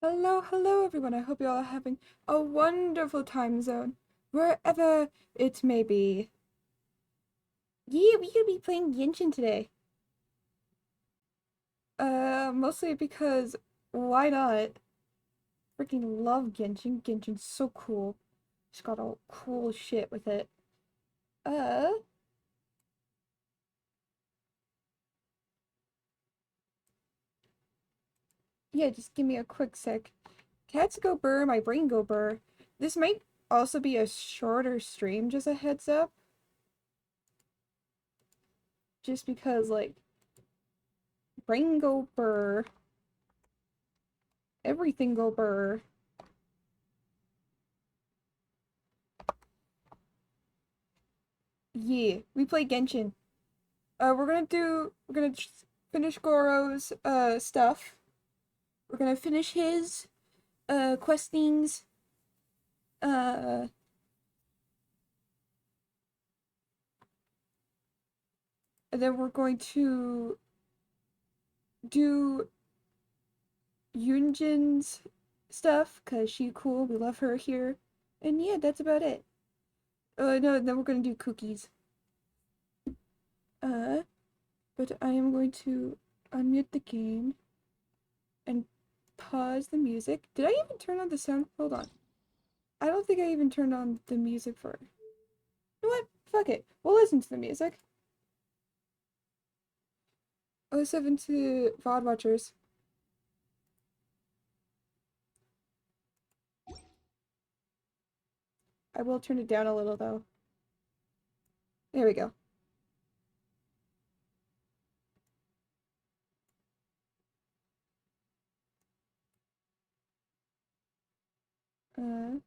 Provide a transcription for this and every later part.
Hello, hello everyone. I hope you all are having a wonderful time zone, wherever it may be. Yeah, we're gonna be playing Genshin today. Mostly because why not? Freaking love Genshin. Genshin's so cool. It's got all cool shit with it. Uh, yeah, just give me a quick sec. Cats go burr, my brain go burr. This might also be a shorter stream, just a heads up. Just because, like, brain go burr. Everything go burr. Yeah, we play Genshin. We're gonna finish Goro's stuff. We're gonna finish his questings. Uh and then we're going to do Yunjin's stuff cuz she cool. We love her here. And yeah, that's about it. No, then we're gonna do cookies. Uh but I am going to unmute the game and pause the music. Did I even turn on the sound? Hold on. I don't think I even turned on the music for. You know what? Fuck it. We'll listen to the music. 07 to VOD watchers. I will turn it down a little though. There we go. Uh,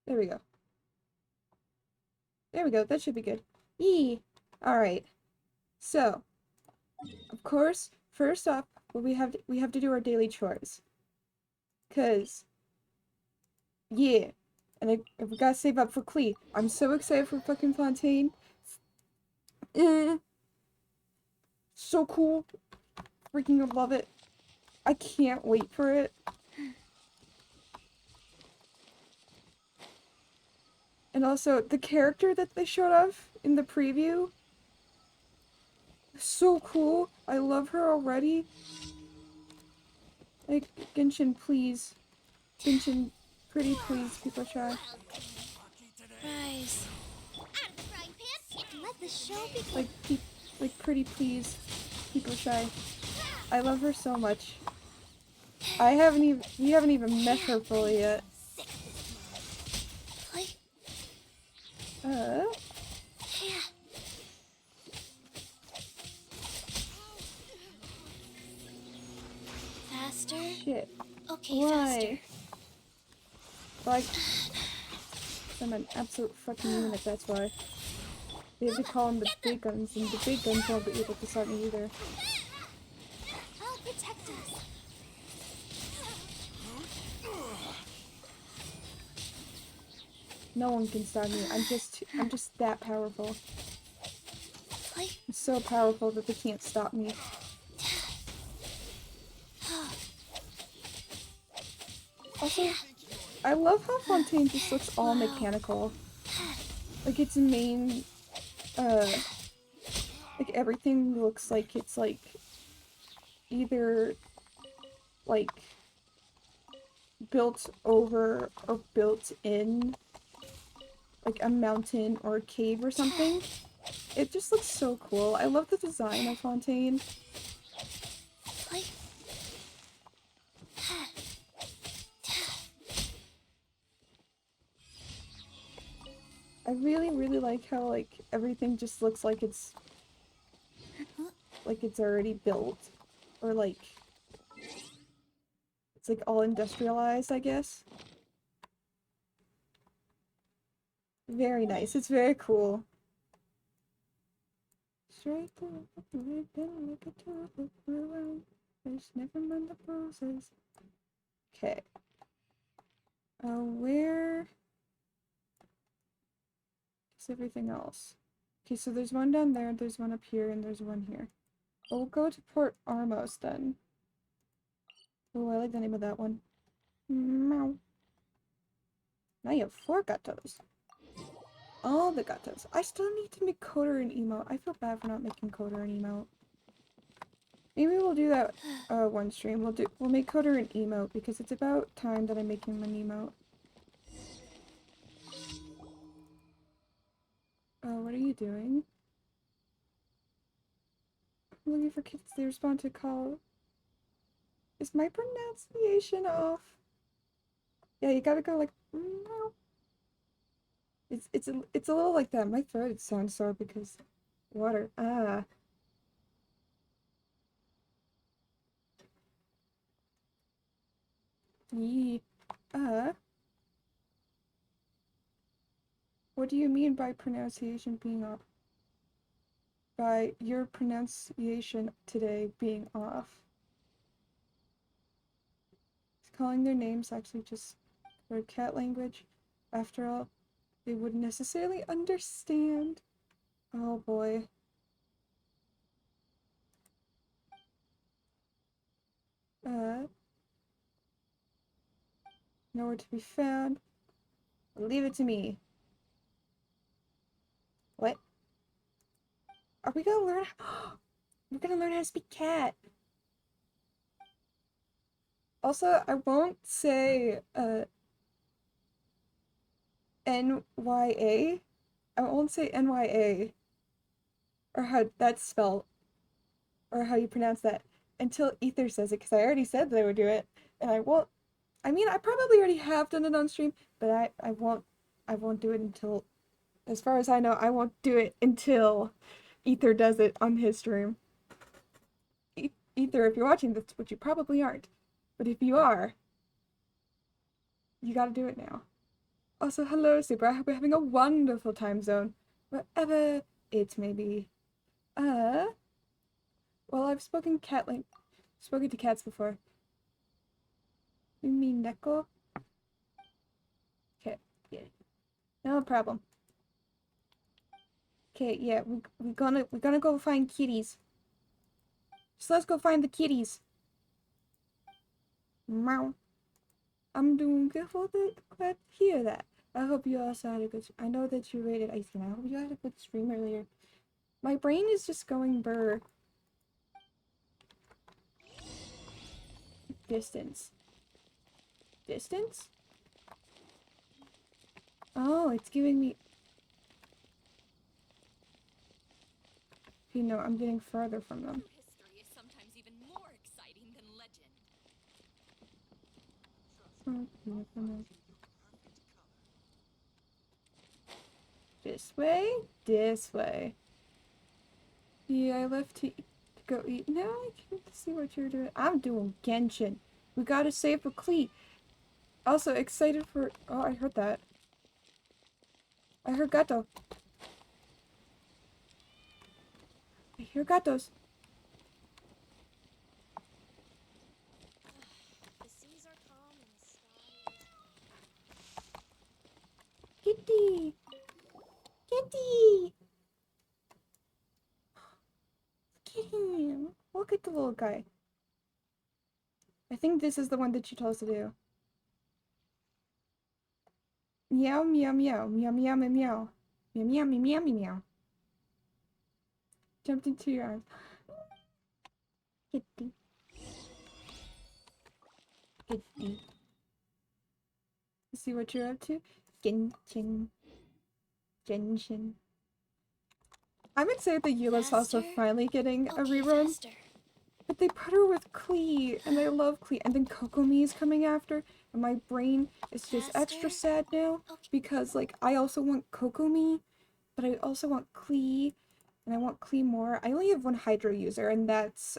there we go. There we go. That should be good. Yee. All right. So, of course, first up, we have to do our daily chores. Cause, yeah, and we gotta save up for Klee. I'm so excited for fucking Fontaine. So cool. Freaking love it. I can't wait for it. And also, the character that they showed off in the preview, so cool. I love her already. Like, Genshin, please. Genshin, pretty please, people shy. Rise. Let the show begin. Like, pretty please, people shy. I love her so much. We haven't even met her fully yet. Uh, Faster? shit. Okay, Why? Like, I'm an absolute fucking unit, that's why. They have to call in the big guns, and the big guns won't be able to stop me either. I'll protect us. No one can stop me. I'm just that powerful. Play. I'm so powerful that they can't stop me. Also, I love how Fontaine just looks all mechanical. Like its main, like everything looks like it's like either like built over or built in like a mountain or a cave or something. It just looks so cool. I love the design of Fontaine. Play. I really, really like how like everything just looks like it's already built or like it's like all industrialized, I guess. Very nice. It's very cool. Straight to the right, then look at you, look around. There's never mind the process. Okay. Where is everything else? Okay, so there's one down there, there's one up here, and there's one here. We'll go to Port Armos then. Oh, I like the name of that one. Meow. Now you have 4 gatos. All the gatos. I still need to make Coder an emote. I feel bad for not making Coder an emote. Maybe we'll do that one stream. We'll make Coder an emote because it's about time that I make him an emote. What are you doing? I'm looking for kids to respond to call. Is my pronunciation off? Yeah, you gotta go like no. It's a little like that. My throat sounds sore because water. Ah. Yee. What do you mean by pronunciation being off? By your pronunciation today being off. Is calling their names actually just word cat language? After all, they wouldn't necessarily understand. Oh boy. Nowhere to be found. Leave it to me. What? Are we gonna learn? We're gonna learn how to speak cat. Also, I won't say NYA. I won't say NYA or how that's spelled or how you pronounce that until Ether says it because I already said that I would do it and I won't. I mean, I probably already have done it on stream, but I won't do it until, as far as I know, I won't do it until Ether does it on his stream. Ether, if you're watching this, which you probably aren't, but if you are, you gotta do it now. Also, hello, Super. I hope you're having a wonderful time zone, wherever it may be. Well, I've spoken to cats before. You mean Neko? Okay, yeah, no problem. Okay, yeah, we're gonna go find kitties. So let's go find the kitties. Meow. I'm doing good. Glad to hear that. I hope you also had a good. I know that you rated ice cream. I hope you had a good stream earlier. My brain is just going burr. Distance. Distance? Oh, it's giving me. You know, I'm getting farther from them. History is sometimes even more exciting than legend. This way? This way. Yeah, I left to go eat. Now I can't see what you're doing. I'm doing Genshin. We gotta save for Klee. Also excited for. Oh, I heard that. I heard gato. I hear gatos. The seas are calm and the sky is... Kitty! Kitty! Kitty! Look at the little guy. I think this is the one that you told us to do. Meow, meow, meow, meow, meow, meow, meow. Meow, meow, meow, meow, meow, meow. Jumped into your arms. Kitty. Kitty. See what you're up to? Genshin. Genshin. I'm excited that Eula's also Faster? finally getting a Okay, rerun. faster. But they put her with Klee, and I love Klee. And then Kokomi is coming after, and my brain is just extra Faster? sad now Okay. because, like, I also want Kokomi, but I also want Klee, and I want Klee more. I only have one Hydro user, and that's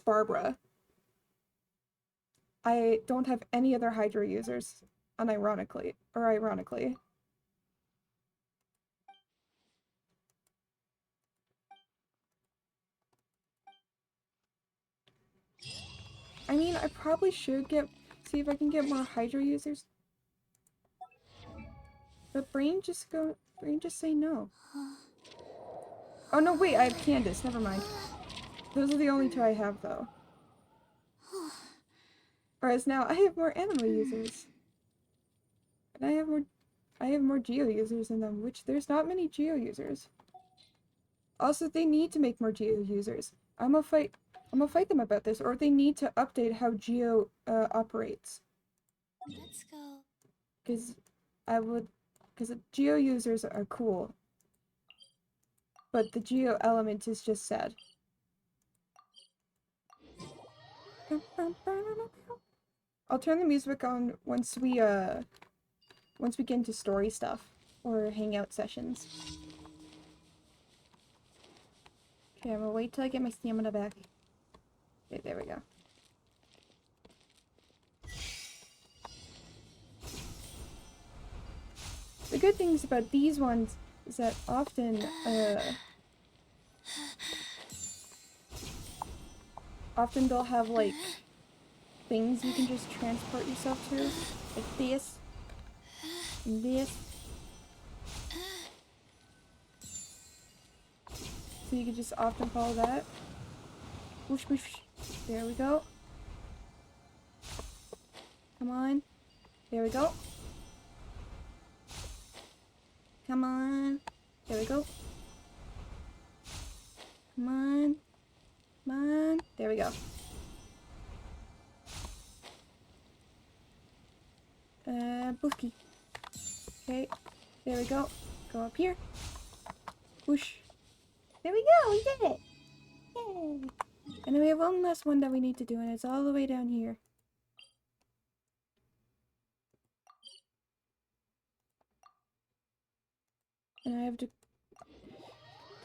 Barbara. I don't have any other Hydro users, unironically, or ironically. I mean, I probably should see if I can get more Hydro users. But brain just say no. Oh no, wait, I have Candace, never mind. Those are the only two I have though. Whereas now I have more anime users. And I have more Geo users than them, which there's not many Geo users. Also, they need to make more Geo users. I'm gonna fight them about this, or they need to update how Geo operates. Let's go. Because because Geo users are cool, but the Geo element is just sad. I'll turn the music on once we get into story stuff or hangout sessions. Okay, I'm gonna wait till I get my stamina back. Okay, there we go. The good things about these ones is that often they'll have like things you can just transport yourself to, like this and this. So you can just often follow that. Whoosh, whoosh. There we go. Come on. There we go. Come on. There we go. Come on. Come on. There we go. Bookie. Okay. There we go. Go up here. Whoosh. There we go. We did it. Yay. And then we have one last one that we need to do, and it's all the way down here. And I have to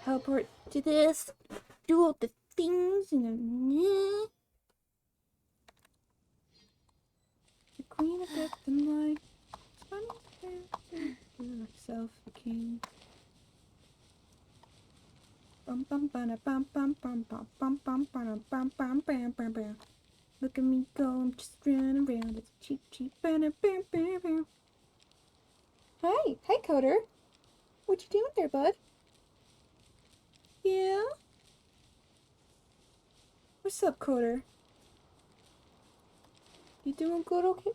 teleport to this, do all the things, and then... The Queen of Death and Life. Yourself a king. Bum bum bum bum bum bum bum bum bum bum bum bum bam bam bam. Look at me go, I'm just running around. It's cheap cheap bam bam bam bam. Hi Coder. What you doing there, bud? Yeah? What's up, Coder? You doing good, okay?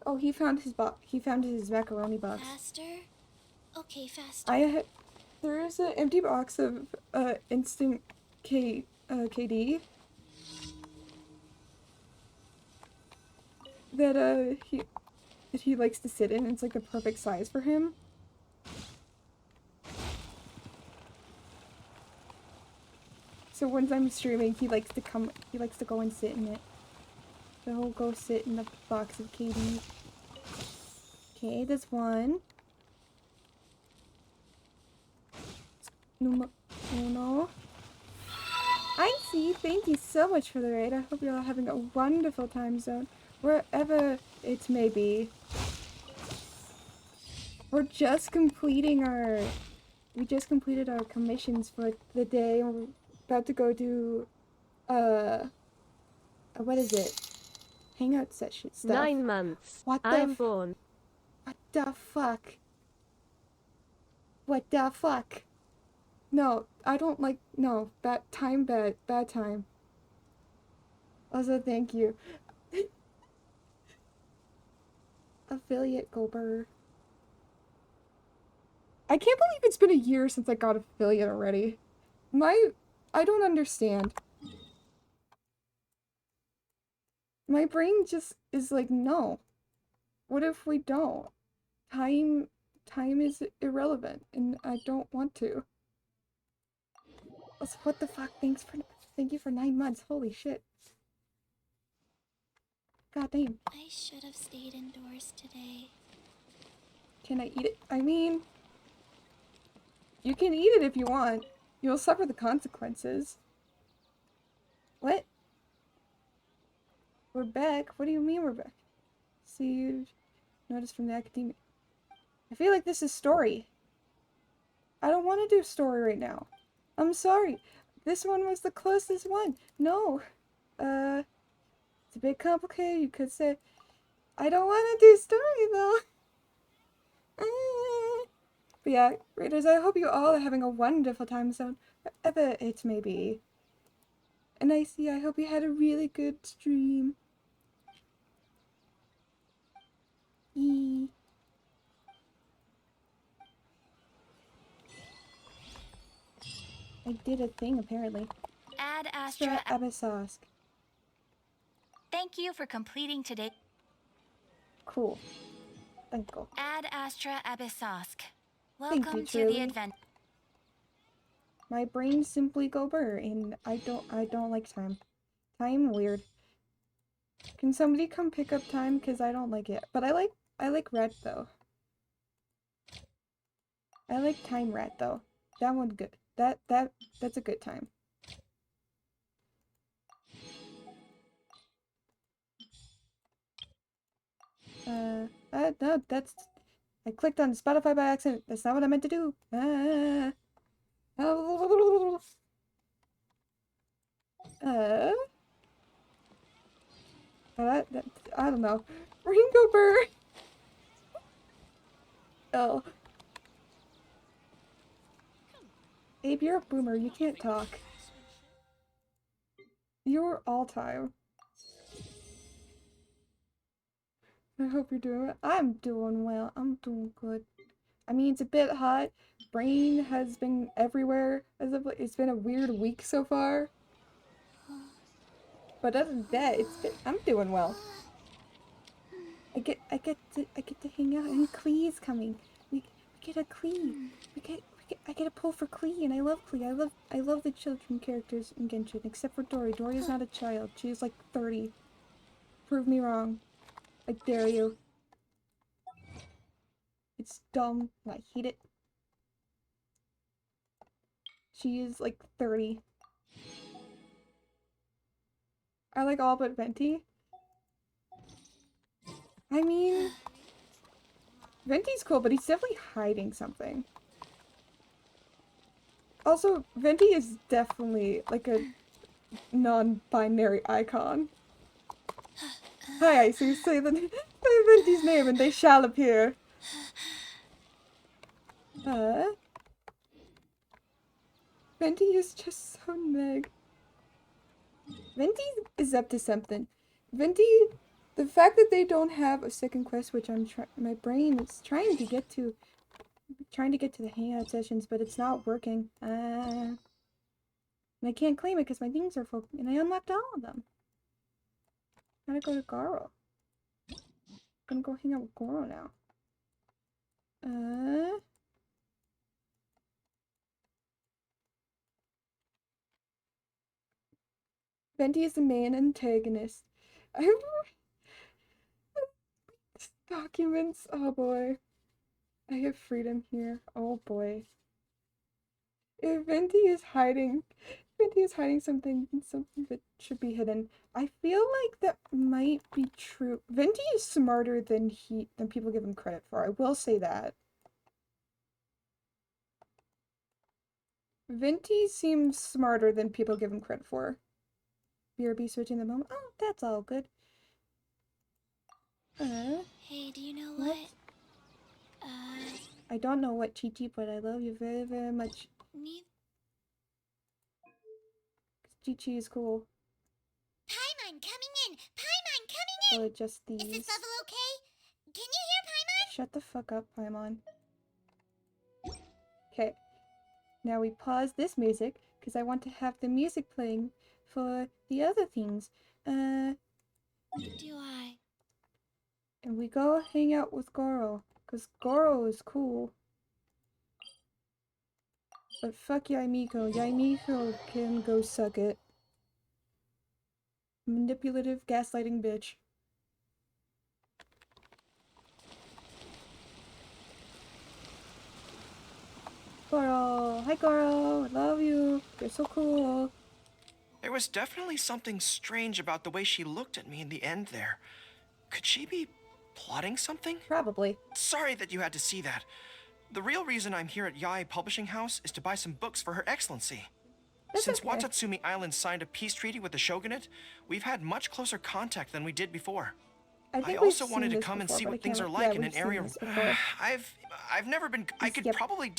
Oh, he found his macaroni box. Faster? Okay, faster. There is an empty box of instant KD that he likes to sit in. It's like the perfect size for him. So once I'm streaming, he likes to go and sit in it. So he'll go sit in the box of KD. Okay, there's one. Uno. I see. Thank you so much for the raid. I hope you're all having a wonderful time zone, wherever it may be. We just completed our commissions for the day, and we're about to go do what is it? Hangout session stuff. 9 months. What the I'm born. What the fuck? What the fuck? No, I don't like, no, bad time. Also, thank you. Affiliate Gober. I can't believe it's been a year since I got affiliate already. I don't understand. My brain just is like, no. What if we don't? Time is irrelevant, and I don't want to. Also, what the fuck? Thank you for 9 months. Holy shit. God damn. I should have stayed indoors today. Can I eat it? I mean, you can eat it if you want. You'll suffer the consequences. What? We're back? What do you mean we're back? See you notice from the academia. I feel like this is story. I don't want to do story right now. I'm sorry. This one was the closest one. No. It's a bit complicated. You could say, I don't want to do story though. But yeah, Raiders, I hope you all are having a wonderful time zone, wherever it may be. And I hope you had a really good stream. E. I did a thing apparently. Ad Astra Astra. Abyssosque. Thank you for completing today. Cool. Thank you. Ad Astra Abyssosque. Thank you, Welcome to the truly. adventure. My brain simply go burr, and I don't like time. Time weird. Can somebody come pick up time? Cause I don't like it. But I like red though. I like time rat though. That one good. That's a good time. No, that's I clicked on Spotify by accident. That's not what I meant to do. That I don't know. Ringo Burr. Oh. Abe, you're a boomer. You can't talk. You're all time. I hope you're doing well. I'm doing well. I'm doing good. I mean, it's a bit hot. Rain has been everywhere as of late. It's been a weird week so far. But other than that, I'm doing well. I get to hang out, and Klee's coming. We get a Klee. I get a pull for Klee, and I love Klee. I love the children characters in Genshin, except for Dory. Dory is not a child. She's like 30. Prove me wrong. I dare you. It's dumb, and I hate it. She is like 30. I like all but Venti. I mean, Venti's cool, but he's definitely hiding something. Also, Venti is definitely like a non-binary icon. Hi, Isu, say Venti's name and they shall appear. Venti is just so neg. Venti is up to something. Venti, the fact that they don't have a second quest, which my brain is trying to get to the hangout sessions, but it's not working. And I can't claim it because my things are full, and I unlocked all of them. Gotta go to Garo. Gonna go hang out with Goro now. Venti is the main antagonist. I have documents. Oh boy. I have freedom here. Oh boy. If Venti is hiding something that should be hidden. I feel like that might be true. Venti is smarter than people give him credit for. I will say that. Venti seems smarter than people give him credit for. BRB switching the moment. Oh, that's all good. Hey, do you know what? I don't know what, Chi-Chi, but I love you very, very much. Chi-Chi is cool. Paimon coming in! Paimon coming in! I'll adjust these. Is this level okay? Can you hear Paimon? Shut the fuck up, Paimon. Okay. Now we pause this music, because I want to have the music playing for the other things. Do I? And we go hang out with Goro, because Goro is cool. But fuck Yaimiko. Yaimiko can go suck it. Manipulative, gaslighting bitch. Goro! Hi Goro! I love you! You're so cool! There was definitely something strange about the way she looked at me in the end there. Could she be plotting something? Probably. Sorry that you had to see that. The real reason I'm here at Yae Publishing House is to buy some books for Her Excellency. Since okay. Watatsumi Island signed a peace treaty with the shogunate, we've had much closer contact than we did before. I also wanted to come and see what things are like in an area. I've never been. I could probably.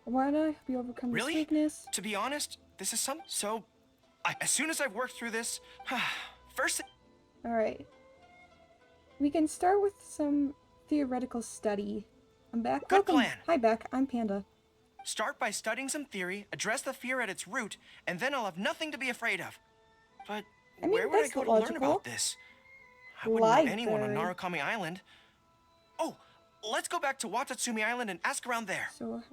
Why don't I help you overcome this weakness? To be honest, this is some. So, as soon as I've worked through this, first. Alright. We can start with some theoretical study. I'm back. Good Welcome. plan. Hi, Beck. I'm Panda. Start by studying some theory, address the fear at its root, and then I'll have nothing to be afraid of. But I mean, where would I that's go to learn logical. about this? I wouldn't know anyone on Library. Narukami Island. Oh, let's go back to Watatsumi Island and ask around there. So,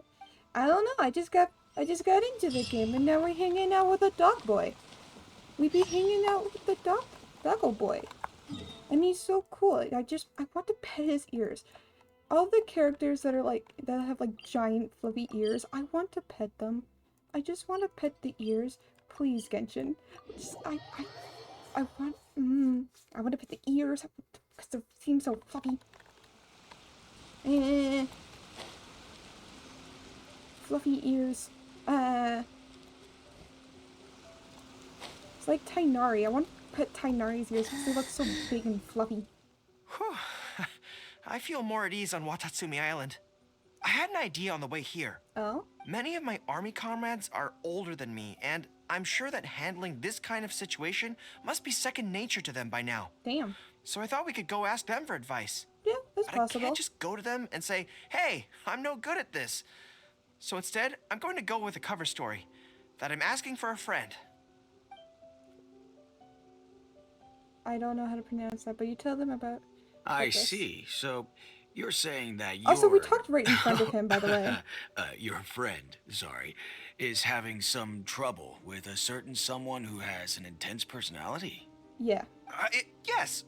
I don't know. I just got into the game, and now we're hanging out with a dog boy. We be hanging out with the doggo boy, and he's so cool. I want to pet his ears. All the characters that have like giant fluffy ears, I want to pet them. I just want to pet the ears, please, Genshin. I want to pet the ears because they seem so fluffy. Fluffy ears. It's like Tainari. I want to pet Tainari's ears because they look so big and fluffy. Whew. I feel more at ease on Watatsumi Island. I had an idea on the way here. Oh? Many of my army comrades are older than me, and I'm sure that handling this kind of situation must be second nature to them by now. Damn. So I thought we could go ask them for advice. Yeah, that's But possible. I can't just go to them and say, hey, I'm no good at this. So instead, I'm going to go with a cover story that I'm asking for a friend. I don't know how to pronounce that, but you tell them about I this. see. So you're saying that your Also, we talked right in front of him, by the way. Your friend, sorry, is having some trouble with a certain someone who has an intense personality? Yeah. Yes.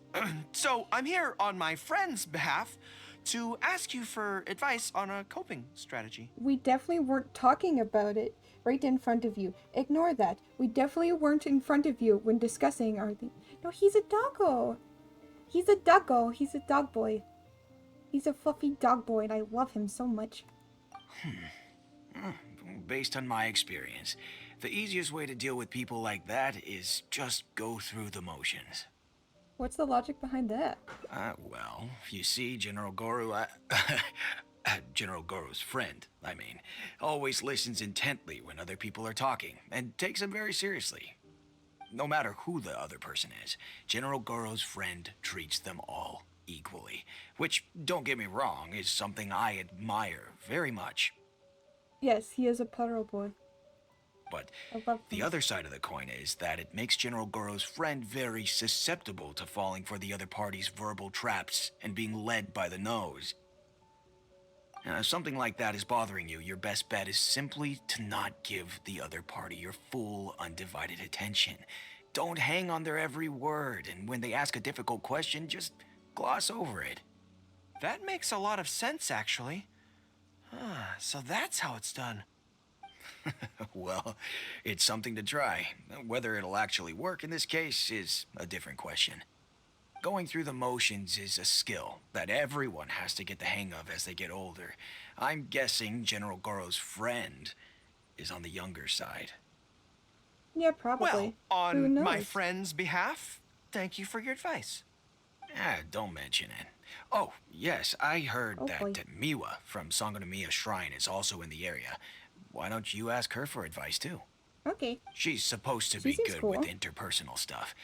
So I'm here on my friend's behalf to ask you for advice on a coping strategy. We definitely weren't talking about it right in front of you. Ignore that. We definitely weren't in front of you when discussing our thing. No, he's a doggo. He's a doggo. He's a dog boy. He's a fluffy dog boy, and I love him so much. Based on my experience, the easiest way to deal with people like that is just go through the motions. What's the logic behind that? Well, you see, General Goro, General Goro's friend, I mean, always listens intently when other people are talking, and takes them very seriously. No matter who the other person is, General Goro's friend treats them all equally, which, don't get me wrong, is something I admire very much. Yes, he is a puddle boy. But I love the him. other side of the coin is that it makes General Goro's friend very susceptible to falling for the other party's verbal traps and being led by the nose. Now, if something like that is bothering you, your best bet is simply to not give the other party your full, undivided attention. Don't hang on their every word, and when they ask a difficult question, just gloss over it. That makes a lot of sense, actually. So that's how it's done. Well, it's something to try. Whether it'll actually work in this case is a different question. Going through the motions is a skill that everyone has to get the hang of as they get older. I'm guessing General Goro's friend is on the younger side. Yeah, probably. Well, Who on knows? my friend's behalf, thank you for your advice. Don't mention it. Oh, yes, I heard Oh, that boy. Miwa from Sangonomiya Shrine is also in the area. Why don't you ask her for advice, too? Okay. She's supposed to She be seems good cool. with interpersonal stuff.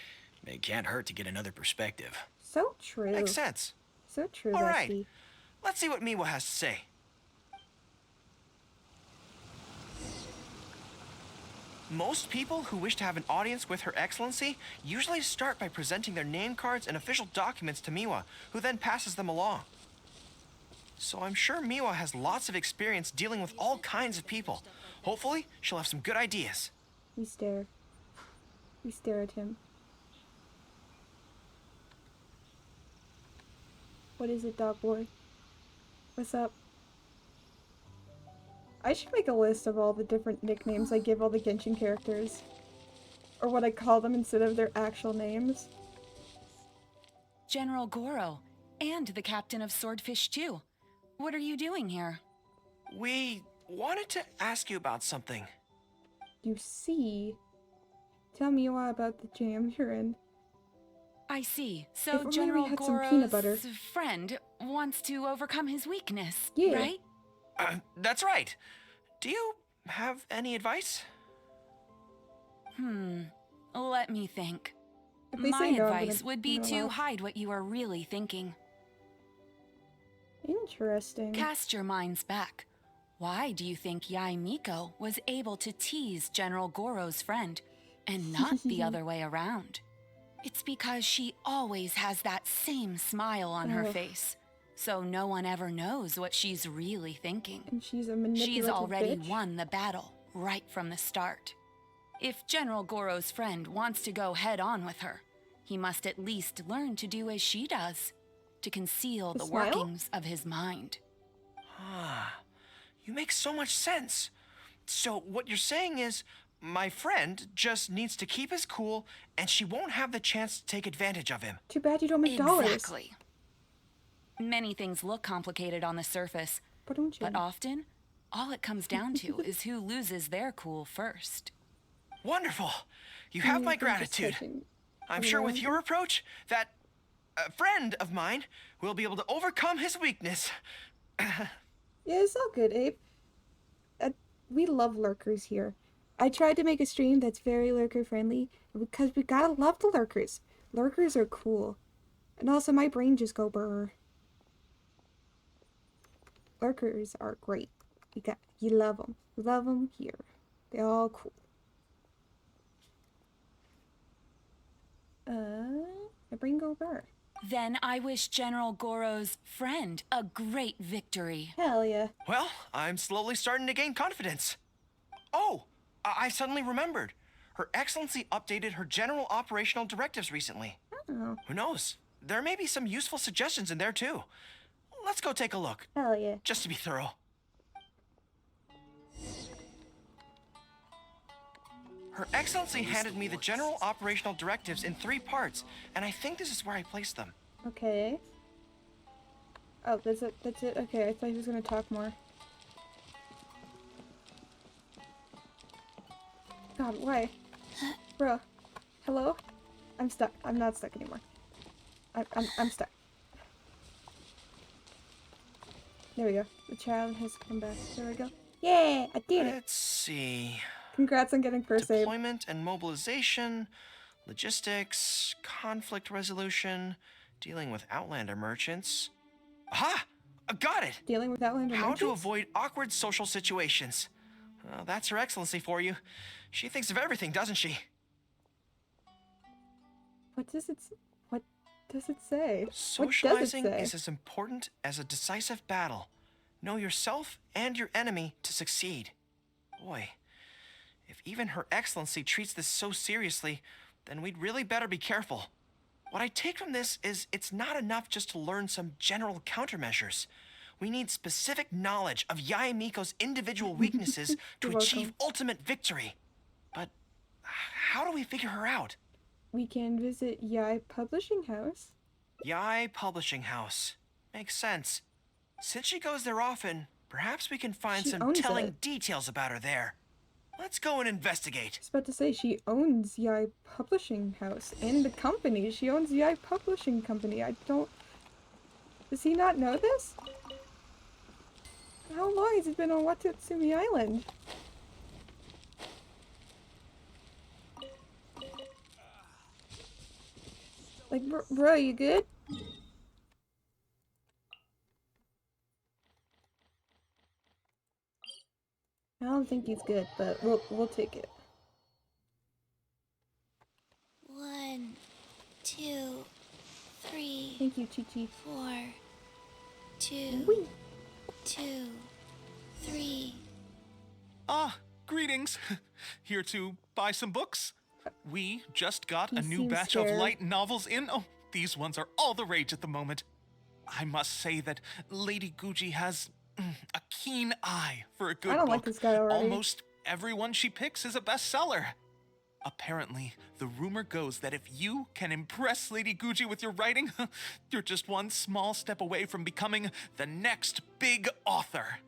It can't hurt to get another perspective. So true. Makes sense. So true, All right. Bestie. Let's see what Miwa has to say. Most people who wish to have an audience with Her Excellency usually start by presenting their name cards and official documents to Miwa, who then passes them along. So I'm sure Miwa has lots of experience dealing with all kinds of people. Hopefully, she'll have some good ideas. We stare. We stare at him. What is it, dog boy? What's up? I should make a list of all the different nicknames I give all the Genshin characters. Or what I call them instead of their actual names. General Goro, and the captain of Swordfish too. What are you doing here? We wanted to ask you about something. You see? Tell me more about the jam you're in. I see. If So only we General had some peanut butter. Goro's friend wants to overcome his weakness, Yeah. right? That's right. Do you have any advice? Let me think. If they My say no, advice would be I'm gonna to laugh. hide what you are really thinking. Interesting. Cast your minds back. Why do you think Yai Miko was able to tease General Goro's friend and not the other way around? It's because she always has that same smile on her Ugh. face, so no one ever knows what she's really thinking. And she's a manipulative She's already bitch. won the battle right from the start. If General Goro's friend wants to go head on with her, he must at least learn to do as she does, to conceal The the smile? workings of his mind. Ah, you make so much sense. So what you're saying is, my friend just needs to keep his cool, and she won't have the chance to take advantage of him. Too bad you don't make dollars. Exactly. Many things look complicated on the surface, But don't you? but often, all it comes down to is who loses their cool first. Wonderful. You have my I'm just gratitude. touching- I'm you sure know? with your approach, that friend of mine will be able to overcome his weakness. Yeah, it's all good, Abe. We love lurkers here. I tried to make a stream that's very lurker friendly because we gotta love the lurkers. Lurkers are cool. And also my brain just go brr. Lurkers are great. You love them. Love them here. They're all cool. My brain go brr. Then I wish General Goro's friend a great victory. Hell yeah. Well, I'm slowly starting to gain confidence. Oh, I suddenly remembered. Her Excellency updated her general operational directives recently. Oh, Who knows? There may be some useful suggestions in there too. Let's go take a look, hell yeah. just to be thorough. Her Excellency handed me the general operational directives in 3 parts, and I think this is where I placed them. Okay. Oh, that's it. That's it. Okay, I thought he was gonna talk more. God, why? Bro. Hello? I'm stuck. I'm not stuck anymore. I'm stuck. There we go. The child has come back. There we go. Yay! I did it! Let's see. Congrats on getting first aid. Deployment and mobilization, logistics, conflict resolution, dealing with Outlander merchants. Aha! Got it! Dealing with Outlander How to merchants? avoid awkward social situations. Well, that's Her Excellency for you. She thinks of everything, doesn't she? What does it say? What does it say? Socializing what does it is say? as important as a decisive battle. Know yourself and your enemy to succeed. Boy, if even Her Excellency treats this so seriously, then we'd really better be careful. What I take from this is it's not enough just to learn some general countermeasures. We need specific knowledge of Yae Miko's individual weaknesses to You're achieve welcome. ultimate victory. But how do we figure her out? We can visit Yai Publishing House. Yae Publishing House. Makes sense. Since she goes there often, perhaps we can find She some owns telling it. details about her there. Let's go and investigate. I was about to say she owns Yai Publishing House and the company. She owns Yai Publishing Company. I don't. Does he not know this? How long has he been on Watatsumi Island? Like, bro, you good? I don't think he's good, but we'll take it. 1, 2, 3, Thank you, Chi-Chi. 4, 2, Whee! 2, 3. Ah, greetings. Here to buy some books? We just got He a new seems batch scared. of light novels in. Oh, these ones are all the rage at the moment. I must say that Lady Guji has a keen eye for a good I don't book. like this guy already. Almost everyone she picks is a bestseller. Apparently, the rumor goes that if you can impress Lady Guji with your writing, you're just one small step away from becoming the next big author.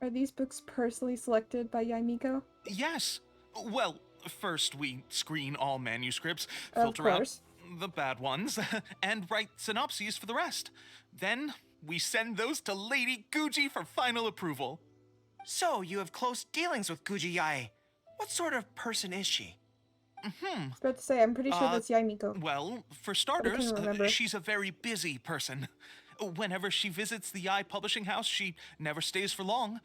Are these books personally selected by Yaimiko? Yes. Well, first we screen all manuscripts, Of filter out course. the bad ones, and write synopses for the rest. Then we send those to Lady Guji for final approval. So, you have close dealings with Guji Yae. What sort of person is she? I was about to say, I'm pretty sure that's Yaimiko. Well, for But I starters, couldn't remember. she's a very busy person. Whenever she visits the Eye Publishing House, she never stays for long.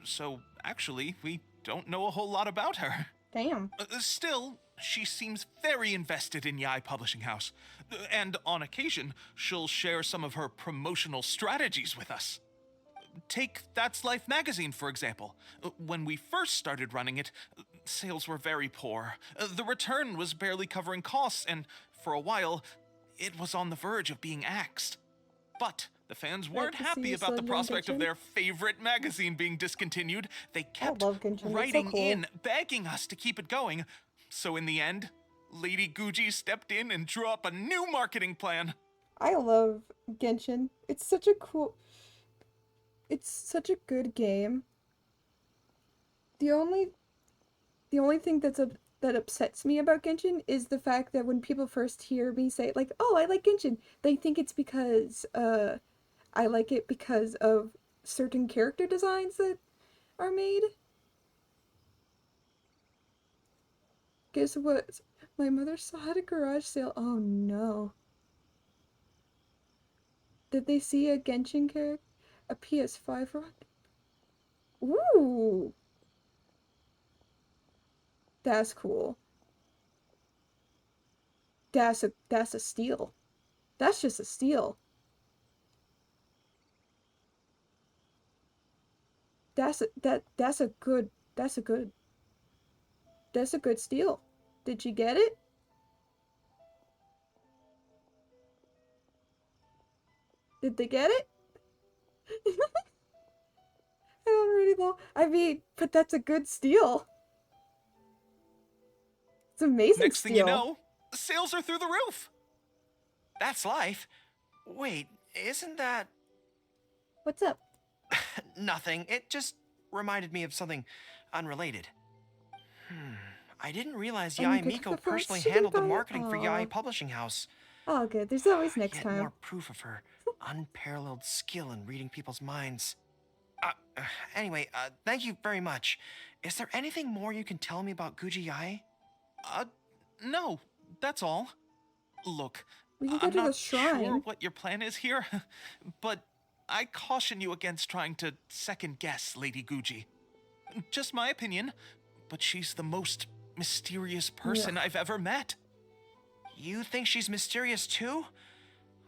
So, actually, we don't know a whole lot about her. Damn. Still, she seems very invested in Yai Publishing House. And on occasion, she'll share some of her promotional strategies with us. Take That's Life magazine, for example. When we first started running it, sales were very poor. The return was barely covering costs, and for a while, it was on the verge of being axed. But the fans weren't to see happy you about the still doing prospect of Genshin. their favorite magazine being discontinued. They kept love Genshin, it's so writing cool. in, begging us to keep it going. So in the end, Lady Guji stepped in and drew up a new marketing plan. I love Genshin. It's such a good game. The only thing that upsets me about Genshin is the fact that when people first hear me say like, "Oh, I like Genshin," they think it's because I like it because of certain character designs that are made. Guess what? My mother saw at a garage sale. Oh no. Did they see a Genshin character? A PS5 for Ooh. That's cool. That's a steal. That's just a steal. That's a good steal. Did you get it? Did they get it? I don't really know. I mean, but that's a good steal. It's an amazing Next steal. thing you know, sales are through the roof. That's life. Wait, isn't that... What's up? Nothing. It just reminded me of something unrelated. I didn't realize Oh, Yai you get Miko the fruits personally she didn't handled the buy it? marketing for Yai Aw. Publishing House. Oh, good. There's always next Yet time. more proof of her unparalleled skill in reading people's minds. Anyway, thank you very much. Is there anything more you can tell me about Guji Yai? No, that's all. Look, We can go I'm to the not sure shrine. what your plan is here, but I caution you against trying to second guess Lady Guji. Just my opinion, but she's the most mysterious person I've ever met. You think she's mysterious too?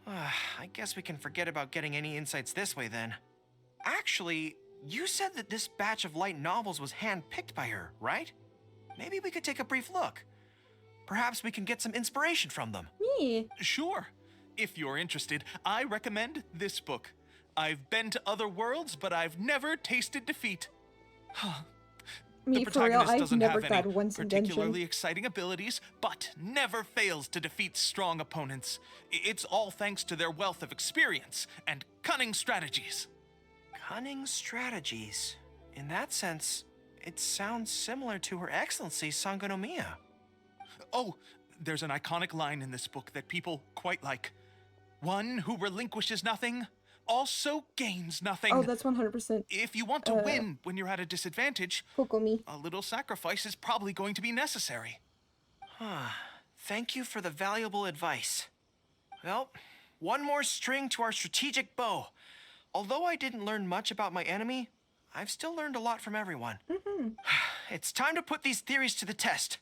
I guess we can forget about getting any insights this way then. Actually, you said that this batch of light novels was handpicked by her, right? Maybe we could take a brief look. Perhaps we can get some inspiration from them. Me. Sure. If you're interested, I recommend this book. I've been to other worlds, but I've never tasted defeat. Me, The for real, protagonist I've doesn't never have died any once in particularly Genshin. exciting abilities, but never fails to defeat strong opponents. It's all thanks to their wealth of experience and cunning strategies. Cunning strategies. In that sense, it sounds similar to Her Excellency Sangonomiya. Oh, there's an iconic line in this book that people quite like. One who relinquishes nothing also gains nothing. Oh, that's 100%. If you want to win when you're at a disadvantage, Kokomi. a little sacrifice is probably going to be necessary. Thank you for the valuable advice. Well, one more string to our strategic bow. Although I didn't learn much about my enemy, I've still learned a lot from everyone. It's time to put these theories to the test.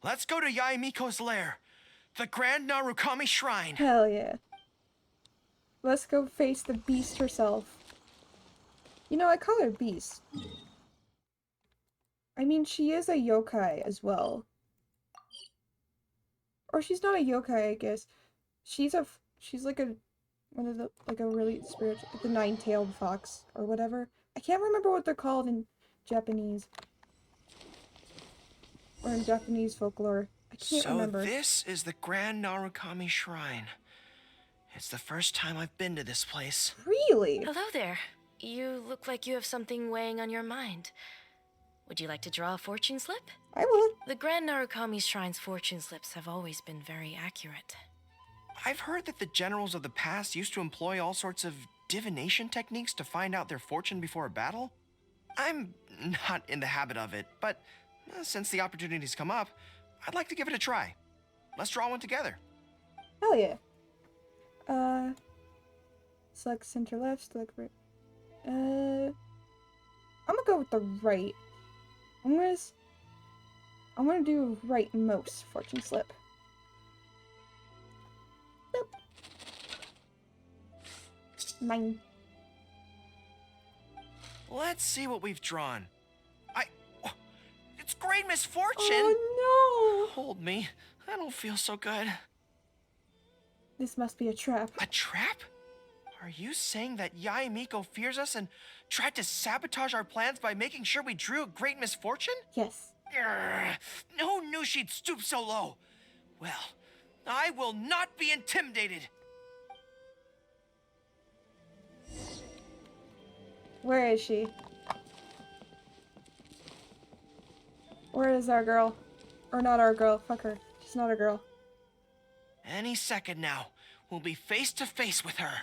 Let's go to Yai Miko's lair, the Grand Narukami Shrine. Hell yeah. Let's go face the beast herself. You know, I call her Beast. I mean, she is a yokai as well. Or she's not a yokai, I guess. She's like one of the, like a really spiritual, like the nine-tailed fox or whatever. I can't remember what they're called in Japanese. Or in Japanese folklore. I can't remember. So this is the Grand Narukami Shrine. It's the first time I've been to this place. Really? Hello there. You look like you have something weighing on your mind. Would you like to draw a fortune slip? I would. The Grand Narukami Shrine's fortune slips have always been very accurate. I've heard that the generals of the past used to employ all sorts of divination techniques to find out their fortune before a battle. I'm not in the habit of it, but since the opportunities come up, I'd like to give it a try. Let's draw one together. Hell yeah. Select center left, select right. I'm gonna go with the right. I'm gonna do rightmost fortune slip. Boop. Mine. Let's see what we've drawn. It's great misfortune! Oh Hold me. I don't feel so good. no! This must be a trap. A trap? Are you saying that Yae Miko fears us and tried to sabotage our plans by making sure we drew a great misfortune? Yes. Grr, who knew she'd stoop so low? Well, I will not be intimidated. Where is she? Where is our girl? Or not our girl. Fuck her. She's not a girl. Any second now, we'll be face to face with her.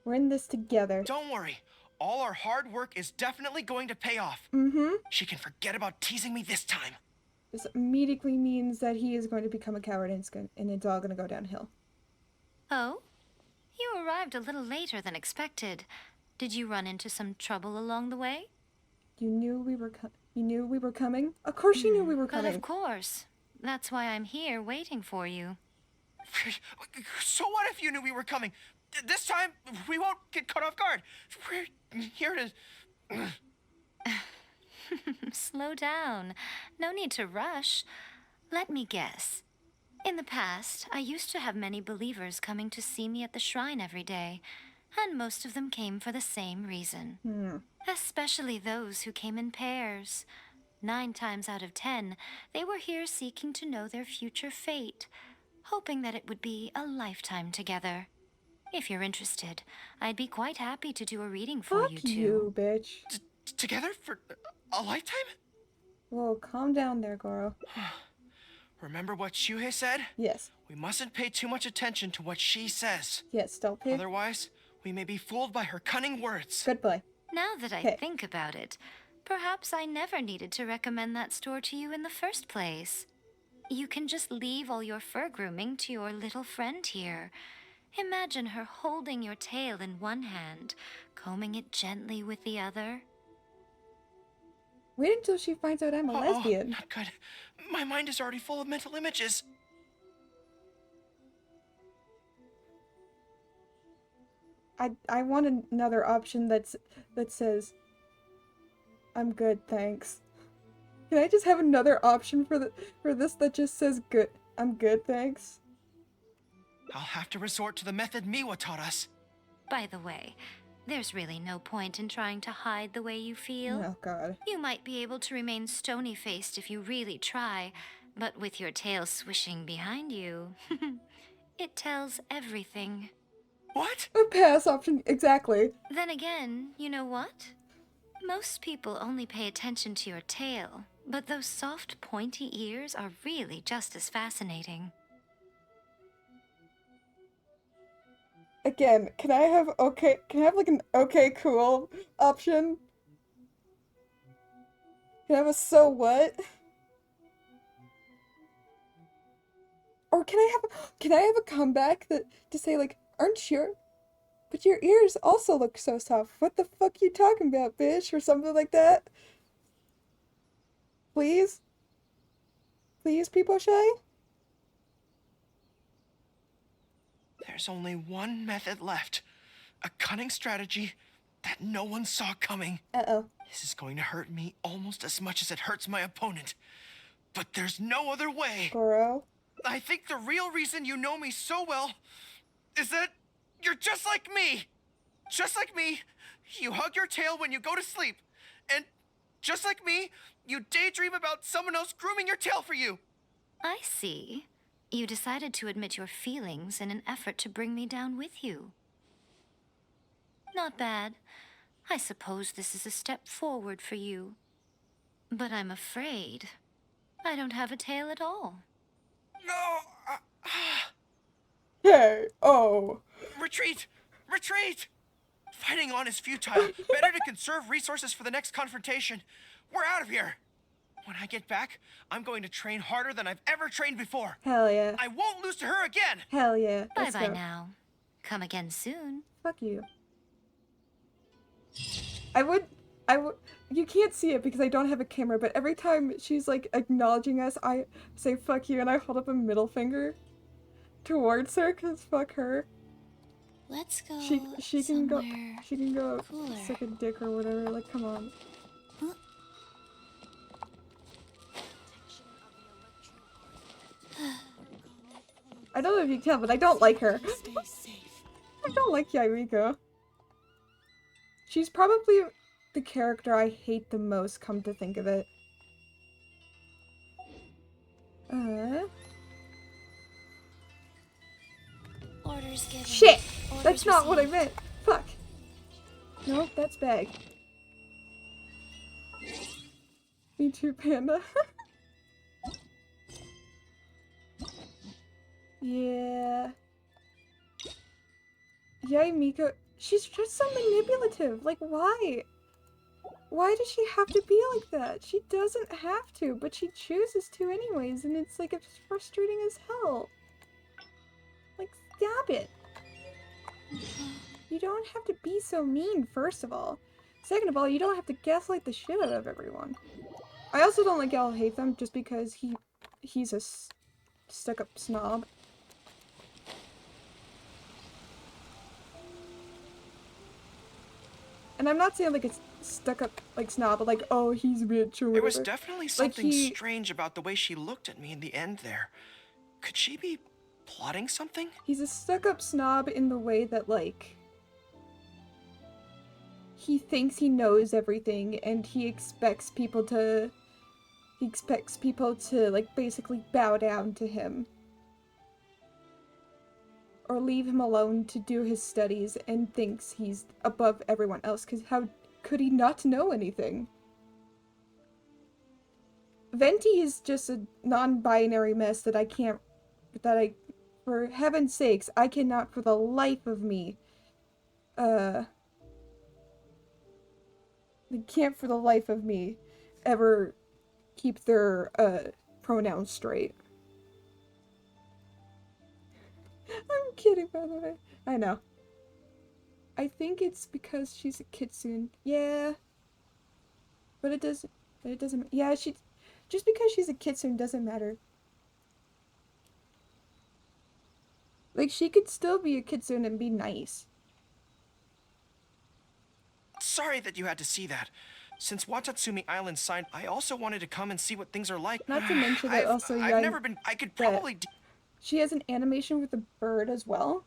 We're in this together. Don't worry. All our hard work is definitely going to pay off. Mm-hmm. She can forget about teasing me this time. This immediately means that he is going to become a coward and it's all going to go downhill. Oh? You arrived a little later than expected. Did you run into some trouble along the way? You knew we were coming? Of course you knew we were But coming. of course. That's why I'm here waiting for you. So what if you knew we were coming? This time, we won't get caught off guard. We're here to... Slow down. No need to rush. Let me guess. In the past, I used to have many believers coming to see me at the shrine every day, and most of them came for the same reason. Especially those who came in pairs. 9 times out of 10, they were here seeking to know their future fate, hoping that it would be a lifetime together. If you're interested, I'd be quite happy to do a reading for Fuck you too. you, bitch. Together for a lifetime? Whoa, calm down there, Goro. Remember what Shuhei said? Yes. We mustn't pay too much attention to what she says. Yes, don't pay. Otherwise, we may be fooled by her cunning words. Good boy. Now that I Okay. think about it, perhaps I never needed to recommend that store to you in the first place. You can just leave all your fur grooming to your little friend here. Imagine her holding your tail in one hand, combing it gently with the other. Wait until she finds out I'm a lesbian. Not good. My mind is already full of mental images. I want another option that says I'm good, thanks. Can I just have another option for this that just says good? I'm good, thanks. I'll have to resort to the method Miwa taught us. By the way, there's really no point in trying to hide the way you feel. Oh god. You might be able to remain stony-faced if you really try, but with your tail swishing behind you, it tells everything. What? A pass option, exactly. Then again, you know what? Most people only pay attention to your tail, but those soft, pointy ears are really just as fascinating. Again, can I have like an okay cool option? Can I have a so what? Or can I have a comeback to say like, aren't you? But your ears also look so soft. What the fuck you talking about, bitch? Or something like that. Please? Please, people shy? There's only one method left. A cunning strategy that no one saw coming. Uh-oh. This is going to hurt me almost as much as it hurts my opponent. But there's no other way. Goro? I think the real reason you know me so well is that you're just like me. Just like me, you hug your tail when you go to sleep. And just like me, you daydream about someone else grooming your tail for you. I see. You decided to admit your feelings in an effort to bring me down with you. Not bad. I suppose this is a step forward for you. But I'm afraid I don't have a tail at all. No! Hey! Oh! Retreat! Retreat! Fighting on is futile. Better to conserve resources for the next confrontation. We're out of here. When I get back, I'm going to train harder than I've ever trained before. Hell yeah. I won't lose to her again. Hell yeah. Let's Bye-bye go. now. Come again soon. Fuck you. I would, you can't see it because I don't have a camera, but every time she's like acknowledging us, I say fuck you and I hold up a middle finger towards her because fuck her. Let's go She can go, somewhere she can go cooler. suck a dick or whatever, like come on. I don't know if you can tell, but I don't like her. I don't like Yaimiko. She's probably the character I hate the most, come to think of it. Orders given. Shit! Orders That's not what I received. meant. Fuck. Nope, that's bag. Me too, Panda. Yeah. Yaimiko, she's just so manipulative. Like, why? Why does she have to be like that? She doesn't have to, but she chooses to anyways, and it's like, it's frustrating as hell. Like, stop it. You don't have to be so mean, first of all. Second of all, you don't have to gaslight the shit out of everyone. I also don't like y'all hate them just because he's a stuck-up snob. And I'm not saying like it's stuck up like snob, but like, oh, he's rich or whatever. There was definitely something he- strange about the way she looked at me in the end there. Could she be plotting something? He's a stuck-up snob in the way that, like, he thinks he knows everything, and he expects people to, like, basically bow down to him. Or leave him alone to do his studies, and thinks he's above everyone else, because how could he not know anything? Venti is just a non-binary mess that for heaven's sakes, I cannot for the life of me, I can't for the life of me ever keep their, pronouns straight. I'm kidding, by the way. I know. I think it's because she's a kitsune. Yeah. But it doesn't, yeah, just because she's a kitsune doesn't matter. Like, she could still be a kitsune and be nice. Sorry that you had to see that. Since Watatsumi Island signed, I also wanted to come and see what things are like. Not to mention that also, I've never been. I could probably. She has an animation with a bird as well.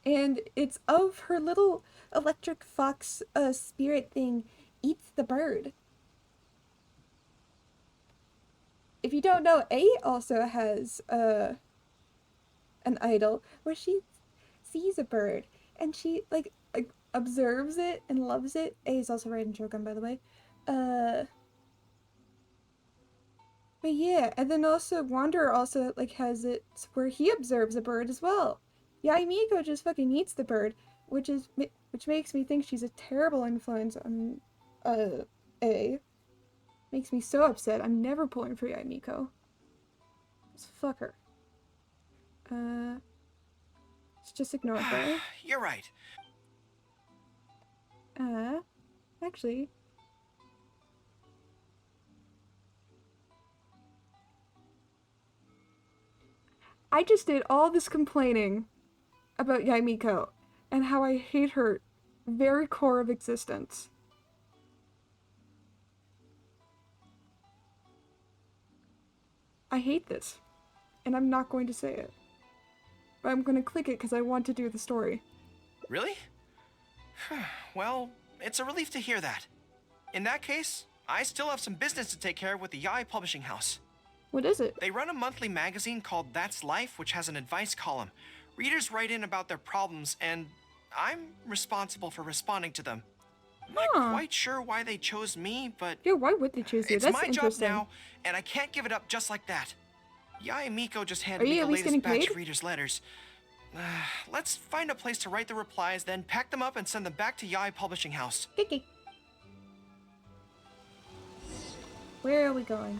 And it's of her little electric fox spirit thing eats the bird. If you don't know, A also has an idol where she sees a bird and she like observes it and loves it. A is also riding Shogun, by the way. But yeah, and then also Wanderer also like has it where he observes a bird as well. Yaimiko just fucking eats the bird, which makes me think she's a terrible influence on A. Makes me so upset. I'm never pulling for Yaimiko. Just fuck her. Let's just ignore her. You're right. Actually. I just did all this complaining about Yaimiko and how I hate her very core of existence. I hate this, and I'm not going to say it. But I'm going to click it because I want to do the story. Really? Well, it's a relief to hear that. In that case, I still have some business to take care of with the Yaoi Publishing House. What is it? They run a monthly magazine called That's Life, which has an advice column. Readers write in about their problems, and I'm responsible for responding to them. I'm not quite sure why they chose me, but yeah, why would they choose you? it's That's my job interesting. now, and I can't give it up just like that. Yaimiko just handed Are me you the at least latest getting batch paid? of readers' letters. Let's find a place to write the replies, then pack them up and send them back to Yaoi Publishing House. Kiki. Where are we going?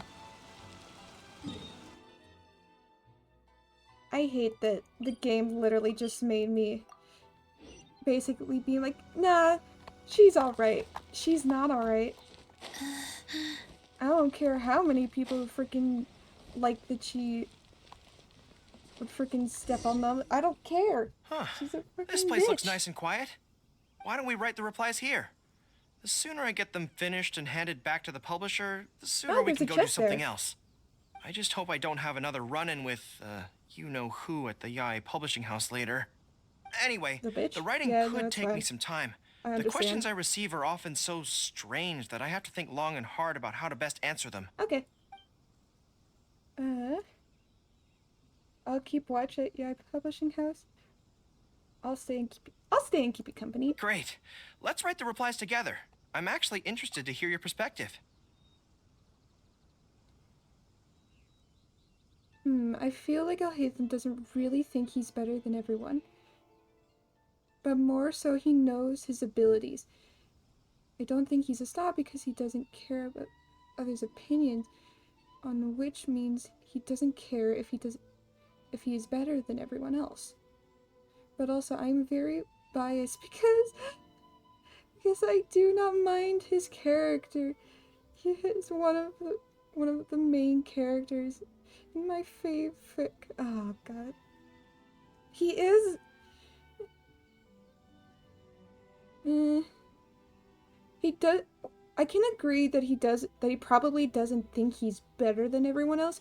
I hate that the game literally just made me basically being like, nah, she's alright. She's not alright. I don't care how many people freaking like that she would freaking step on them. I don't care. Huh. She's a freaking This place looks bitch. nice and quiet. Why don't we write the replies here? The sooner I get them finished and handed back to the publisher, the sooner we there's can a go do chest something there. else. I just hope I don't have another run-in with, you-know-who at the Yai publishing house later. Anyway, The bitch? the writing Yeah, no, could it's take fine. me some time. I The understand. questions I receive are often so strange that I have to think long and hard about how to best answer them. Okay. I'll keep watch at Yai Publishing House. I'll stay and keep you company. Great. Let's write the replies together. I'm actually interested to hear your perspective. I feel like Alhaitham doesn't really think he's better than everyone. But more so he knows his abilities. I don't think he's a star because he doesn't care about others' opinions, on which means he doesn't care if he is better than everyone else. But also I'm very biased because I do not mind his character. He is one of the main characters in my favorite. Oh god. He is. He does. I can agree that he probably doesn't think he's better than everyone else,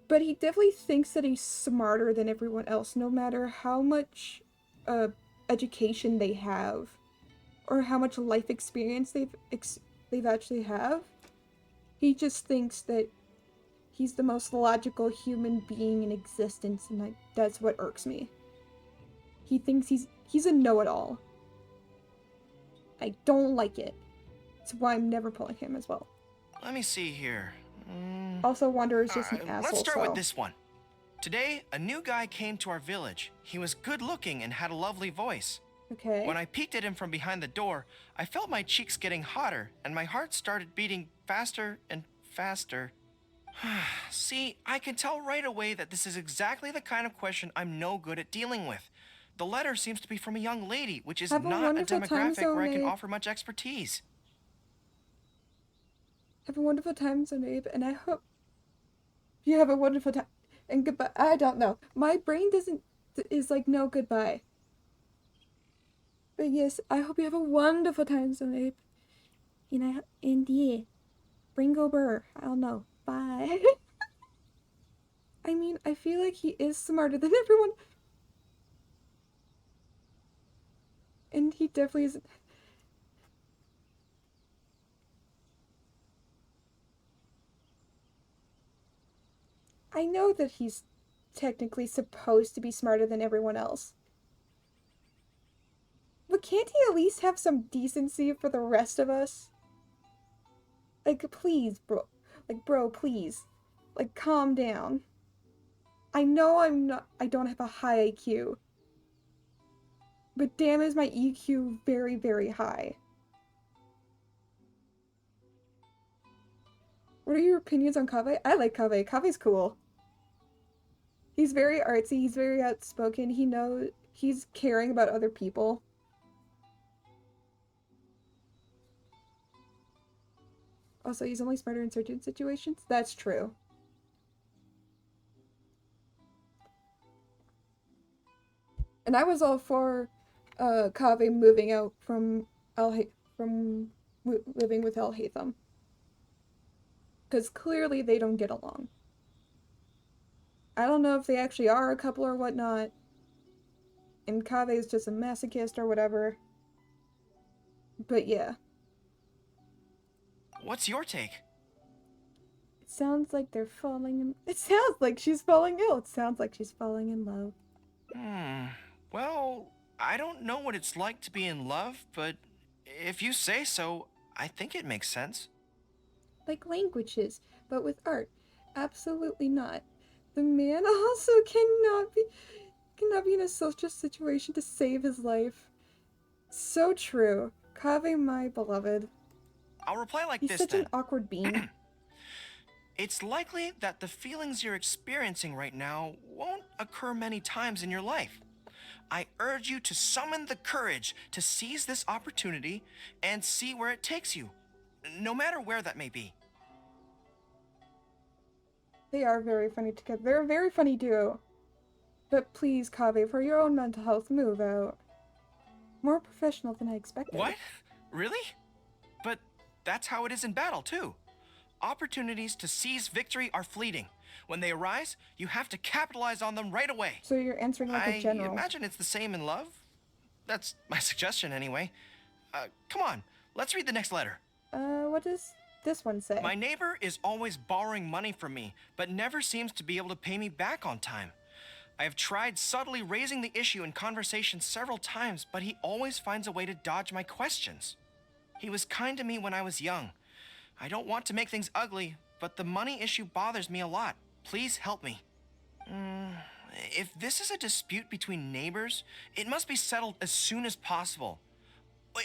but he definitely thinks that he's smarter than everyone else, no matter how much education they have or how much life experience they've actually have. He just thinks that he's the most logical human being in existence, and that's what irks me. He thinks he's a know-it-all. I don't like it. That's why I'm never pulling him as well. Let me see here. Also, Wanderer is just an asshole. Let's start so. with this one. Today, a new guy came to our village. He was good looking and had a lovely voice. Okay. When I peeked at him from behind the door, I felt my cheeks getting hotter and my heart started beating faster and faster. See, I can tell right away that this is exactly the kind of question I'm no good at dealing with. The letter seems to be from a young lady, which is Have a not a wonderful time, demographic where I can Zonabe. offer much expertise. Have a wonderful time, Zonabe, and I hope you have a wonderful time. And goodbye. I don't know. My brain is like, no, goodbye. But yes, I hope you have a wonderful time, Zonabe. And yeah, Ringo Burr. I don't know. Bye. I mean, I feel like he is smarter than everyone. And he definitely is. I know that he's technically supposed to be smarter than everyone else. But can't he at least have some decency for the rest of us? Like, please, bro. Like, bro, please. Like, calm down. I know I don't have a high IQ. But damn is my EQ very, very high. What are your opinions on Kaveh? I like Kaveh. Kaveh's cool. He's very artsy, he's very outspoken, he's caring about other people. Also, he's only smarter in certain situations. That's true. And I was all for Kaveh moving out from living with Alhaitham. Because clearly they don't get along. I don't know if they actually are a couple or whatnot. And Kaveh is just a masochist or whatever. But yeah. What's your take? It sounds like they're falling in... It sounds like she's falling ill. It sounds like she's falling in love. Well, I don't know what it's like to be in love, but if you say so, I think it makes sense. Like languages, but with art. Absolutely not. The man also cannot be in a social situation to save his life. So true. Kaveh, my beloved. I'll reply like He's this such then. an awkward bean. It's likely that the feelings you're experiencing right now won't occur many times in your life. I urge you to summon the courage to seize this opportunity and see where it takes you, no matter where that may be. They are very funny together. They're a very funny duo. But please, Kaveh, for your own mental health, move out. More professional than I expected. What? Really? But that's how it is in battle, too. Opportunities to seize victory are fleeting. When they arise, you have to capitalize on them right away. So you're answering like a general. I imagine it's the same in love. That's my suggestion, anyway. Come on, let's read the next letter. What does this one say? My neighbor is always borrowing money from me, but never seems to be able to pay me back on time. I have tried subtly raising the issue in conversation several times, but he always finds a way to dodge my questions. He was kind to me when I was young. I don't want to make things ugly, but the money issue bothers me a lot. Please help me. If this is a dispute between neighbors, it must be settled as soon as possible.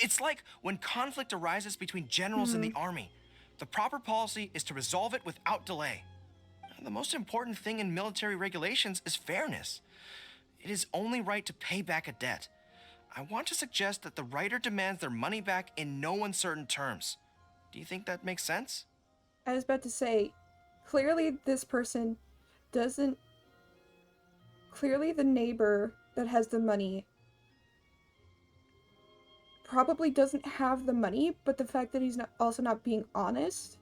It's like when conflict arises between generals in the army. The proper policy is to resolve it without delay. The most important thing in military regulations is fairness. It is only right to pay back a debt. I want to suggest that the writer demands their money back in no uncertain terms. Do you think that makes sense? I was about to say, clearly this person doesn't... Clearly the neighbor that has the money probably doesn't have the money, but the fact that he's also not being honest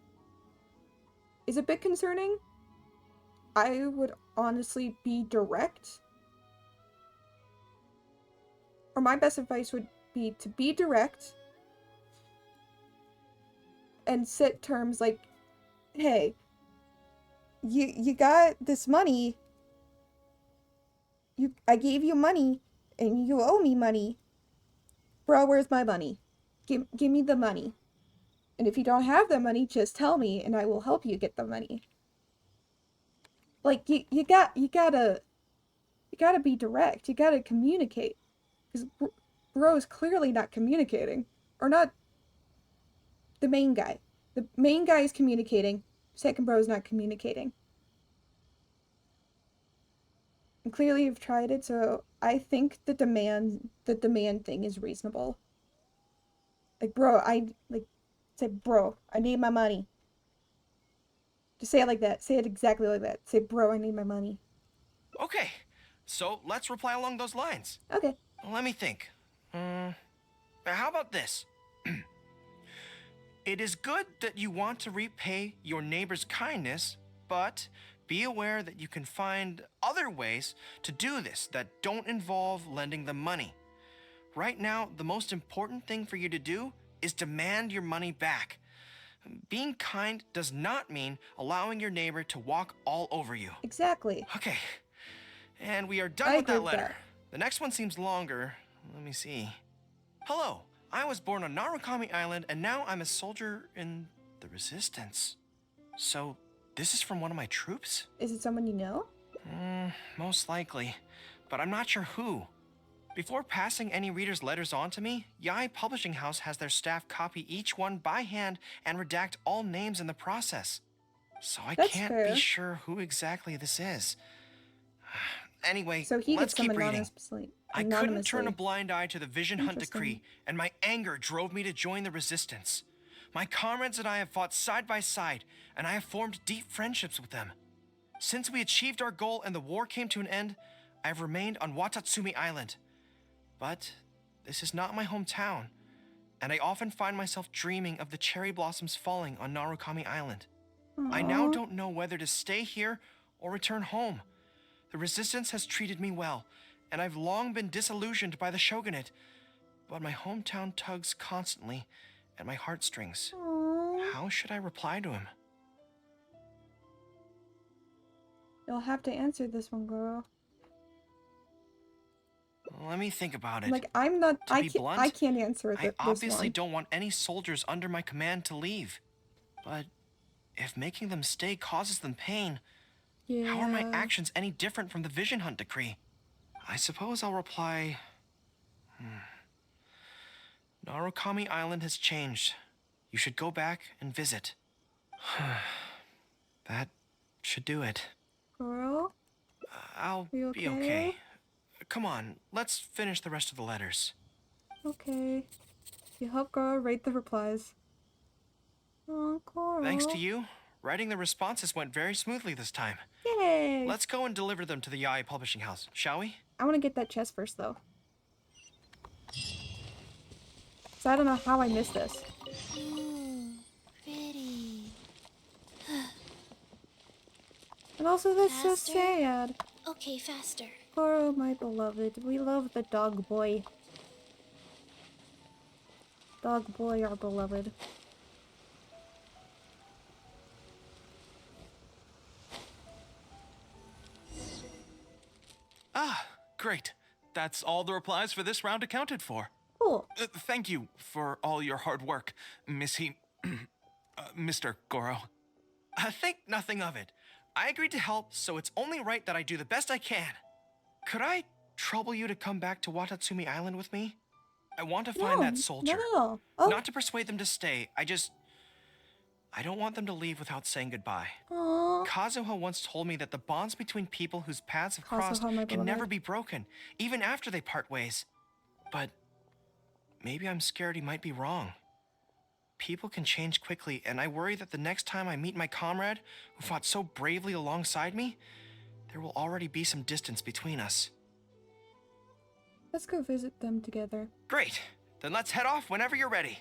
is a bit concerning. I would honestly be direct. Or my best advice would be to be direct and set terms like, hey, you got this money. I gave you money and you owe me money. Bro, where's my money? Give me the money. And if you don't have the money, just tell me and I will help you get the money. Like, you gotta be direct. You gotta communicate. Because bro is clearly not communicating. Or not the main guy. The main guy is communicating. Second bro is not communicating. And clearly you've tried it, so I think the demand thing is reasonable. Like, bro, say, bro, I need my money. Just say it like that. Say it exactly like that. Say, bro, I need my money. Okay, so let's reply along those lines. Okay. Let me think. How about this? It is good that you want to repay your neighbor's kindness, but be aware that you can find other ways to do this that don't involve lending them money. Right now, the most important thing for you to do is demand your money back. Being kind does not mean allowing your neighbor to walk all over you. Exactly. Okay, and we are done with that letter. The next one seems longer. Let me see. Hello, I was born on Narukami Island, and now I'm a soldier in the Resistance. So, this is from one of my troops? Is it someone you know? Most likely, but I'm not sure who. Before passing any readers' letters on to me, Yai Publishing House has their staff copy each one by hand and redact all names in the process. So I can't be sure who exactly this is. Anyway, so he let's gets keep reading. I couldn't anonymously. turn a blind eye to the Vision Hunt decree, and my anger drove me to join the Resistance. My comrades and I have fought side by side, and I have formed deep friendships with them. Since we achieved our goal and the war came to an end, I have remained on Watatsumi Island. But this is not my hometown, and I often find myself dreaming of the cherry blossoms falling on Narukami Island. Aww. I now don't know whether to stay here or return home. The Resistance has treated me well, and I've long been disillusioned by the shogunate, but my hometown tugs constantly at my heartstrings. Aww. How should I reply to him? You'll have to answer this one, girl. Let me think about it. Like, I'm not. To be blunt, I can't answer it. I obviously don't want any soldiers under my command to leave. But if making them stay causes them pain, how are my actions any different from the Vision Hunt decree? I suppose I'll reply... Narukami Island has changed. You should go back and visit. That should do it. Girl, I'll are you be okay? okay. Come on, let's finish the rest of the letters. Okay. You help Goro write the replies. Oh, Goro. Thanks to you, writing the responses went very smoothly this time. Yay! Let's go and deliver them to the Yai Publishing House, shall we? I want to get that chest first, though. So I don't know how I missed this. Ooh, pretty. And also, that's so Faster? sad. Okay, faster. Goro, my beloved. We love the dog boy. Dog boy, our beloved. Ah, great. That's all the replies for this round accounted for. Cool. Thank you for all your hard work, Mr. Goro. Think nothing of it. I agreed to help, so it's only right that I do the best I can. Could I trouble you to come back to Watatsumi Island with me? I want to find that soldier. No. Oh. Not to persuade them to stay, I don't want them to leave without saying goodbye. Aww. Kazuha once told me that the bonds between people whose paths have crossed Kazuha, my can never beloved. be broken, even after they part ways. But maybe I'm scared he might be wrong. People can change quickly, and I worry that the next time I meet my comrade, who fought so bravely alongside me, there will already be some distance between us. Let's go visit them together. Great! Then let's head off whenever you're ready.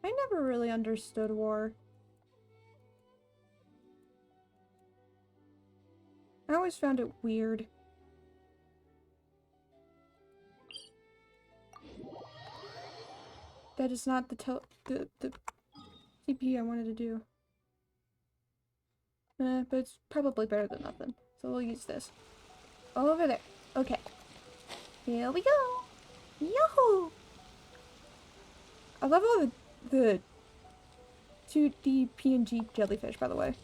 I never really understood war. I always found it weird. That is not the TP I wanted to do. But it's probably better than nothing. So we'll use this. Over there. Okay. Here we go. Yahoo! I love all the 2D PNG jellyfish, by the way.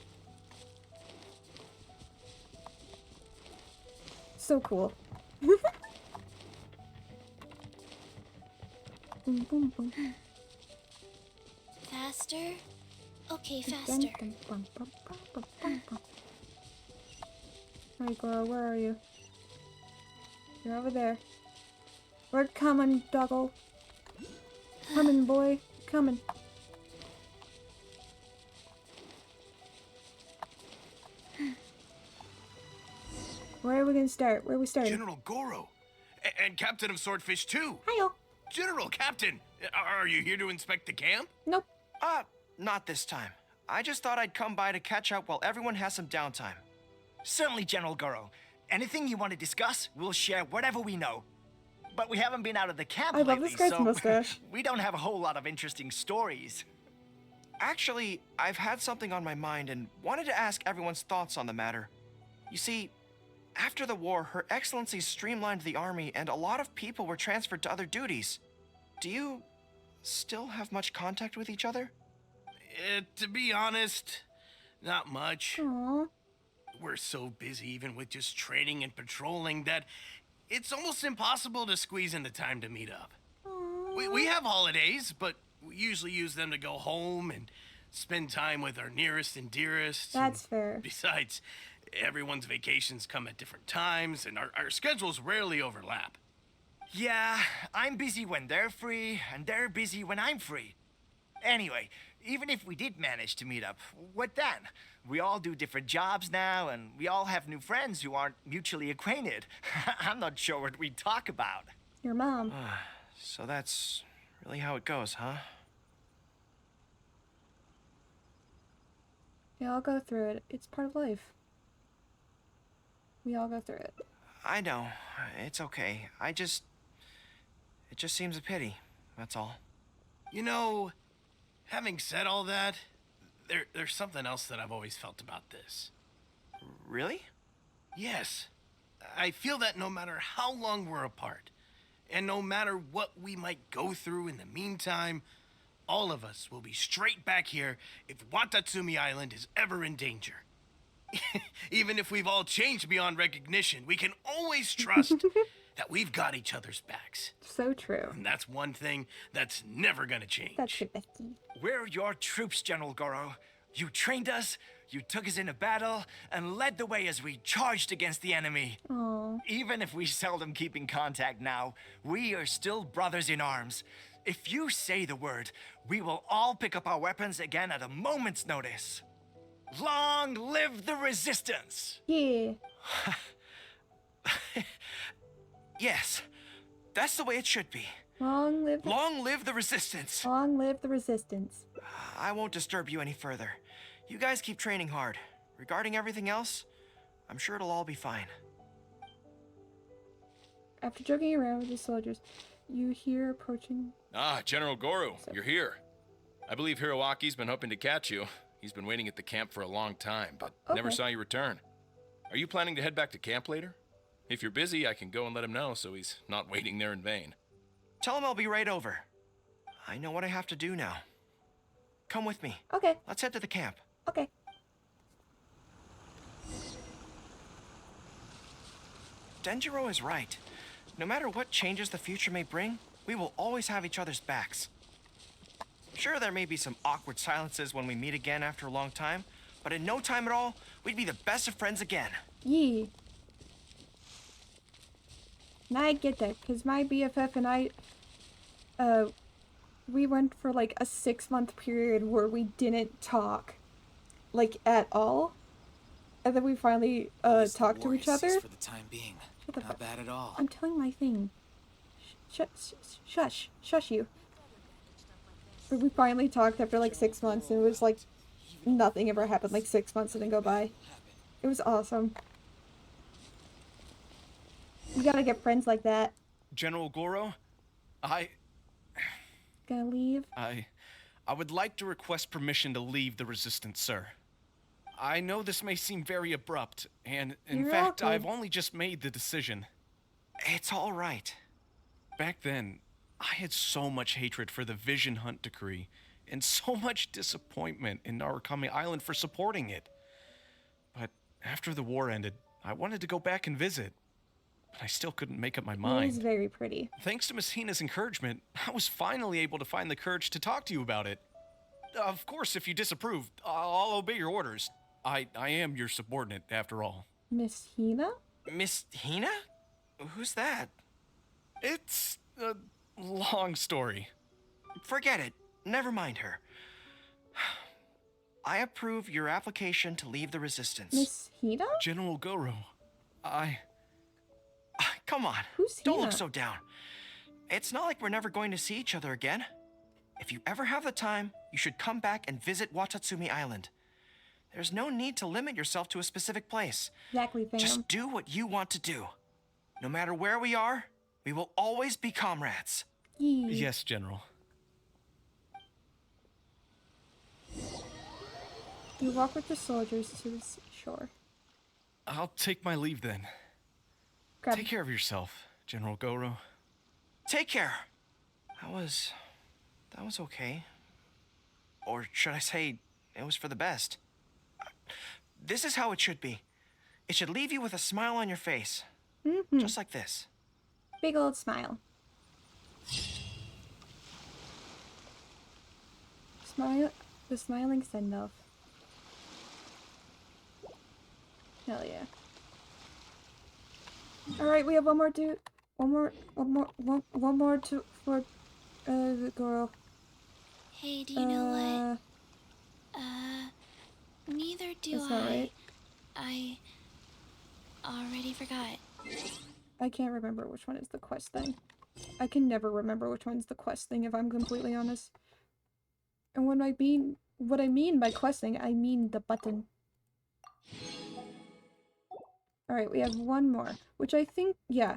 So cool. Boom, boom, boom. Faster? Okay, faster. Alright, Goro, where are you? You're over there. We're coming, doggo. Coming, boy. Coming. Where are we gonna start? Where are we starting? General Goro. And Captain of Swordfish too. Hiyo. General Captain, are you here to inspect the camp? Nope. Not this time. I just thought I'd come by to catch up while everyone has some downtime. Certainly, General Goro. Anything you want to discuss, we'll share whatever we know. But we haven't been out of the camp I love lately, this guy's so mustache. we don't have a whole lot of interesting stories. Actually, I've had something on my mind and wanted to ask everyone's thoughts on the matter. You see, after the war, Her Excellency streamlined the army and a lot of people were transferred to other duties. Do you still have much contact with each other? To be honest, not much. Aww. We're so busy even with just training and patrolling that it's almost impossible to squeeze in the time to meet up. We have holidays, but we usually use them to go home and spend time with our nearest and dearest. That's fair. Besides, everyone's vacations come at different times, and our schedules rarely overlap. Yeah, I'm busy when they're free, and they're busy when I'm free. Anyway, even if we did manage to meet up, what then? We all do different jobs now, and we all have new friends who aren't mutually acquainted. I'm not sure what we'd talk about. Your mom. So that's really how it goes, huh? We all go through it. It's part of life. We all go through it. I know. It's okay. It just seems a pity. That's all. You know, having said all that, there's something else that I've always felt about this. Really? Yes. I feel that no matter how long we're apart, and no matter what we might go through in the meantime, all of us will be straight back here if Watatsumi Island is ever in danger. Even if we've all changed beyond recognition, we can always trust that we've got each other's backs. So true. And that's one thing that's never gonna change. That's true, Becky. We're your troops, General Goro. You trained us, you took us into battle, and led the way as we charged against the enemy. Oh. Even if we seldom keep in contact now, we are still brothers in arms. If you say the word, we will all pick up our weapons again at a moment's notice. Long live the resistance! Yeah. Yes, that's the way it should be. Long live the resistance. Long live the resistance. I won't disturb you any further. You guys keep training hard. Regarding everything else, I'm sure it'll all be fine. After joking around with the soldiers, you hear approaching. Ah, General Goro, you're here. I believe Hiroaki's been hoping to catch you. He's been waiting at the camp for a long time, but never saw you return. Are you planning to head back to camp later? If you're busy, I can go and let him know so he's not waiting there in vain. Tell him I'll be right over. I know what I have to do now. Come with me. Okay. Let's head to the camp. Okay. Denjiro is right. No matter what changes the future may bring, we will always have each other's backs. Sure, there may be some awkward silences when we meet again after a long time, but in no time at all, we'd be the best of friends again. Yeah. And I get that, because my BFF and I, we went for like a 6-month period where we didn't talk, like, at all. And then we finally, talked to each other. For the time being. Shut the Not bad at all. I'm telling my thing. Shush you. But we finally talked after like 6 months, and it was like nothing ever happened. Like 6 months didn't go by. It was awesome. You gotta get friends like that. General Goro, I Gonna leave? I would like to request permission to leave the Resistance, sir. I know this may seem very abrupt, and in You're fact, welcome. I've only just made the decision. It's all right. Back then, I had so much hatred for the Vision Hunt decree, and so much disappointment in Narukami Island for supporting it. But after the war ended, I wanted to go back and visit, but I still couldn't make up my It mind. was very pretty. Thanks to Miss Hina's encouragement, I was finally able to find the courage to talk to you about it. Of course, if you disapprove, I'll obey your orders. I am your subordinate, after all. Miss Hina? Miss Hina? Who's that? It's a long story. Forget it. Never mind her. I approve your application to leave the Resistance. Miss Hina? General Goro, Come on. Who's Don't Hina? look so down. It's not like we're never going to see each other again. If you ever have the time, you should come back and visit Watatsumi Island. There's no need to limit yourself to a specific place. Exactly, fam. Just do what you want to do. No matter where we are, we will always be comrades. Yee. Yes, General. You walk with the soldiers to the shore. I'll take my leave then. Grab Take care of yourself, General Goro. Take care. That was okay. Or should I say, it was for the best. This is how it should be. It should leave you with a smile on your face. Mm-hmm. Just like this. Big old smile. Smile. The smiling send-off. Hell yeah. Alright, we have one more for the girl. Hey, do you know what? Neither do That's not right. I already forgot. I can't remember which one is the quest thing. I can never remember which one's the quest thing, if I'm completely honest. And what I mean by questing, I mean the button. Alright, we have one more, which I think, yeah.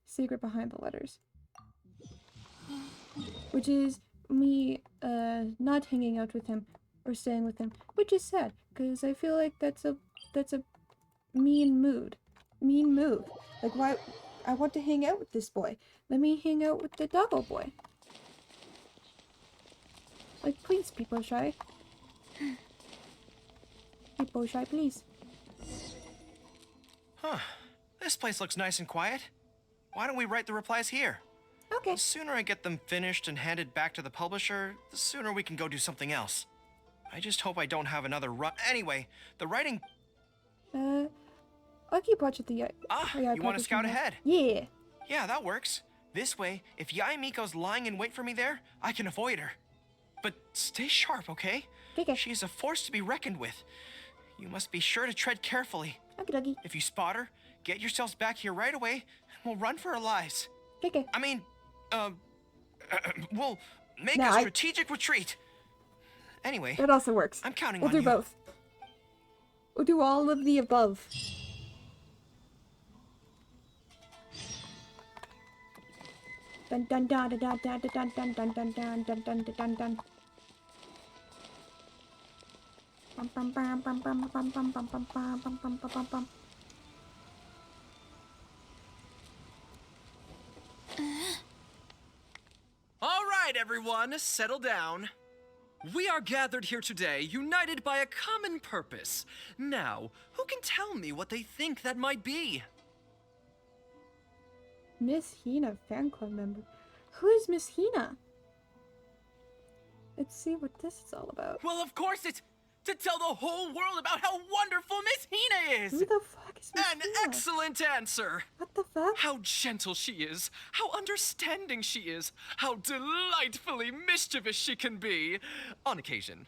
Secret behind the letters. Which is me, not hanging out with him, or staying with him, which is sad, because I feel like that's a mean move. Like, why? I want to hang out with this boy. Let me hang out with the doggo boy. Like, please, people shy. People shy, please. Huh. This place looks nice and quiet. Why don't we write the replies here? Okay. The sooner I get them finished and handed back to the publisher, the sooner we can go do something else. I just hope I don't have another run. Anyway, the writing... I'll keep watching the... you want to scout ahead? Yeah. Yeah, that works. This way, if Yae Miko's lying in wait for me there, I can avoid her. But stay sharp, okay? Okay. She's a force to be reckoned with. You must be sure to tread carefully. Okay, doggy. If you spot her, get yourselves back here right away, and we'll run for our lives. Okay. I mean, we'll make a strategic retreat. Anyway, that also works. I'm counting on you. We'll do both. We'll do all of the above. Dun dun dun dun dun dun dun dun dun dun dun dun dun dun dun. Bum bum bum bum bum bum bum bum bum bum bum bum bum bum. All right, everyone, settle down. We are gathered here today, united by a common purpose. Now, who can tell me what they think that might be? Miss Hina, fan club member. Who is Miss Hina? Let's see what this is all about. Well, of course it's to tell the whole world about how wonderful Miss Hina is! Who the fuck is Miss Hina? An excellent answer! What the fuck? How gentle she is, how understanding she is, how delightfully mischievous she can be, on occasion.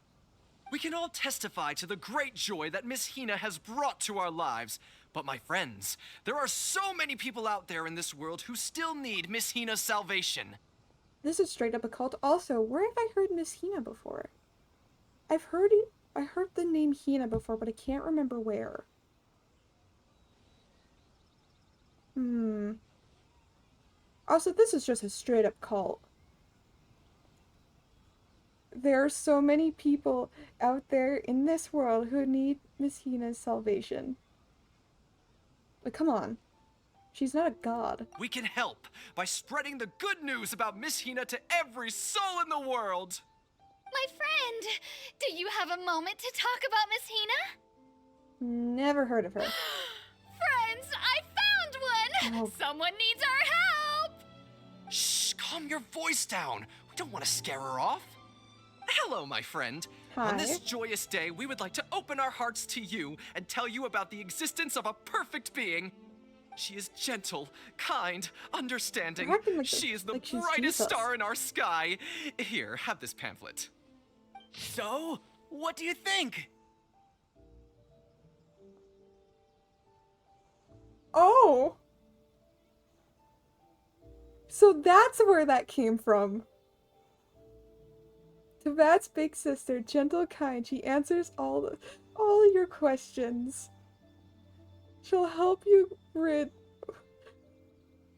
We can all testify to the great joy that Miss Hina has brought to our lives. But my friends, there are so many people out there in this world who still need Miss Hina's salvation. This is straight up a cult. Also, where have I heard Miss Hina before? I heard the name Hina before, but I can't remember where. Also, this is just a straight up cult. There are so many people out there in this world who need Miss Hina's salvation. But come on. She's not a god. We can help by spreading the good news about Miss Hina to every soul in the world. My friend, do you have a moment to talk about Miss Hina? Never heard of her. Friends, I found one! Oh. Someone needs our help! Shh, calm your voice down. We don't want to scare her off. Hello, my friend. Hi. On this joyous day, we would like to open our hearts to you and tell you about the existence of a perfect being. She is gentle, kind, understanding. Like she is the like she's brightest Jesus. star in our sky. Here, have this pamphlet. So, what do you think? Oh! So that's where that came from. Tibet's big sister, gentle, kind. She answers all your questions. She'll help you rid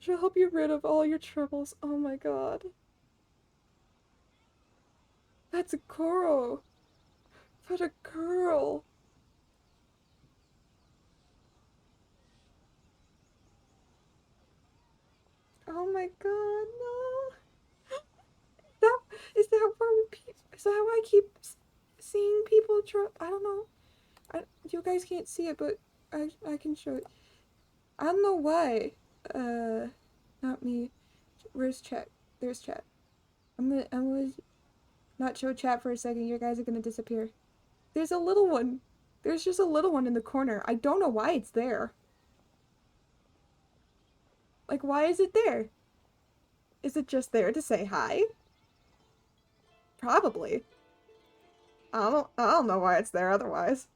of all your troubles. Oh my god. That's a Goro. But a girl. Oh my god, no. Is that how I keep seeing people I don't know. You guys can't see it, but I can show it. I don't know why. Not me. Where's chat? There's chat. I'm gonna not show chat for a second. You guys are gonna disappear. There's a little one. There's just a little one in the corner. I don't know why it's there. Like, why is it there? Is it just there to say hi? Probably. I don't know why it's there otherwise.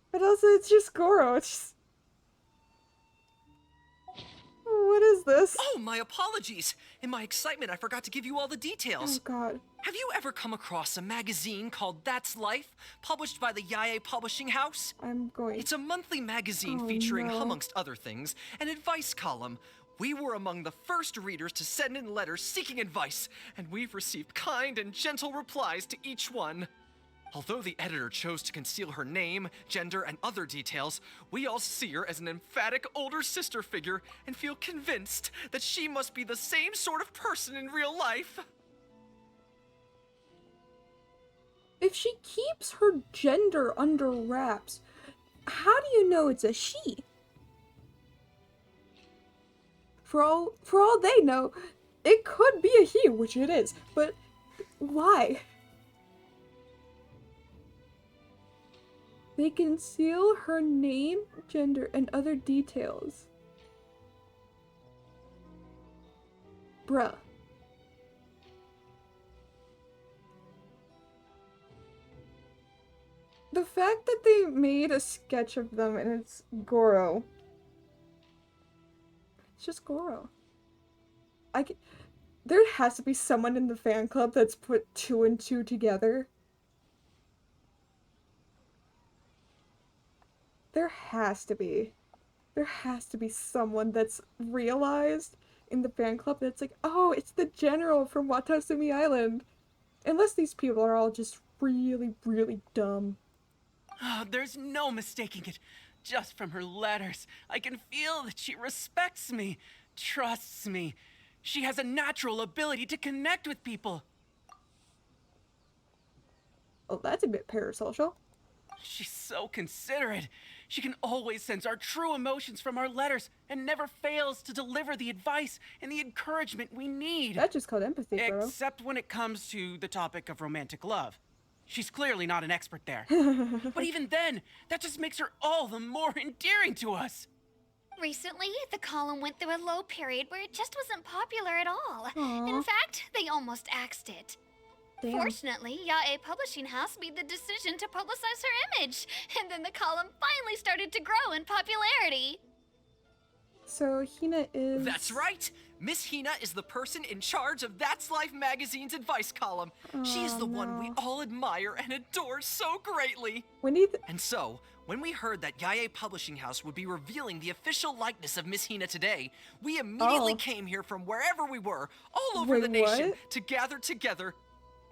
But also, it's just Goro. It's just... What is this? Oh, my apologies. In my excitement, I forgot to give you all the details. Oh, God. Have you ever come across a magazine called That's Life, published by the Yae Publishing House? I'm going... It's a monthly magazine featuring, amongst other things, an advice column. We were among the first readers to send in letters seeking advice, and we've received kind and gentle replies to each one. Although the editor chose to conceal her name, gender, and other details, we all see her as an emphatic older sister figure and feel convinced that she must be the same sort of person in real life. If she keeps her gender under wraps, how do you know it's a she? for all they know, it could be a he, which it is. But why? They conceal her name, gender, and other details. Bruh. The fact that they made a sketch of them and it's Goro. It's just Goro. There has to be someone in the fan club that's put 2 and 2 together. There has to be. There has to be someone that's realized in the fan club that's like, oh, it's the general from Watasumi Island. Unless these people are all just really, really dumb. Oh, there's no mistaking it. Just from her letters, I can feel that she respects me, trusts me. She has a natural ability to connect with people. Oh, that's a bit parasocial. She's so considerate. She can always sense our true emotions from our letters and never fails to deliver the advice and the encouragement we need. That's just called empathy, bro. Except when it comes to the topic of romantic love. She's clearly not an expert there. But even then, that just makes her all the more endearing to us. Recently, the column went through a low period where it just wasn't popular at all. Aww. In fact, they almost axed it. Damn. Fortunately, Yae Publishing House made the decision to publicize her image, and then the column finally started to grow in popularity. So Hina is... That's right! Miss Hina is the person in charge of That's Life magazine's advice column. She is the one we all admire and adore so greatly. And so, when we heard that Yae Publishing House would be revealing the official likeness of Miss Hina today, we immediately came here from wherever we were, all over the nation, to gather together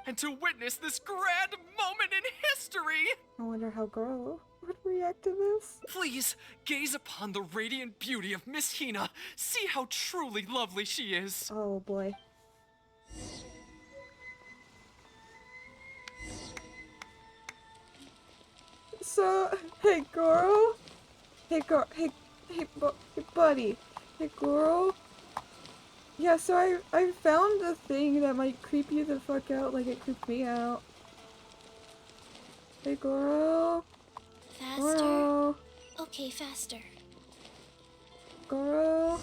and to witness this grand moment in history! I wonder how Goro would react to this. Please, gaze upon the radiant beauty of Miss Hina. See how truly lovely she is. Oh boy. So, hey Goro? Hey buddy. Hey Goro? Yeah, so I found a thing that might creep you the fuck out like it creeped me out. Hey Goro? Faster. Goro? Okay, faster. Goro?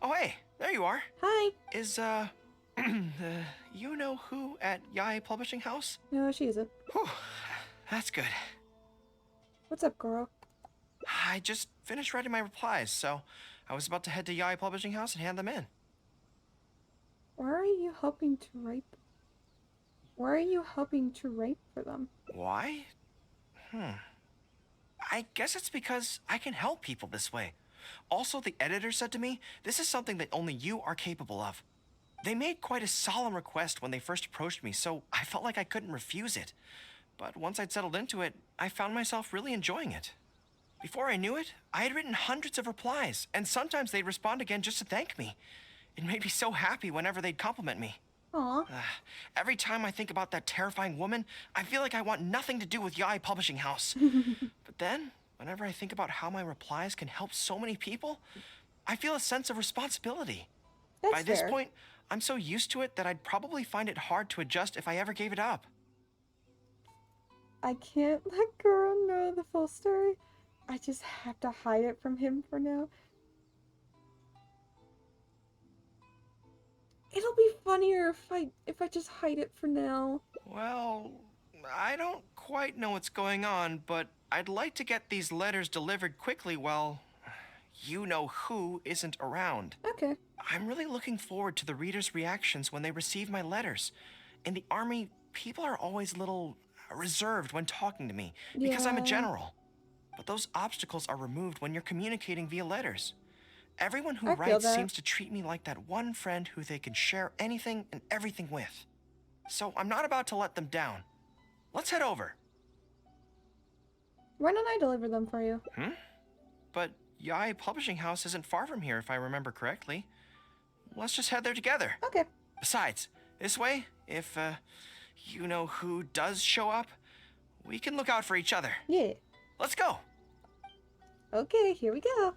Oh, hey, there you are. Hi. Is, you know who at Yae Publishing House? No, she isn't. Whew, that's good. What's up, Goro? I just finished writing my replies, so I was about to head to Yae Publishing House and hand them in. Why are you helping to write? Why are you helping to write for them? Why? I guess it's because I can help people this way. Also, the editor said to me, this is something that only you are capable of. They made quite a solemn request when they first approached me, so I felt like I couldn't refuse it. But once I'd settled into it, I found myself really enjoying it. Before I knew it, I had written hundreds of replies, and sometimes they'd respond again just to thank me. It made me so happy whenever they'd compliment me. Aww. Every time I think about that terrifying woman, I feel like I want nothing to do with Yae Publishing House. But then, whenever I think about how my replies can help so many people, I feel a sense of responsibility. That's By this fair. point, I'm so used to it that I'd probably find it hard to adjust if I ever gave it up. I can't let Goro know the full story. I just have to hide it from him for now. It'll be funnier if I just hide it for now. Well, I don't quite know what's going on, but I'd like to get these letters delivered quickly while you-know-who isn't around. Okay. I'm really looking forward to the readers' reactions when they receive my letters. In the army, people are always a little reserved when talking to me because I'm a Yeah. general. But those obstacles are removed when you're communicating via letters. Everyone who I feel writes that. seems to treat me like that one friend who they can share anything and everything with. So I'm not about to let them down. Let's head over. Why don't I deliver them for you? But Yae Publishing House isn't far from here, if I remember correctly. Let's just head there together. Okay. Besides, this way, if, you-know-who does show up, we can look out for each other. Yeah. Let's go. Okay, here we go.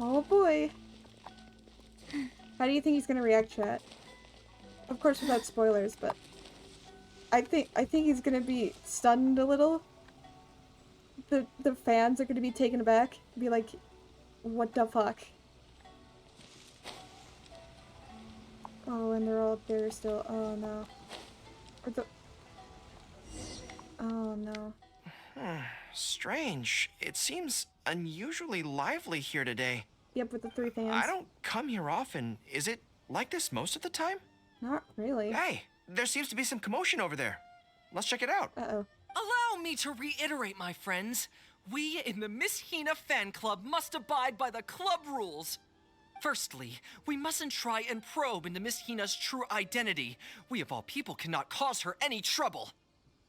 Oh boy. How do you think he's gonna react, chat? Of course without spoilers, but I think he's gonna be stunned a little. The fans are gonna be taken aback. Be like, what the fuck? Oh, and they're all there still. Oh no. Or the... Oh no. Strange. It seems unusually lively here today. Yep, with the 3 fans. I don't come here often. Is it like this most of the time? Not really. Hey, there seems to be some commotion over there. Let's check it out. Uh-oh. Allow me to reiterate, my friends. We in the Miss Hina fan club must abide by the club rules. Firstly, we mustn't try and probe into Miss Hina's true identity. We of all people cannot cause her any trouble.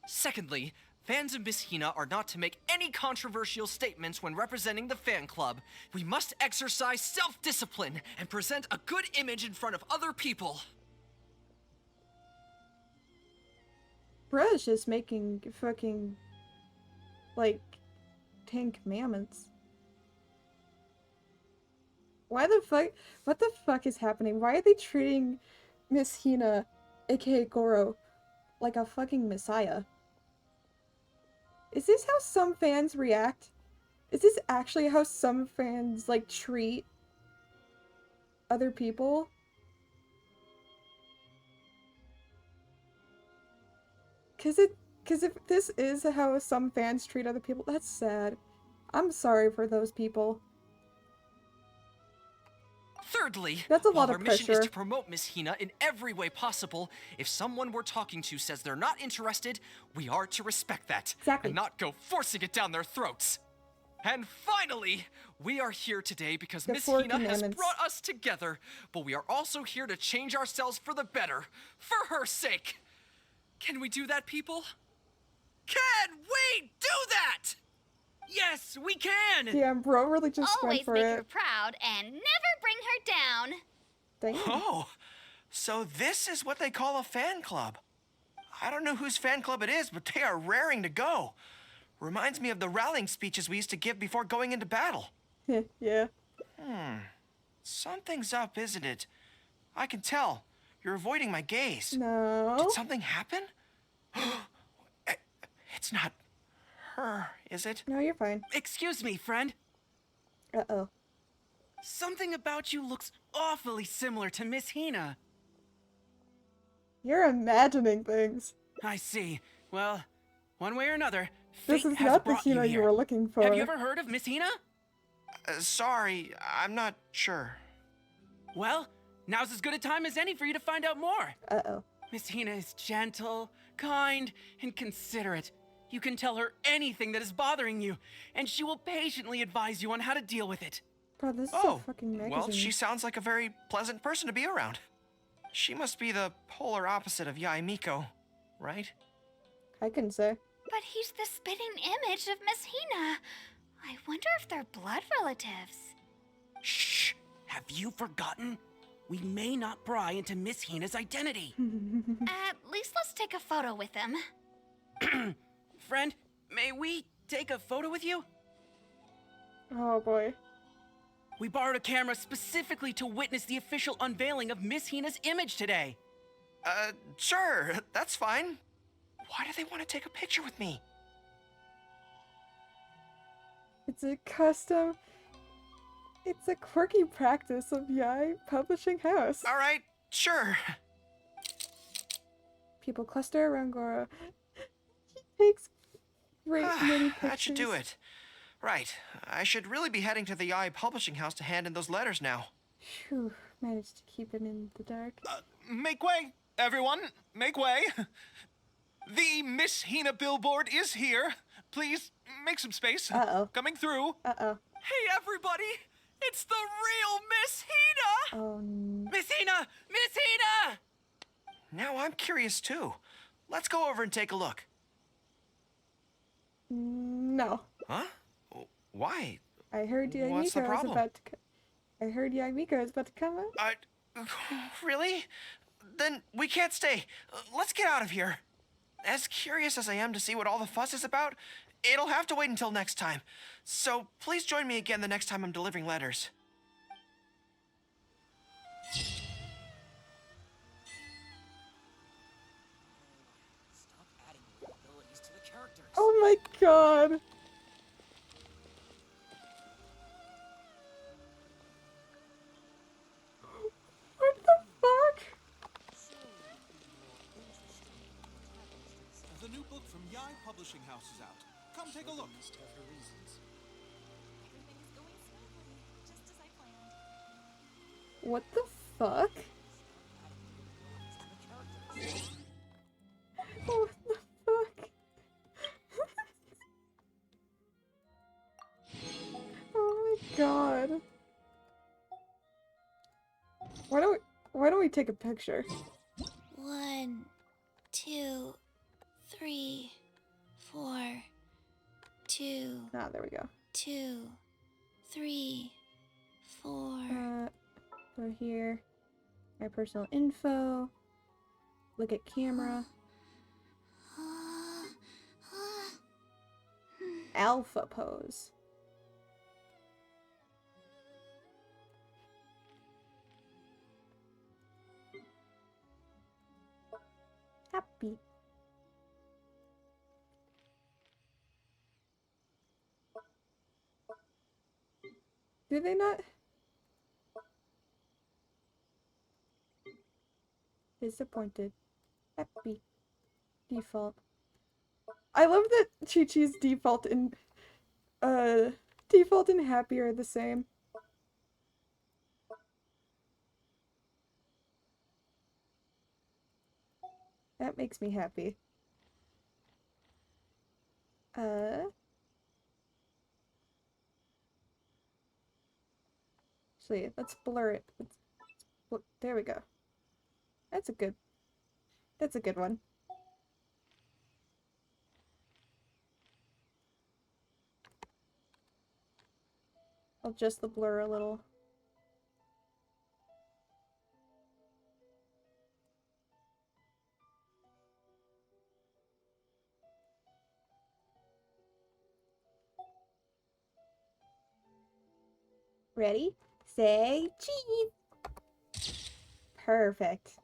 Secondly, fans of Miss Hina are not to make any controversial statements when representing the fan club. We must exercise self-discipline and present a good image in front of other people. Bruh's just making fucking, like, 10 commandments. Why the fuck? What the fuck is happening? Why are they treating Miss Hina, aka Goro, like a fucking messiah? Is this how some fans react? Is this actually how some fans, like, treat other people? Cause if this is how some fans treat other people, that's sad. I'm sorry for those people. Thirdly, that's a while lot our of mission pressure. is to promote Miss Hina in every way possible, if someone we're talking to says they're not interested, we are to respect that. Exactly. And not go forcing it down their throats. And finally, we are here today because The Miss 4 Hina has commandments. brought us together, but we are also here to change ourselves for the better, for her sake. Can we do that, people? Can we do that? Yes, we can! Damn, bro really just Always went for make it. her proud and never bring her down. Damn. Oh, so this is what they call a fan club. I don't know whose fan club it is, but they are raring to go. Reminds me of the rallying speeches we used to give before going into battle. Yeah. Something's up, isn't it? I can tell. You're avoiding my gaze. No. Did something happen? It's not her, is it? No, you're fine. Excuse me, friend. Uh-oh. Something about you looks awfully similar to Miss Hina. You're imagining things. I see. Well, one way or another, This fate is has not the brought you Hina you here. were looking for. Have you ever heard of Miss Hina? Sorry, I'm not sure. Well, now's as good a time as any for you to find out more. Uh-oh. Miss Hina is gentle, kind, and considerate. You can tell her anything that is bothering you, and she will patiently advise you on how to deal with it. Bro, this is a Oh, fucking magazine. well, she sounds like a very pleasant person to be around. She must be the polar opposite of Yae Miko, right? I couldn't say. But he's the spitting image of Miss Hina. I wonder if they're blood relatives. Shh! Have you forgotten? We may not pry into Miss Hina's identity. At least let's take a photo with him. Friend, may we take a photo with you? Oh boy. We borrowed a camera specifically to witness the official unveiling of Miss Hina's image today. Sure, that's fine. Why do they want to take a picture with me? It's a custom... It's a quirky practice of Yae Publishing House. All right, sure. People cluster around Goro. He takes great many pictures. That should do it. Right, I should really be heading to the Yae Publishing House to hand in those letters now. Phew, managed to keep it in the dark. Make way, everyone. Make way. The Miss Hina billboard is here. Please, make some space. Uh-oh. Coming through. Uh-oh. Hey, everybody! It's the real Miss Hina! Oh, no. Miss Hina! Miss Hina! Now I'm curious too. Let's go over and take a look. No. Huh? Why? I heard Yae What's the Miko is problem? about to I heard Yae Miko is about to come out. Really? Then we can't stay. Let's get out of here. As curious as I am to see what all the fuss is about, it'll have to wait until next time. So please join me again the next time I'm delivering letters. Oh my god. What the fuck? The new book from Yai Publishing House is out. Come take a look. What the fuck? What the fuck? Oh my god. Why don't we take a picture? 1, 2, 3, 4, 2. Ah, there we go. 2, 3, 4. Go here. My personal info. Look at camera. Alpha pose. Happy. Do they not? Disappointed. Happy. Default. I love that Chi-Chi's default and happy are the same. That makes me happy. Actually, let's blur it. There we go. That's a good one. I'll adjust the blur a little. Ready? Say cheese! Perfect.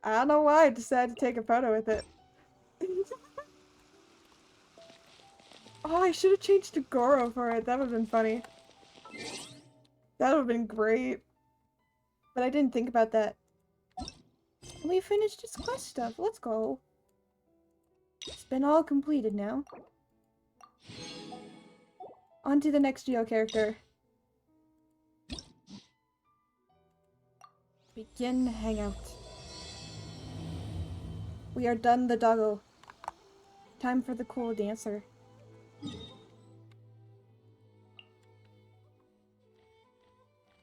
I don't know why I decided to take a photo with it. Oh, I should have changed to Goro for it. That would have been funny. That would have been great. But I didn't think about that. We finished this quest stuff. Let's go. It's been all completed now. On to the next Geo character. Begin hangout. We are done the doggo. Time for the cool dancer.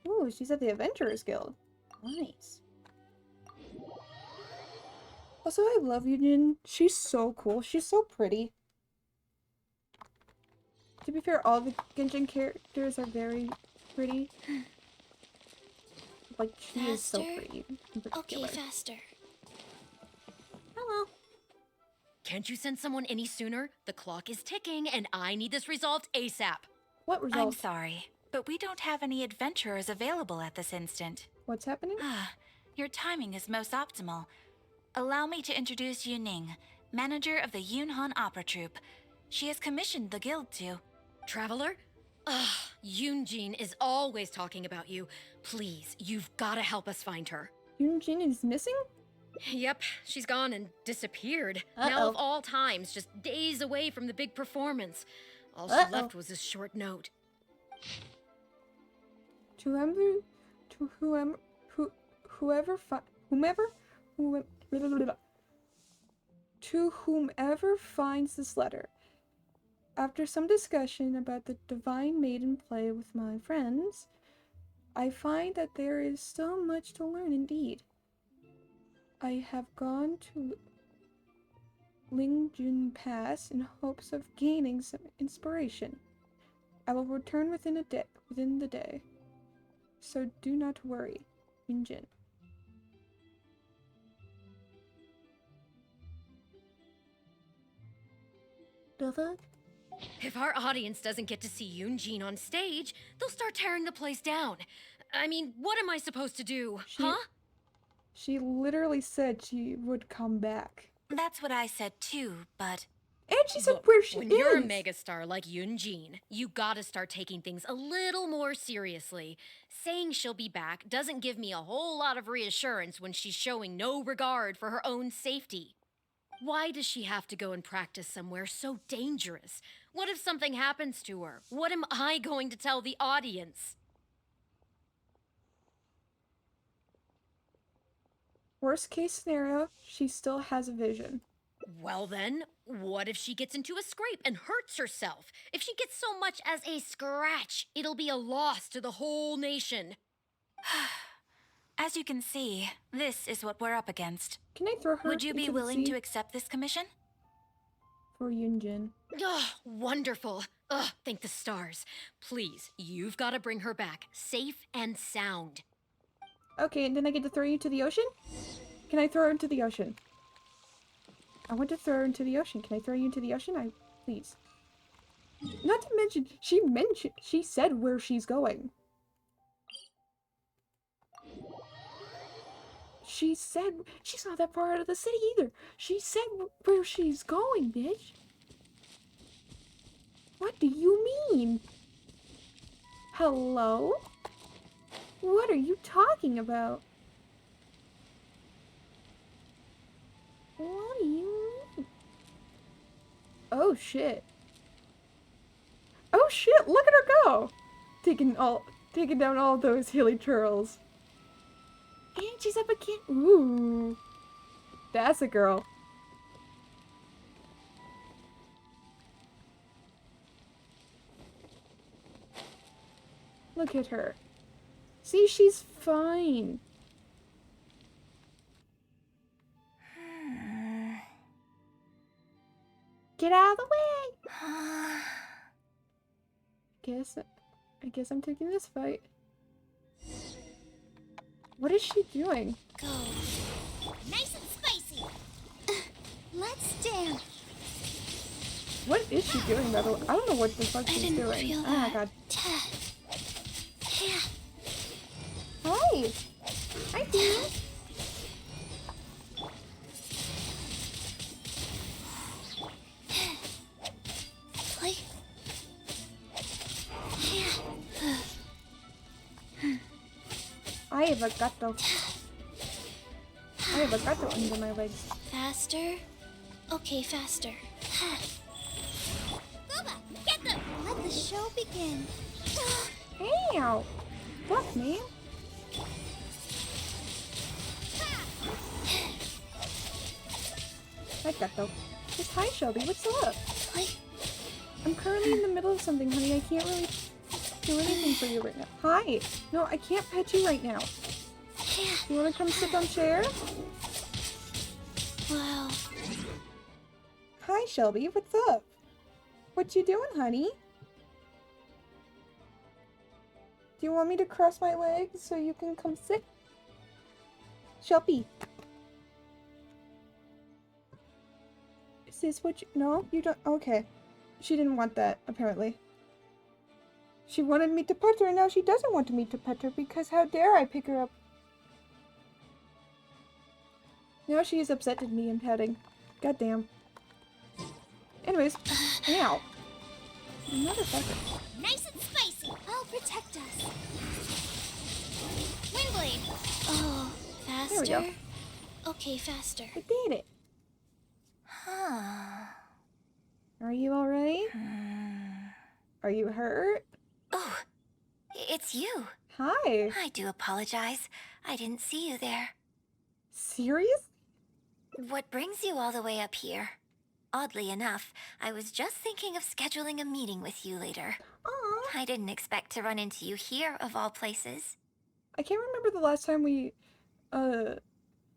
Ooh, she's at the Adventurers Guild. Nice. Also, I love Yujin. She's so cool. She's so pretty. To be fair, all the Genshin characters are very pretty. Like, she is so pretty. In particular. Okay, faster. Hello. Can't you send someone any sooner? The clock is ticking, and I need this resolved ASAP. What I'm result? sorry, but we don't have any adventurers available at this instant. What's happening? Your timing is most optimal. Allow me to introduce Yuning, manager of the Yunhan Opera Troupe. She has commissioned the guild to... Traveler? Ugh, Yoonjin is always talking about you. Please, you've gotta help us find her. Yunjin is missing? Yep, she's gone and disappeared. Uh-oh. Now of all times, just days away from the big performance. All she left was this short note. To whomever finds this letter. After some discussion about the Divine Maiden play with my friends, I find that there is still much to learn indeed. I have gone to Lingjun Pass in hopes of gaining some inspiration. I will return within the day. So do not worry, Yunjin. The fuck? If our audience doesn't get to see Yoonjin on stage, they'll start tearing the place down. I mean, what am I supposed to do, huh? She literally said she would come back. That's what I said too, but And she said Look, where she when is. you're a megastar like Yunjin, you gotta start taking things a little more seriously. Saying she'll be back doesn't give me a whole lot of reassurance when she's showing no regard for her own safety. Why does she have to go and practice somewhere so dangerous? What if something happens to her? What am I going to tell the audience? Worst case scenario, she still has a vision. Well then, what if she gets into a scrape and hurts herself? If she gets so much as a scratch, it'll be a loss to the whole nation. as you can see, this is what we're up against. Can I throw her Would you be into the willing sea? to accept this commission? For Yunjin. Ugh, wonderful. Ugh, thank the stars. Please, you've got to bring her back, safe and sound. Okay, and then I get to throw you into the ocean? Can I throw her into the ocean? I want to throw her into the ocean. Can I throw you into the ocean? Please. Not to mention, she said where she's going. She said, she's not that far out of the city either. She said where she's going, bitch. What do you mean? Hello? What are you talking about? What do you mean? Oh shit. Oh shit, look at her go! Taking down all those hilly turtles. And she's up again. Ooh. That's a girl. Look at her. See, she's fine. Get out of the way! I guess I'm taking this fight. What is she doing? Go. Nice and spicy. Let's dance. What is she doing, by the way? I don't know what the fuck she's doing. feel Oh my that. god. Yeah. Hi! Hi, Dean! Play. I have a gato. I have a gato under my legs. Faster. Okay, faster. Booba, get them! Let the show begin. Ow! Fuck, man. Hi, gato. Just hi, Shelby. What's up? I'm currently in the middle of something, honey. I can't really do anything for you right now. Hi! No, I can't pet you right now. You wanna come sit on chair? Wow. Hi, Shelby. What's up? What you doing, honey? Do you want me to cross my legs so you can come sit? Shelby. Is this what you... No? You don't... Okay. She didn't want that, apparently. She wanted me to pet her, and now she doesn't want me to pet her because how dare I pick her up? Now she is upset at me and petting. Goddamn. Anyways. Ow. Motherfucker. Nice and spicy. I'll protect us. Windblade. Oh, faster. There we go. Okay, faster. I did it. Huh. Are you alright? Are you hurt? Oh, it's you. Hi. I do apologize. I didn't see you there. Serious? What brings you all the way up here? Oddly enough, I was just thinking of scheduling a meeting with you later. Aww. I didn't expect to run into you here, of all places. I can't remember the last time we,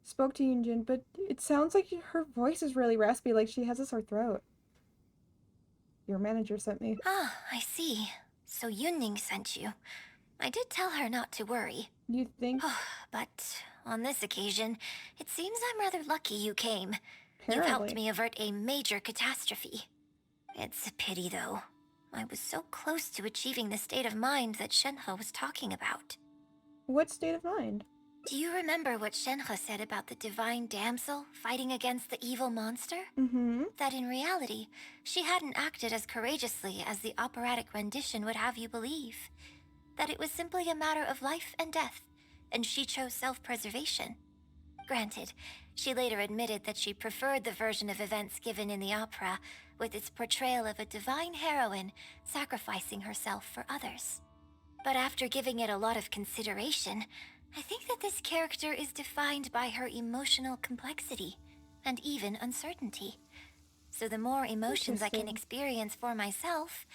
spoke to Yunjin, but it sounds like her voice is really raspy, like she has a sore throat. Your manager sent me. Ah, I see. So Yunning sent you. I did tell her not to worry. You think? But on this occasion, it seems I'm rather lucky you came. You've Apparently. helped me avert a major catastrophe. It's a pity, though. I was so close to achieving the state of mind that Shenhe was talking about. What state of mind? Do you remember what Shenhe said about the divine damsel fighting against the evil monster? Mm-hmm. That in reality, she hadn't acted as courageously as the operatic rendition would have you believe. That it was simply a matter of life and death, and she chose self-preservation. Granted, she later admitted that she preferred the version of events given in the opera, with its portrayal of a divine heroine sacrificing herself for others. But after giving it a lot of consideration, I think that this character is defined by her emotional complexity and even uncertainty. So the more emotions I can experience for myself,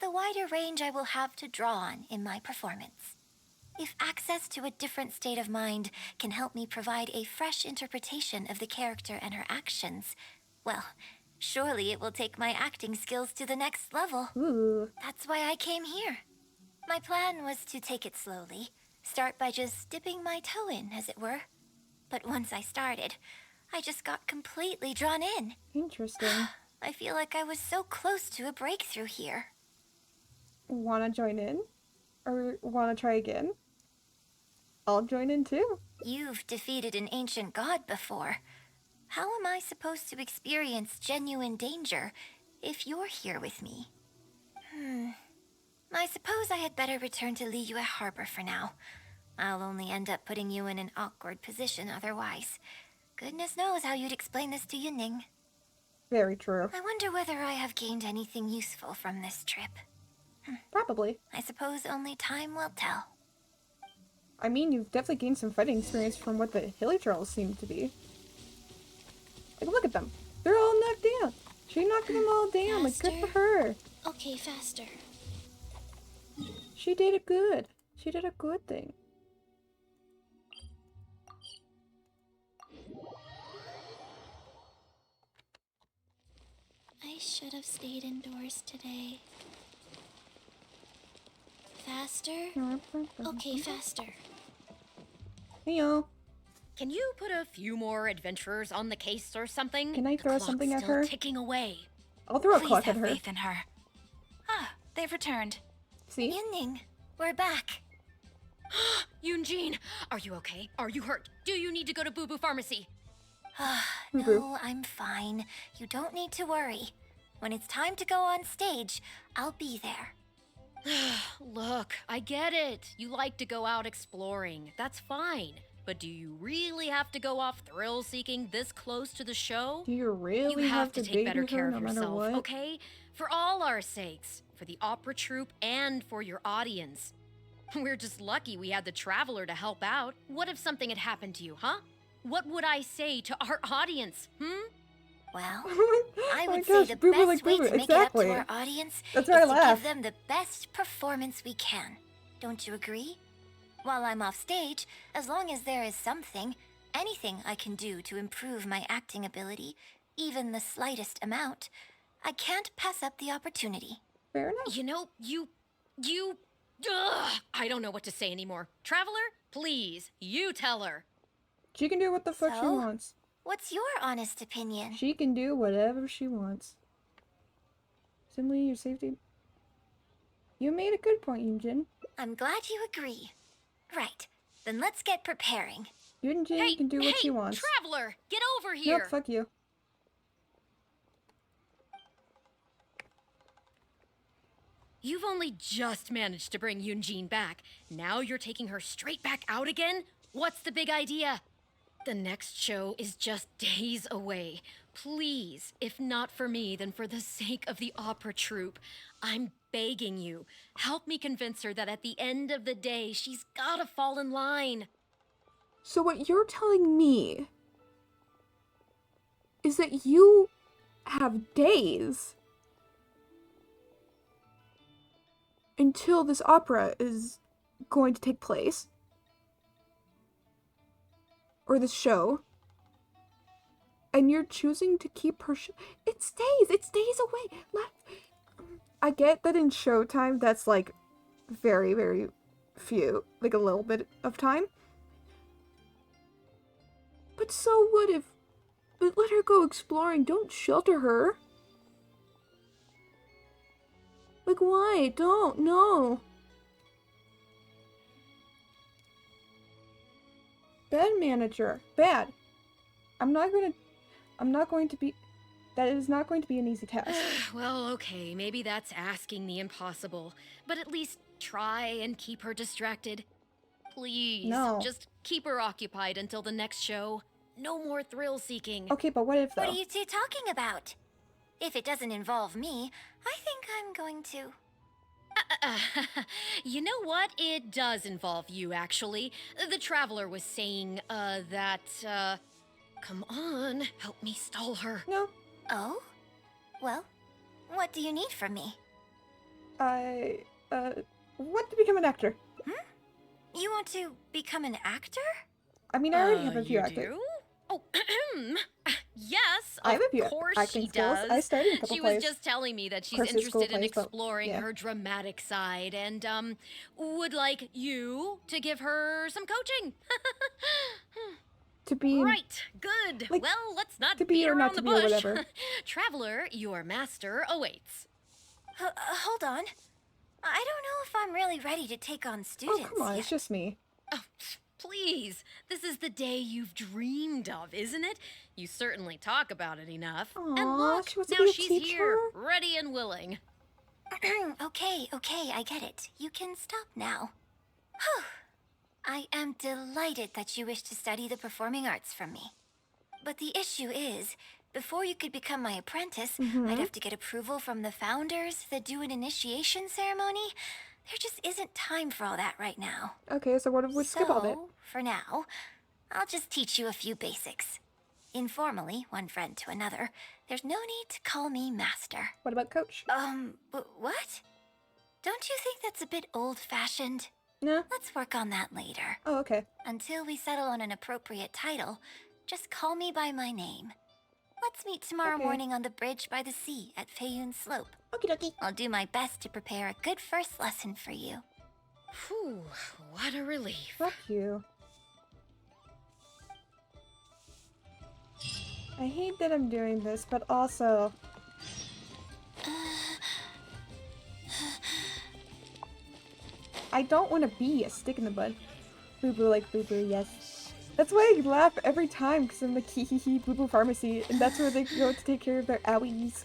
the wider range I will have to draw on in my performance. If access to a different state of mind can help me provide a fresh interpretation of the character and her actions, well, surely it will take my acting skills to the next level. Ooh. That's why I came here. My plan was to take it slowly, start by just dipping my toe in, as it were. But once I started, I just got completely drawn in. Interesting. I feel like I was so close to a breakthrough here. Wanna join in? Or wanna try again? I'll join in too. You've defeated an ancient god before. How am I supposed to experience genuine danger if you're here with me? I suppose I had better return to Liyue Harbor for now. I'll only end up putting you in an awkward position otherwise. Goodness knows how you'd explain this to Yunning. Very true. I wonder whether I have gained anything useful from this trip. Probably. I suppose only time will tell. I mean, you've definitely gained some fighting experience from what the Hilly Trolls seem to be. Like, look at them. They're all knocked down. She knocked them all down. Like, good for her. Okay, faster. She did it good. She did a good thing. I should have stayed indoors today. Faster? Okay, faster. Hey, y'all. Can you put a few more adventurers on the case or something? Can I throw something at her? Ticking away. I'll throw a Please clock at have her. faith in her. Ah, they've returned. See? Yunning, we're back. Yunjin, are you okay? Are you hurt? Do you need to go to Boo Boo Pharmacy? No, I'm fine. You don't need to worry. When it's time to go on stage, I'll be there. Look, I get it. You like to go out exploring. That's fine. But do you really have to go off thrill-seeking this close to the show? Do you really You have to to take better baby care her of no matter yourself, what? okay? For all our sakes. For the opera troupe and for your audience. We're just lucky we had the Traveler to help out. What if something had happened to you, huh? What would I say to our audience, Well, Oh I my would gosh, say the Boo Boo best like way Boo Boo, to make it up exactly. to our audience That's is why I to laugh. give them the best performance we can. Don't you agree? While I'm off stage, as long as there is something, anything I can do to improve my acting ability, even the slightest amount, I can't pass up the opportunity. Fair enough. You know, Ugh, I don't know what to say anymore. Traveler, please, you tell her. She can do what the fuck she So? wants. What's your honest opinion? She can do whatever she wants. Simply your safety. You made a good point, Yunjin. I'm glad you agree. Right, then let's get preparing. Yunjin can do what she wants. Traveler, get over here. Nope, fuck you. You've only just managed to bring Yunjin back. Now you're taking her straight back out again? What's the big idea? The next show is just days away. Please, if not for me, then for the sake of the opera troupe, I'm begging you, help me convince her that at the end of the day, she's gotta fall in line. So what you're telling me is that you have days until this opera is going to take place, or this show, and you're choosing to keep her it's days away. I get that in showtime that's like very, very few, like a little bit of time. But so what if, but let her go exploring, don't shelter her. Like, why? Don't, no. Bad manager. Bad. I'm not going to be... That is not going to be an easy task. Well, okay, maybe that's asking the impossible. But at least try and keep her distracted. Please, No. just keep her occupied until the next show. No more thrill-seeking. Okay, but what if, though? What are you two talking about? If it doesn't involve me, I think I'm going to... You know what? It does involve you, actually. The Traveler was saying, come on, help me stall her. No. Oh? Well, what do you need from me? Want to become an actor. You want to become an actor? I mean, I already have a few you acting. do? Oh, yes, I have a few of course acting she skills. does. I studied a couple She plays. was just telling me that she's Of course, there's school interested in plays, but, exploring yeah. her dramatic side and, would like you to give her some coaching. To be... Right, good. like, Well, let's not to be beat or around not the to be or bush. whatever. Traveler, your master awaits. Hold on. I don't know if I'm really ready to take on students Oh, come on, yet. it's just me. Oh, please. This is the day you've dreamed of, isn't it? You certainly talk about it enough. Aw, And look, she wants to now be a she's teacher? here, ready and willing. Okay, I get it. You can stop now. Whew. I am delighted that you wish to study the performing arts from me. But the issue is, before you could become my apprentice, I'd have to get approval from the founders that do an initiation ceremony. There just isn't time for all that right now. Okay, so what if we skip all that? So, for now, I'll just teach you a few basics. Informally, one friend to another, there's no need to call me master. What about coach? What? Don't you think that's a bit old-fashioned? No. Let's work on that later. Oh, okay. Until we settle on an appropriate title, just call me by my name. Let's meet tomorrow Okay. morning on the bridge by the sea at Feiyun Slope. Okie dokie. I'll do my best to prepare a good first lesson for you. Whew, what a relief. Fuck you. I hate that I'm doing this, but also... I don't want to be a stick in the mud. Boo boo like boo boo, yes. That's why I laugh every time, because I'm like hee hee hee boo boo pharmacy, and that's where they go to take care of their owies.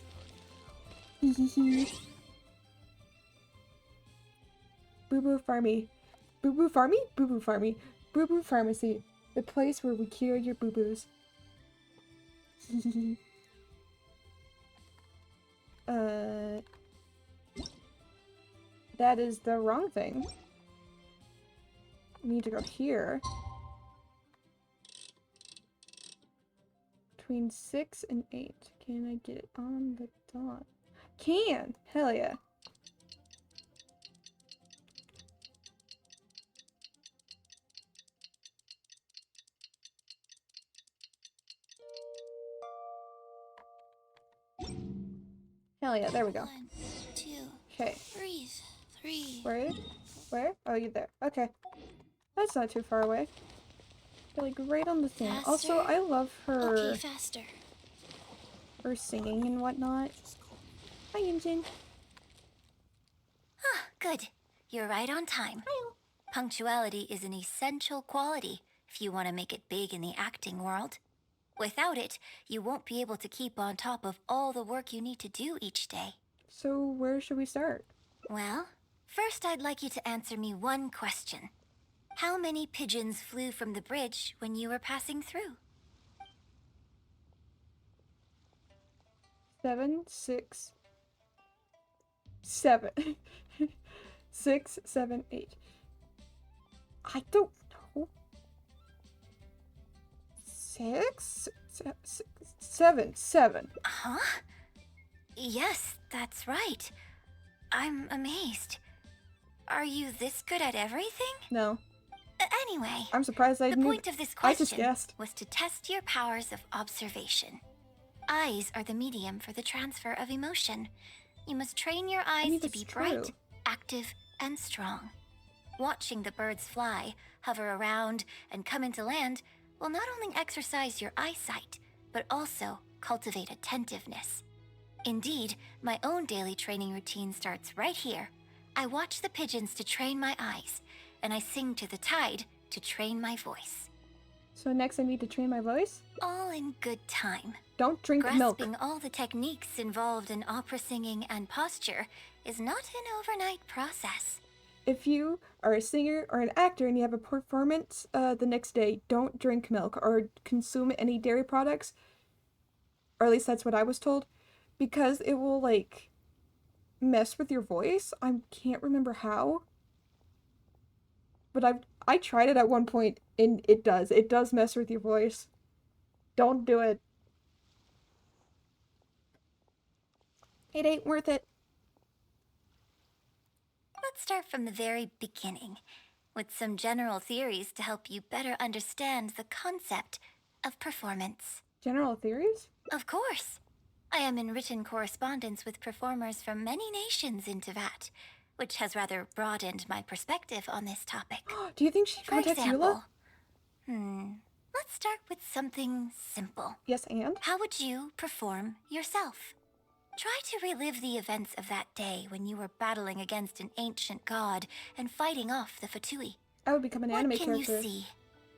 Hee hee hee. Boo boo farmy. Boo boo farmy? Boo boo farmy. Boo boo pharmacy. The place where we cure your boo boos. Hee hee hee. That is the wrong thing. We need to go here. Between 6 and 8. Can I get it on the dot? Can! Hell yeah. Hell yeah, there we go. 1, 2, Okay. breathe, 3. Where? Where? Oh, you're there. Okay. That's not too far away. You're like right on the thing. Also, Faster? I love her Okay, faster. her singing and whatnot. Hi, Yunjin. Ah, good. You're right on time. Punctuality is an essential quality if you want to make it big in the acting world. Without it, you won't be able to keep on top of all the work you need to do each day. So, where should we start? Well, first I'd like you to answer me one question. How many pigeons flew from the bridge when you were passing through? 7, 6, 7. 6, 7, 8. I don't know. 6? 7. Huh? Yes, that's right. I'm amazed. Are you this good at everything? No. Anyway, I'm surprised I the knew. point of this I just question guessed. was to test your powers of observation. Eyes are the medium for the transfer of emotion. You must train your eyes mean, to that's be true. bright, active, and strong. Watching the birds fly, hover around, and come into land will not only exercise your eyesight, but also cultivate attentiveness. Indeed, my own daily training routine starts right here. I watch the pigeons to train my eyes, and I sing to the tide to train my voice. So next I need to train my voice? All in good time. Don't drink milk. Grasping all the techniques involved in opera singing and posture is not an overnight process. If you are a singer or an actor and you have a performance the next day, don't drink milk or consume any dairy products. Or at least that's what I was told. Because it will, like, mess with your voice. I can't remember how. But I tried it at one point and it does. It does mess with your voice. Don't do it. It ain't worth it. Let's start from the very beginning, with some general theories to help you better understand the concept of performance. General theories? Of course. I am in written correspondence with performers from many nations in Teyvat, which has rather broadened my perspective on this topic. Do you think she For contacts example, Eula? Let's start with something simple. Yes, and? How would you perform yourself? Try to relive the events of that day when you were battling against an ancient god and fighting off the Fatui. I would become an anime What can character. you see?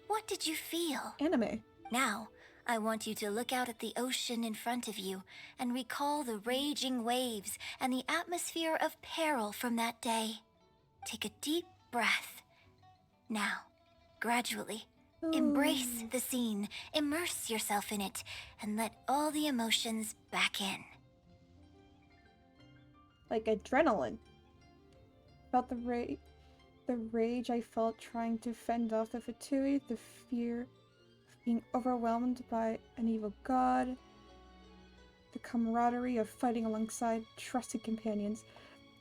What did you feel? Anime. Now, I want you to look out at the ocean in front of you and recall the raging waves and the atmosphere of peril from that day. Take a deep breath. Now, gradually, embrace the scene, immerse yourself in it, and let all the emotions back in. Like adrenaline. Felt the rage I felt trying to fend off the Fatui, the fear of being overwhelmed by an evil god, the camaraderie of fighting alongside trusted companions.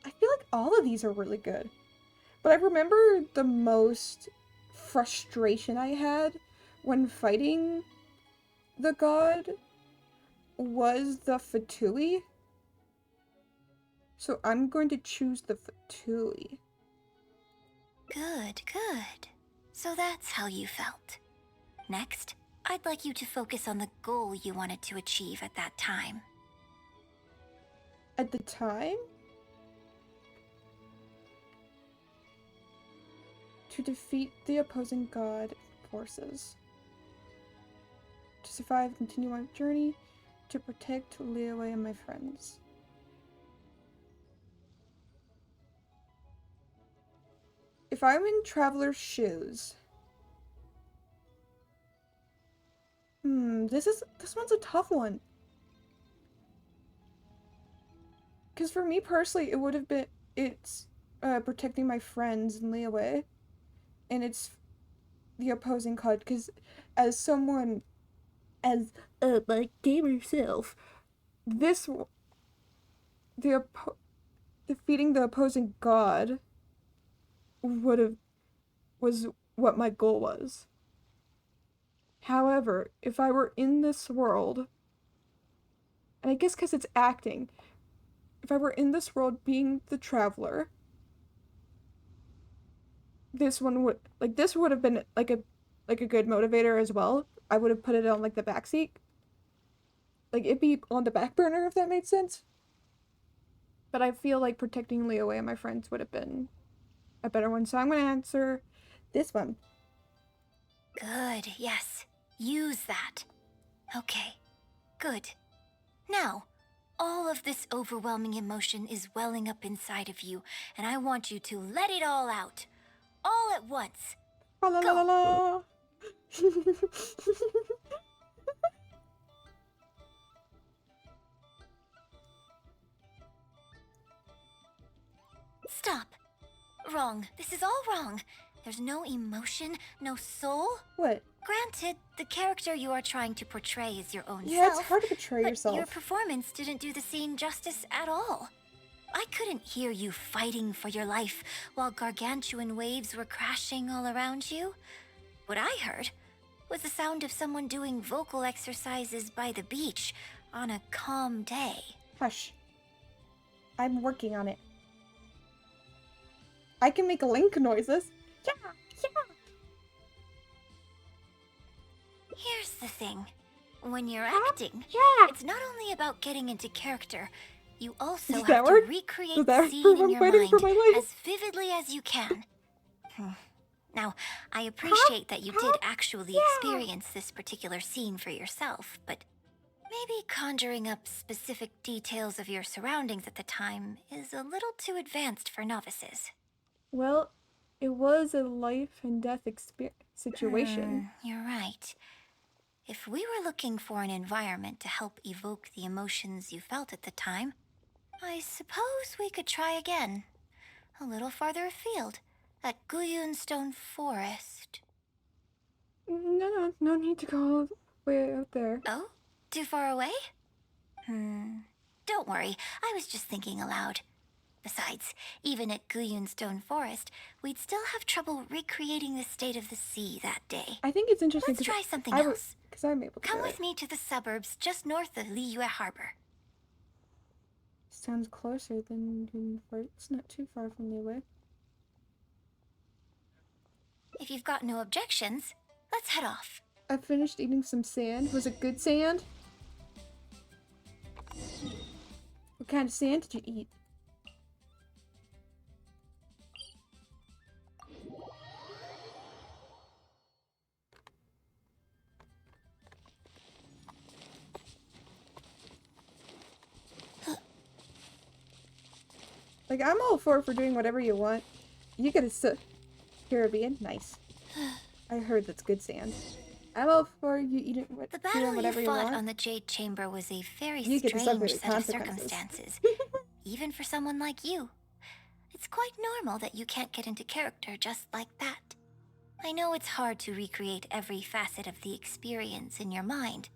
I feel like all of these are really good. But I remember the most frustration I had when fighting the god was the Fatui. So I'm going to choose the Fatui. Good, good. So that's how you felt. Next, I'd like you to focus on the goal you wanted to achieve at that time. At the time? To defeat the opposing god forces. To survive and continue my journey. To protect Liyue and my friends. If I'm in Traveler's shoes... this one's a tough one. Because for me personally, it would have been... It's protecting my friends in Liyue. And it's the opposing god. Because as someone... As my gamer self... Defeating the opposing god... was what my goal was. However, if I were in this world, and I guess because it's acting, if I were in this world being the traveler, this would have been like a good motivator as well. I would have put it on like the backseat. Like it'd be on the back burner if that made sense. But I feel like protecting Liyue and my friends would have been a better one, so I'm gonna answer this one. Good, yes. Use that. Okay, good. Now, all of this overwhelming emotion is welling up inside of you, and I want you to let it all out. All at once. La la la la la. Stop. Wrong. This is all wrong. There's no emotion, no soul. What? Granted, the character you are trying to portray is your own Yeah, self. it's hard to portray but yourself. Your performance didn't do the scene justice at all. I couldn't hear you fighting for your life while gargantuan waves were crashing all around you. What I heard was the sound of someone doing vocal exercises by the beach on a calm day. Hush. I'm working on it. I can make link noises. Yeah, yeah. Here's the thing. When you're acting, it's not only about getting into character. You also Does have that to work? recreate Does the that scene prove in I'm your fighting mind for my life? as vividly as you can. Now, I appreciate that you did actually experience this particular scene for yourself, but maybe conjuring up specific details of your surroundings at the time is a little too advanced for novices. Well, it was a life and death situation. You're right. If we were looking for an environment to help evoke the emotions you felt at the time, I suppose we could try again. A little farther afield, at Guyunstone Forest. No need to go way out there. Oh? Too far away? Don't worry, I was just thinking aloud. Besides, even at Guyunstone Forest, we'd still have trouble recreating the state of the sea that day. I think it's interesting. Let's try something else. Because I'm able to Come with me to the suburbs just north of Liyue Harbor. Sounds closer than it's not too far from Liyue. If you've got no objections, let's head off. I finished eating some sand. Was it good sand? What kind of sand did you eat? Like, I'm all for doing whatever you want. You get a Caribbean? Nice. I heard that's good sand. I'm all for you eating the battle whatever you you fought want. on the Jade Chamber was a very You get strange the set of circumstances, even for someone like you. It's quite normal that you can't get into character just like that. I know it's hard to recreate every facet of the experience in your mind,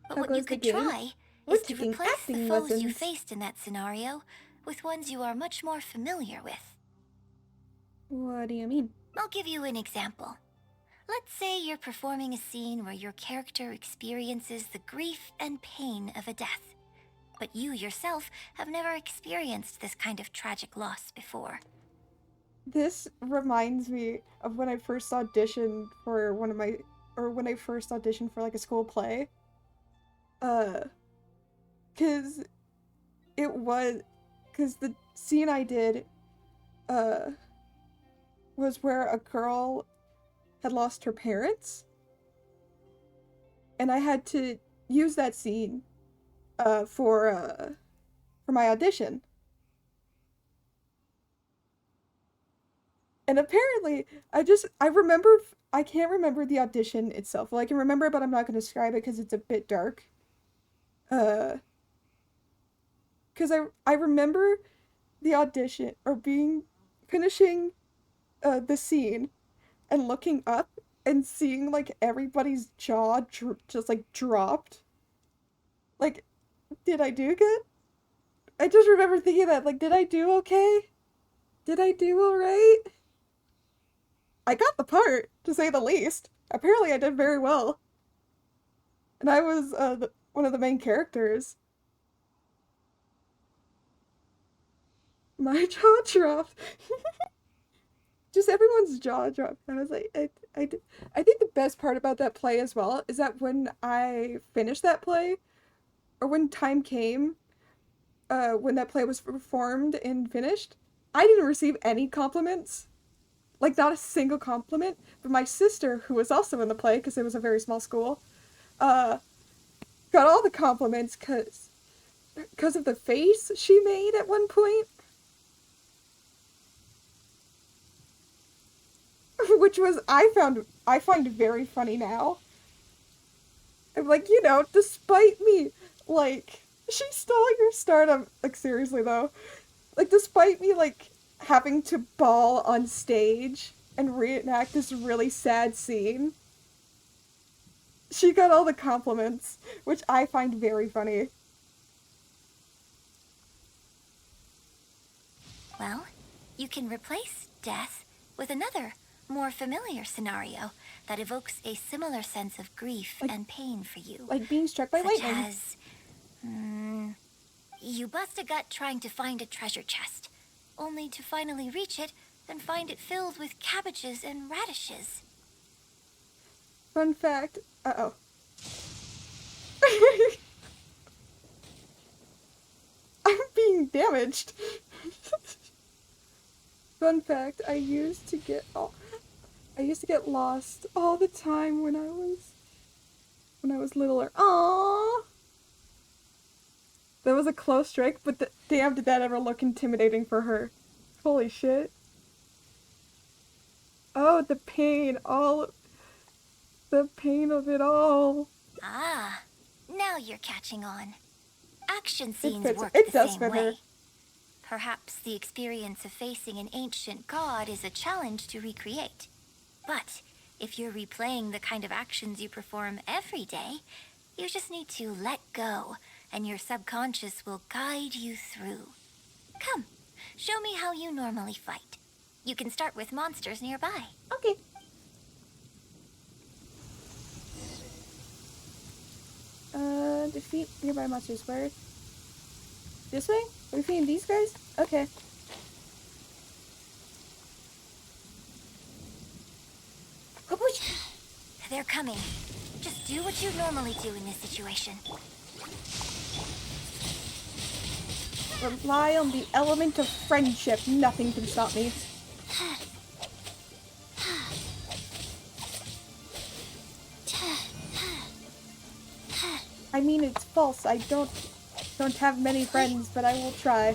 but what you could try is to replace the foes you faced in that scenario with ones you are much more familiar with. What do you mean? I'll give you an example. Let's say you're performing a scene where your character experiences the grief and pain of a death, but you yourself have never experienced this kind of tragic loss before. This reminds me of when I first auditioned for when I first auditioned for like a school play. Cause the scene I did, was where a girl had lost her parents. And I had to use that scene, for my audition. And apparently, I can't remember the audition itself. Well, I can remember it, but I'm not going to describe it because it's a bit dark. Because I remember the audition, or finishing the scene, and looking up, and seeing, like, everybody's jaw just, like, dropped. Like, did I do good? I just remember thinking that, like, did I do okay? Did I do alright? I got the part, to say the least. Apparently I did very well. And I was, one of the main characters. My jaw dropped. Just everyone's jaw dropped. I was like, I think the best part about that play as well is that when I finished that play, or when time came, when that play was performed and finished, I didn't receive any compliments. Like, not a single compliment. But my sister, who was also in the play, because it was a very small school, got all the compliments because of the face she made at one point. Which was, I find very funny now. I'm like, despite me, like, she stole your stardom. Like, seriously, though. Like, despite me, like, having to bawl on stage and reenact this really sad scene, she got all the compliments, which I find very funny. Well, you can replace death with another, more familiar scenario that evokes a similar sense of grief and pain for you. Like being struck by lightning. Such as, you bust a gut trying to find a treasure chest, only to finally reach it and find it filled with cabbages and radishes. Fun fact, uh-oh. I'm being damaged. Fun fact, I used to get I used to get lost all the time when I was littler. Aww. That was a close strike, but damn, did that ever look intimidating for her. Holy shit. Oh, the pain. The pain of it all. Ah, now you're catching on. Action scenes It work the does same fit way. her. Perhaps the experience of facing an ancient god is a challenge to recreate. But if you're replaying the kind of actions you perform every day, you just need to let go, and your subconscious will guide you through. Come, show me how you normally fight. You can start with monsters nearby. Okay. Defeat nearby monsters. Where? This way? Are we defeating these guys? Okay. They're coming. Just do what you normally do in this situation. Rely on the element of friendship. Nothing can stop me. I mean, it's false. I don't have many friends, but I will try.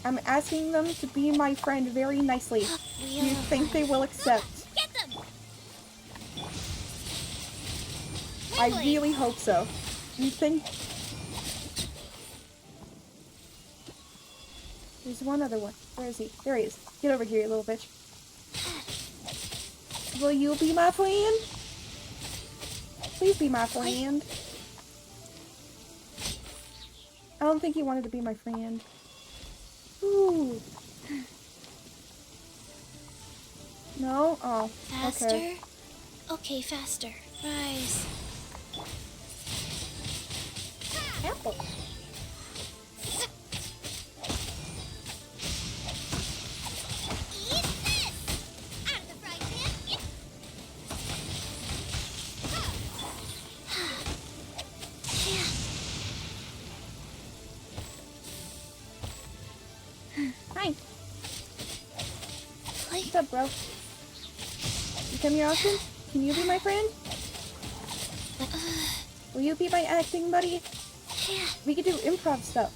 I'm asking them to be my friend very nicely. Do you think they will accept? Get them! I really hope so. You think? There's one other one. Where is he? There he is. Get over here, you little bitch. Will you be my friend? Please be my friend. I don't think he wanted to be my friend. Ooh. No? Oh, Faster? okay. Okay, faster. Rise. Apple. Hi. What's up, bro? You come here often? Can you be my friend? Will you be my acting buddy? We could do improv stuff.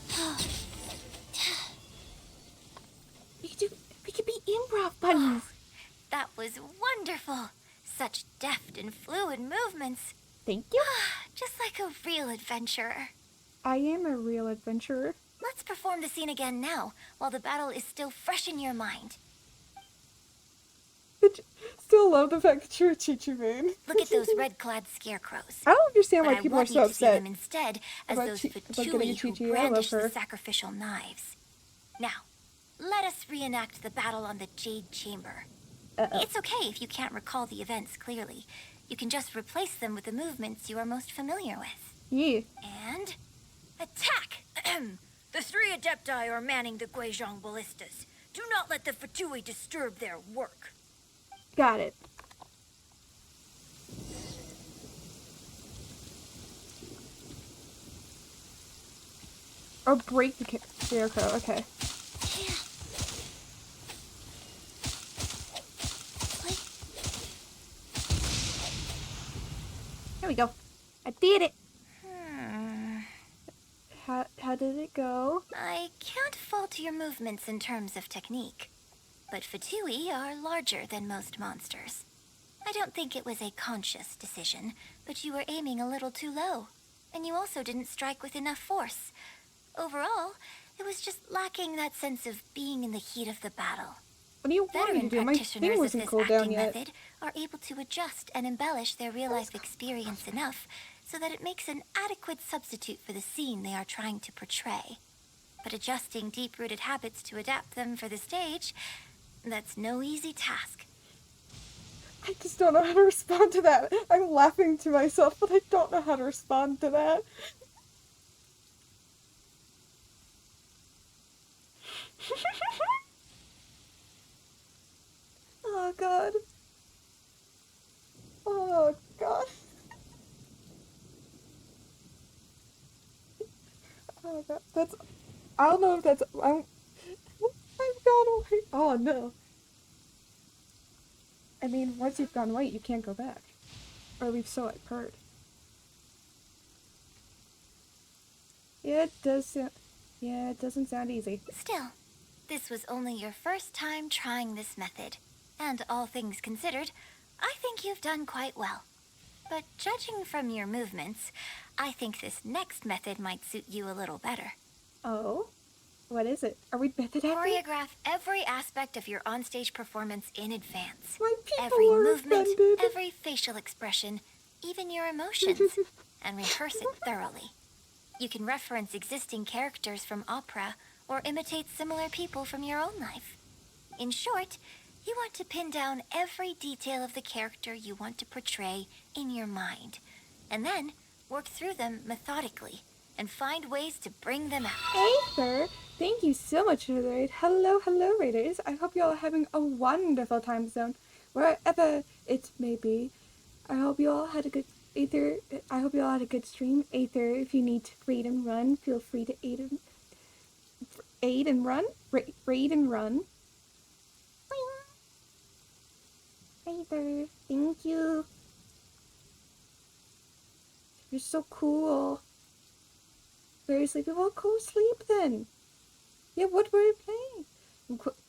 We could be improv buddies. That was wonderful. Such deft and fluid movements. Thank you. Just like a real adventurer. I am a real adventurer. Let's perform the scene again now, while the battle is still fresh in your mind. Still love the fact that you're a Chi-Chi man. Look at those red-clad scarecrows. I don't understand why But people I are want so you to see upset them instead as about those getting a Fatui who Chi-Chi. I love brandish the her. sacrificial knives. Now, let us reenact the battle on the Jade Chamber. It's okay if you can't recall the events clearly. You can just replace them with the movements you are most familiar with. Yeah. And attack! The three Adepti are manning the Guizhong ballistas. Do not let the Fatui disturb their work. Got it. Or break the scarecrow. Okay. There we go. I did it. How did it go? I can't fault your movements in terms of technique, but Fatui are larger than most monsters. I don't think it was a conscious decision, but you were aiming a little too low, and you also didn't strike with enough force. Overall, it was just lacking that sense of being in the heat of the battle. What do you want me to do? My thing Practitioners of wasn't this cooled down acting yet. method are able to adjust and embellish their real-life experience enough so that it makes an adequate substitute for the scene they are trying to portray. But adjusting deep-rooted habits to adapt them for the stage, that's no easy task. I just don't know how to respond to that. I'm laughing to myself, but I don't know how to respond to that. Oh, God. Oh, God. my god, that's. I don't know if that's. I've gone white. Oh no. I mean, once you've gone white, you can't go back. Or at least so I've heard. Yeah, it does sound. Yeah, it doesn't sound easy. Still, this was only your first time trying this method. And all things considered, I think you've done quite well. But judging from your movements, I think this next method might suit you a little better. Oh? What is it? Are we method acting? Choreograph every aspect of your onstage performance in advance. My people Every are movement, offended. every facial expression, even your emotions, and rehearse it thoroughly. You can reference existing characters from opera or imitate similar people from your own life. In short, you want to pin down every detail of the character you want to portray in your mind, and then work through them methodically and find ways to bring them out. Hey, sir. Thank you so much for the raid. Hello, raiders. I hope you all are having a wonderful time zone, wherever it may be. I hope you all had a good I hope you all had a good stream. Aether, if you need to raid and run, feel free to raid and run. Aether, thank you. You're so cool. Very sleepy. Well, go sleep then. Yeah, what were you playing?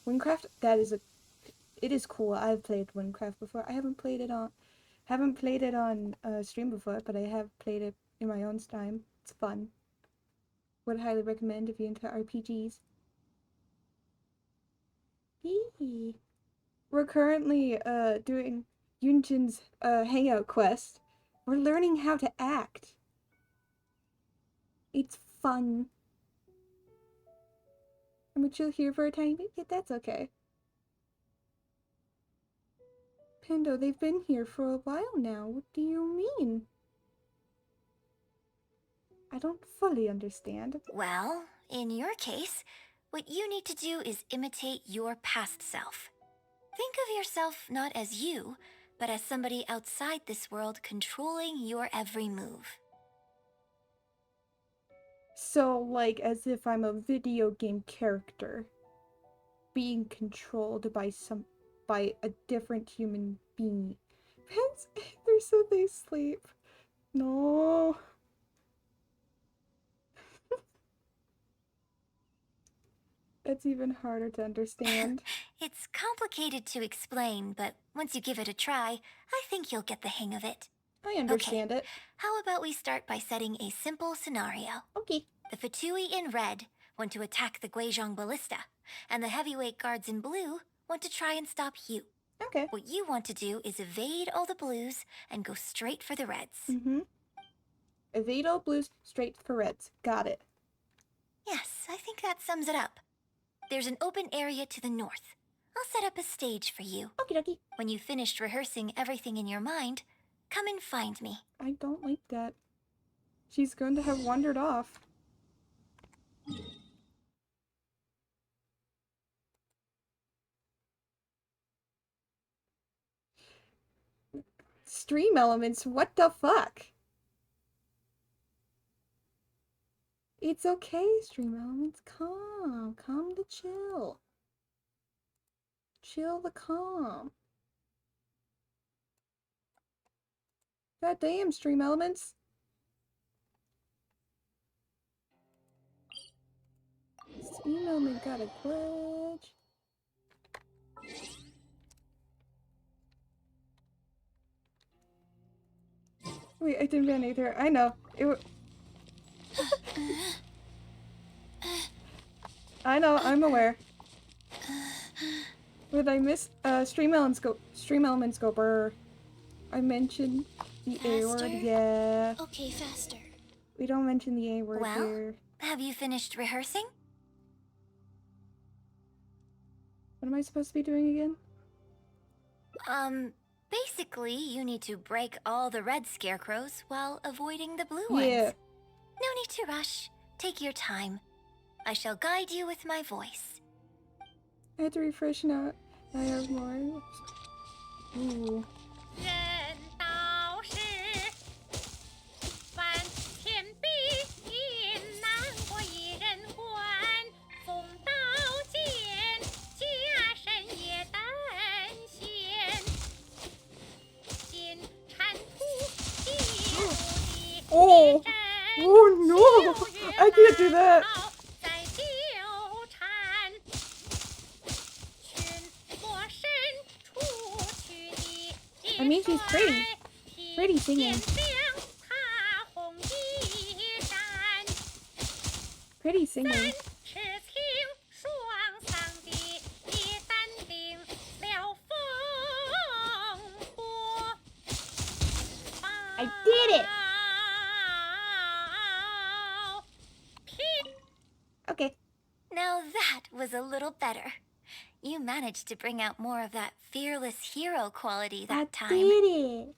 Windcraft. It is cool. I've played Windcraft before. I haven't played it on stream before, but I have played it in my own time. It's fun. Would highly recommend if you're into RPGs. Hee. We're currently doing Yunjin's hangout quest. We're learning how to act. It's fun. I'm gonna chill here for a tiny bit. Yeah, that's okay. Pando, they've been here for a while now. What do you mean? I don't fully understand. Well, in your case, what you need to do is imitate your past self. Think of yourself not as you, but as somebody outside this world controlling your every move. So, like, as if I'm a video game character being controlled by a different human being. They're so they sleep. No. It's even harder to understand. It's complicated to explain, but once you give it a try, I think you'll get the hang of it. I understand it. How about we start by setting a simple scenario? Okay. The Fatui in red want to attack the Guizhong Ballista, and the heavyweight guards in blue want to try and stop you. Okay. What you want to do is evade all the blues and go straight for the reds. Mm-hmm. Evade all blues, straight for reds. Got it. Yes, I think that sums it up. There's an open area to the north. I'll set up a stage for you. Okie dokie. When you've finished rehearsing everything in your mind, come and find me. I don't like that. She's going to have wandered off. Stream elements, what the fuck? It's okay, stream elements, calm to chill. Chill the calm. God damn, stream elements. Stream element got a glitch. Wait, I didn't ban either. I know. I know, I'm aware. What did I miss? Stream elements go brr. I mentioned the A word, yeah. Okay, faster. We don't mention the A word Well, here. have you finished rehearsing? What am I supposed to be doing again? Basically, you need to break all the red scarecrows while avoiding the blue ones. Yeah. No need to rush. Take your time. I shall guide you with my voice. I had to refresh now. I have more. Ooh. I can't do that. I mean, she's pretty. Pretty singing. Pretty singing. I did it! Okay. Now that was a little better. You managed to bring out more of that fearless hero quality that time. I did it!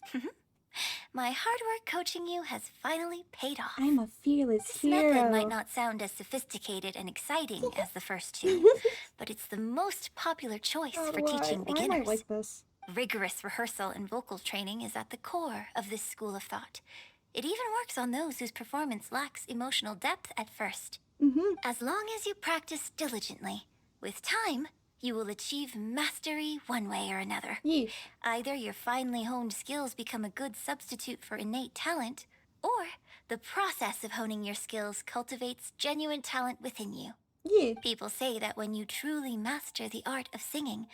My hard work coaching you has finally paid off. I'm a fearless This hero. method might not sound as sophisticated and exciting as the first two, but it's the most popular choice for teaching beginners. Why am I like this? Rigorous rehearsal and vocal training is at the core of this school of thought. It even works on those whose performance lacks emotional depth at first. As long as you practice diligently, with time, you will achieve mastery one way or another. Either your finely honed skills become a good substitute for innate talent, or the process of honing your skills cultivates genuine talent within you. People say that when you truly master the art of singing,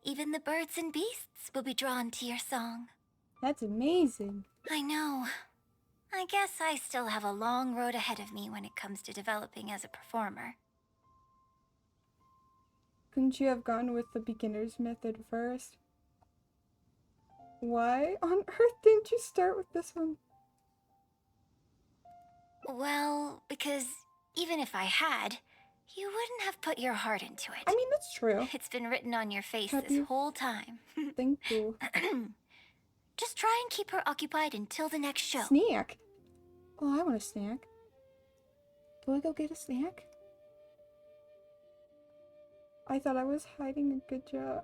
even the birds and beasts will be drawn to your song. That's amazing. I know. I guess I still have a long road ahead of me when it comes to developing as a performer. Couldn't you have gone with the beginner's method first? Why on earth didn't you start with this one? Well, because even if I had, you wouldn't have put your heart into it. I mean, that's true. It's been written on your face this whole time. Thank you. Just try and keep her occupied until the next show. Snack? Oh, I want a snack. Do I go get a snack? I thought I was hiding a good job.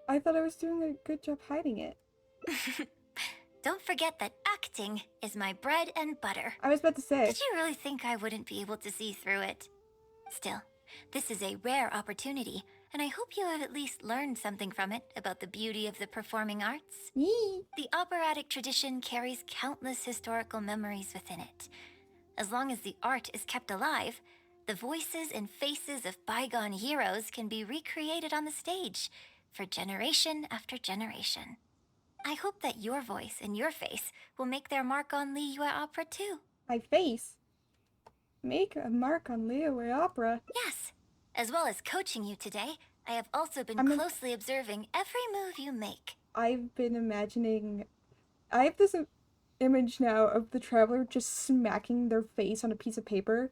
I thought I was doing a good job hiding it. Don't forget that acting is my bread and butter. I was about to say. Did you really think I wouldn't be able to see through it? Still, this is a rare opportunity, and I hope you have at least learned something from it about the beauty of the performing arts. The operatic tradition carries countless historical memories within it. As long as the art is kept alive, the voices and faces of bygone heroes can be recreated on the stage for generation after generation. I hope that your voice and your face will make their mark on Liyue Opera too. My face? Make a mark on Liyue Opera? Yes. As well as coaching you today, I have also been closely observing every move you make. I've been imagining... I have this image now of the traveler just smacking their face on a piece of paper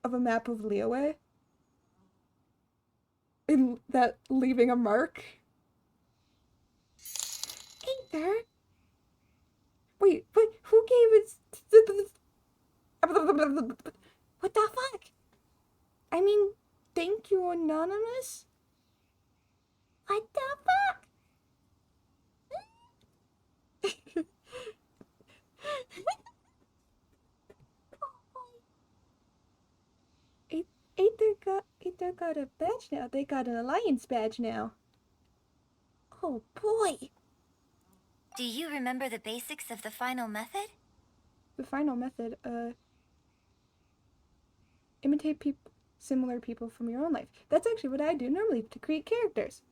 of a map of Liyue. And that leaving a mark. Ain't there? Wait, who gave it? What the fuck? I mean, thank you, Anonymous? What the fuck? They got a badge now. They got an alliance badge now. Oh boy. Do you remember the basics of the final method? The final method, imitate similar people from your own life. That's actually what I do normally to create characters.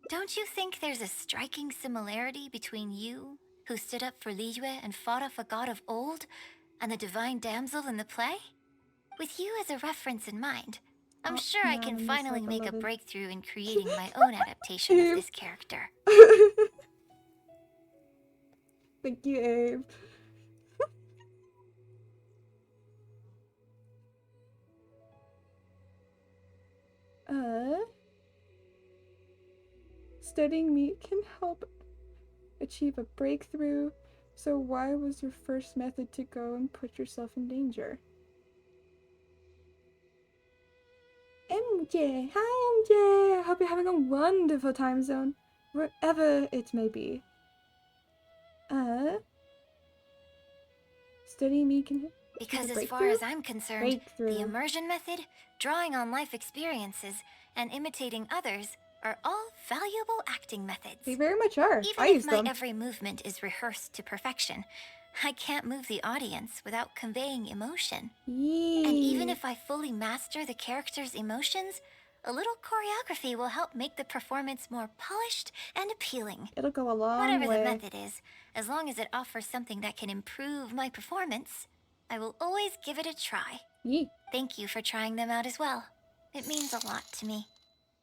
Don't you think there's a striking similarity between you, who stood up for Liyue and fought off a god of old, and the divine damsel in the play? With you as a reference in mind, I'm sure I can finally make a breakthrough in creating my own adaptation of this character. Thank you, Abe. Studying me can help achieve a breakthrough, so why was your first method to go and put yourself in danger? MJ! Hi, MJ! I hope you're having a wonderful time zone, wherever it may be. Studying me can... Because as far as I'm concerned, the immersion method, drawing on life experiences, and imitating others are all valuable acting methods. They very much are. Even I if use my them. every movement is rehearsed to perfection, I can't move the audience without conveying emotion. Yee. And even if I fully master the character's emotions, a little choreography will help make the performance more polished and appealing. It'll go a long Whatever way. the method is, as long as it offers something that can improve my performance, I will always give it a try. Yee. Thank you for trying them out as well. It means a lot to me.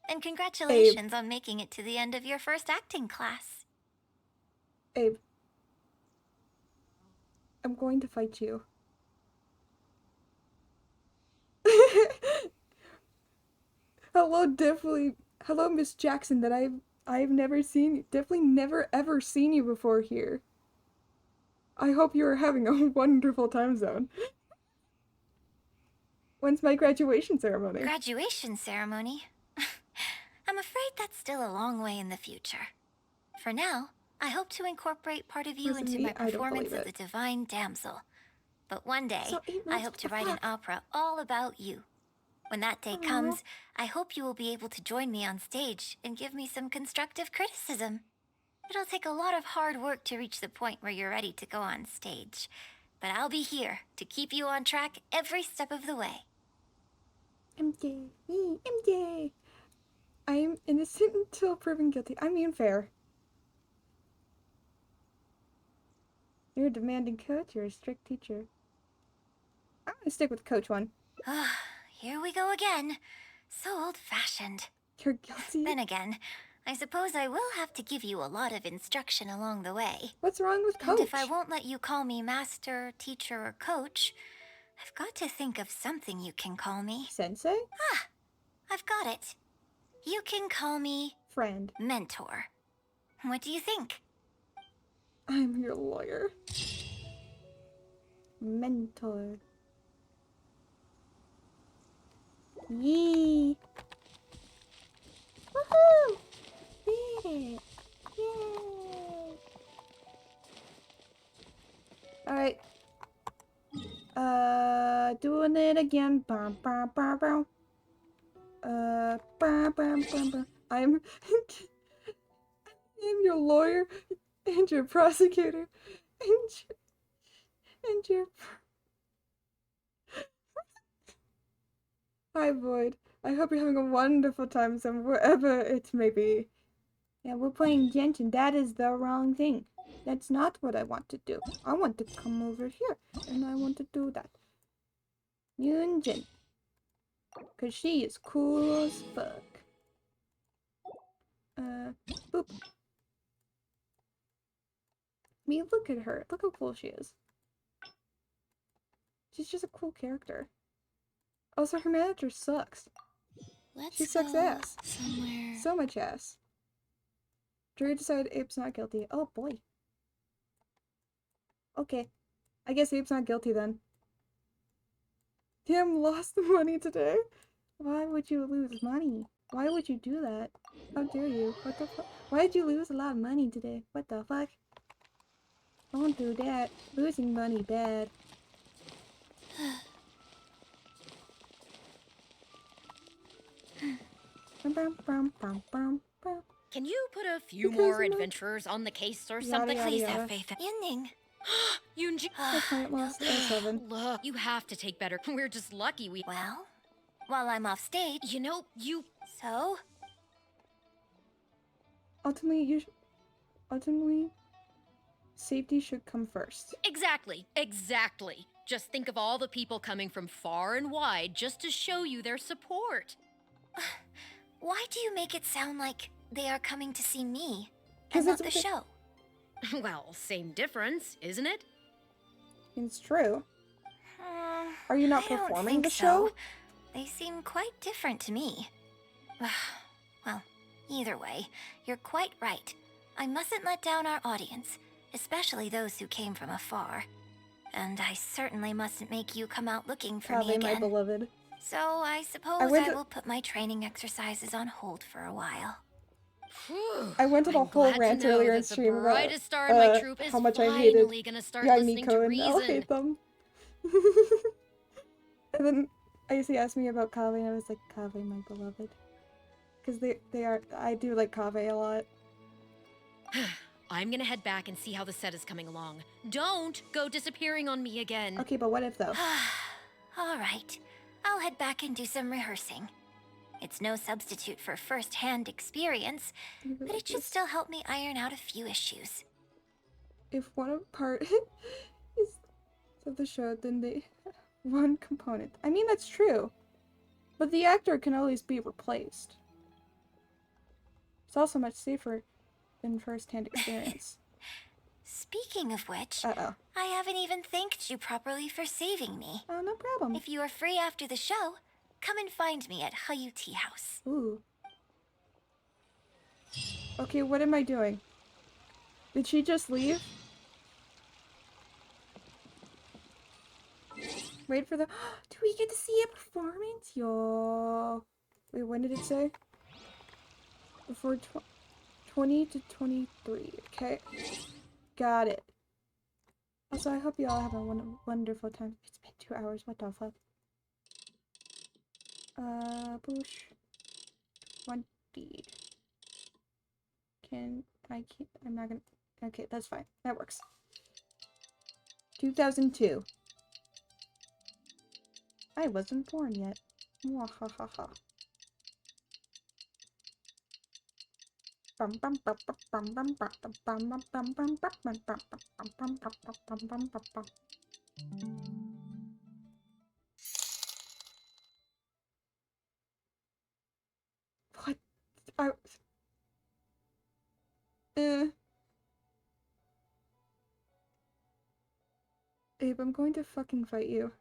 And congratulations on making it to the end of your first acting class. Abe. I'm going to fight you. Hello, Miss Jackson, that I've never seen, definitely never ever seen you before here. I hope you are having a wonderful time zone. When's my graduation ceremony? Graduation ceremony? I'm afraid that's still a long way in the future. For now, I hope to incorporate part of you Listen, into me, my I don't performance believe of the it. Divine Damsel. But one day, So 8 I months, hope to what the write an fuck? opera all about you. When that day Aw. comes, I hope you will be able to join me on stage and give me some constructive criticism. It'll take a lot of hard work to reach the point where you're ready to go on stage. But I'll be here to keep you on track every step of the way. MJ. MJ. I'm innocent until proven guilty. I mean fair. You're a demanding coach, you're a strict teacher. I'm gonna stick with coach one. Here we go again. So old-fashioned. You're guilty? Then again, I suppose I will have to give you a lot of instruction along the way. What's wrong with coach? And if I won't let you call me master, teacher, or coach, I've got to think of something you can call me. Sensei? Ah, I've got it. You can call me... Friend. Mentor. What do you think? I'm your lawyer. Mentor. Yee! Woohoo! Did it! Yay! Alright. Doing it again. Bum, bum, bum, bum. Bum, bum, bum, bum. I'm your lawyer and your prosecutor and your Hi, Void. I hope you're having a wonderful time wherever it may be. Yeah, we're playing Genshin. That is the wrong thing. That's not what I want to do. I want to come over here, and I want to do that. Yunjin. Because she is cool as fuck. Boop. I mean, look at her. Look how cool she is. She's just a cool character. Also, her manager sucks. She sucks ass. Somewhere. So much ass. Jury decided Abe's not guilty. Oh boy. Okay. I guess Abe's not guilty then. Damn, lost the money today? Why would you lose money? Why would you do that? How dare you? What the fuck? Why did you lose a lot of money today? What the fuck? Don't do that. Losing money bad. Can you put a few Because more I'm not- adventurers on the case or Yada, something? yada, Please yada. have faith in Yunning. Yunji. The client lost 07. Look, you have to take better. We're just lucky we... Well, while I'm off stage... You know, you... So? Ultimately, safety should come first. Exactly. Just think of all the people coming from far and wide just to show you their support. Why do you make it sound like they are coming to see me 'Cause and not that's the what show? Well, same difference, isn't it? It's true. Are you not I don't performing think the show? so. They seem quite different to me. Well, either way, you're quite right. I mustn't let down our audience, especially those who came from afar. And I certainly mustn't make you come out looking for me Kaveh, my again. beloved. So I suppose I I, went to- will put my training exercises on hold for a while. I went on a I'm whole glad rant to know earlier in that the stream about brightest star in my troop is how much I hated finally gonna start listening to Yaimiko and I'll reason. hate them. And then Icy asked me about Kaveh and I was like, Kaveh, my beloved. Because they are, I do like Kaveh a lot. I'm gonna head back and see how the set is coming along. Don't go disappearing on me again. Okay, but what if though? All right. I'll head back and do some rehearsing. It's no substitute for first-hand experience, but it should still help me iron out a few issues. If one part is of the show, then they one component. I mean, that's true. But the actor can always be replaced. It's also much safer than first-hand experience. Speaking of which, Uh-oh. I haven't even thanked you properly for saving me. Oh, no problem. If you are free after the show, come and find me at Hayu Tea House. Ooh. Okay, what am I doing? Did she just leave? Wait for the... Do we get to see a performance? Yo. Wait, when did it say? Before 20 to 23. Okay. Got it. Also, I hope you all have a wonderful time. It's been 2 hours. What the fuck? Push 20. I'm not gonna. Okay, that's fine. That works. 2002. I wasn't born yet. Mwahahaha. What? Abe, I'm going to fucking fight you.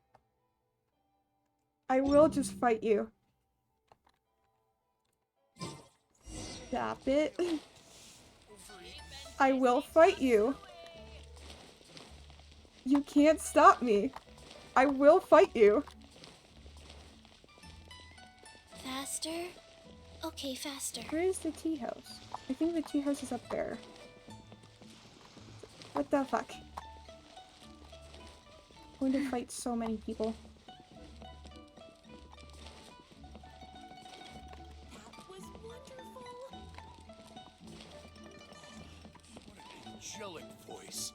I will just fight you. Stop it. I will fight you. You can't stop me. I will fight you. Faster? Okay, faster. Where is the tea house? I think the tea house is up there. What the fuck? I'm going to fight so many people. Angelic voice.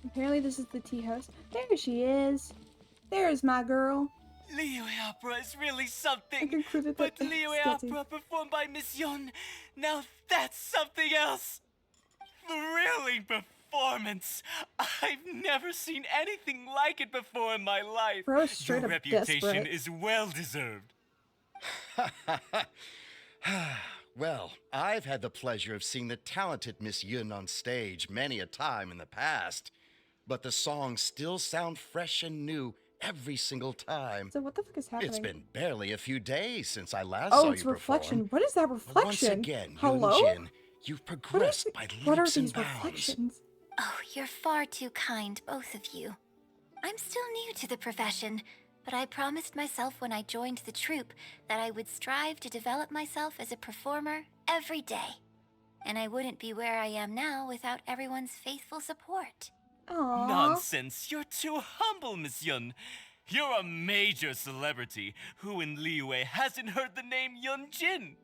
Apparently this is the tea house. There she is. There's my girl. Liyue opera is really something. Concluded But that Liyue opera performed by Miss Yun, now that's something else. Thrilling performance. I've never seen anything like it before in my life. Bro, straight Your up reputation desperate. is well deserved. Well, I've had the pleasure of seeing the talented Miss Yun on stage many a time in the past, but the songs still sound fresh and new every single time. So what the fuck is happening? It's been barely a few days since I last Oh, saw it's you reflection. perform. What is that But reflection? once again, Hello? Yun-jin, you've progressed by What are leaps and these bounds. reflections? Oh, you're far too kind, both of you. I'm still new to the profession, but I promised myself when I joined the troupe that I would strive to develop myself as a performer every day. And I wouldn't be where I am now without everyone's faithful support. Aww. Nonsense. You're too humble, Miss Yun. You're a major celebrity. Who in Liyue hasn't heard the name Yun-jin?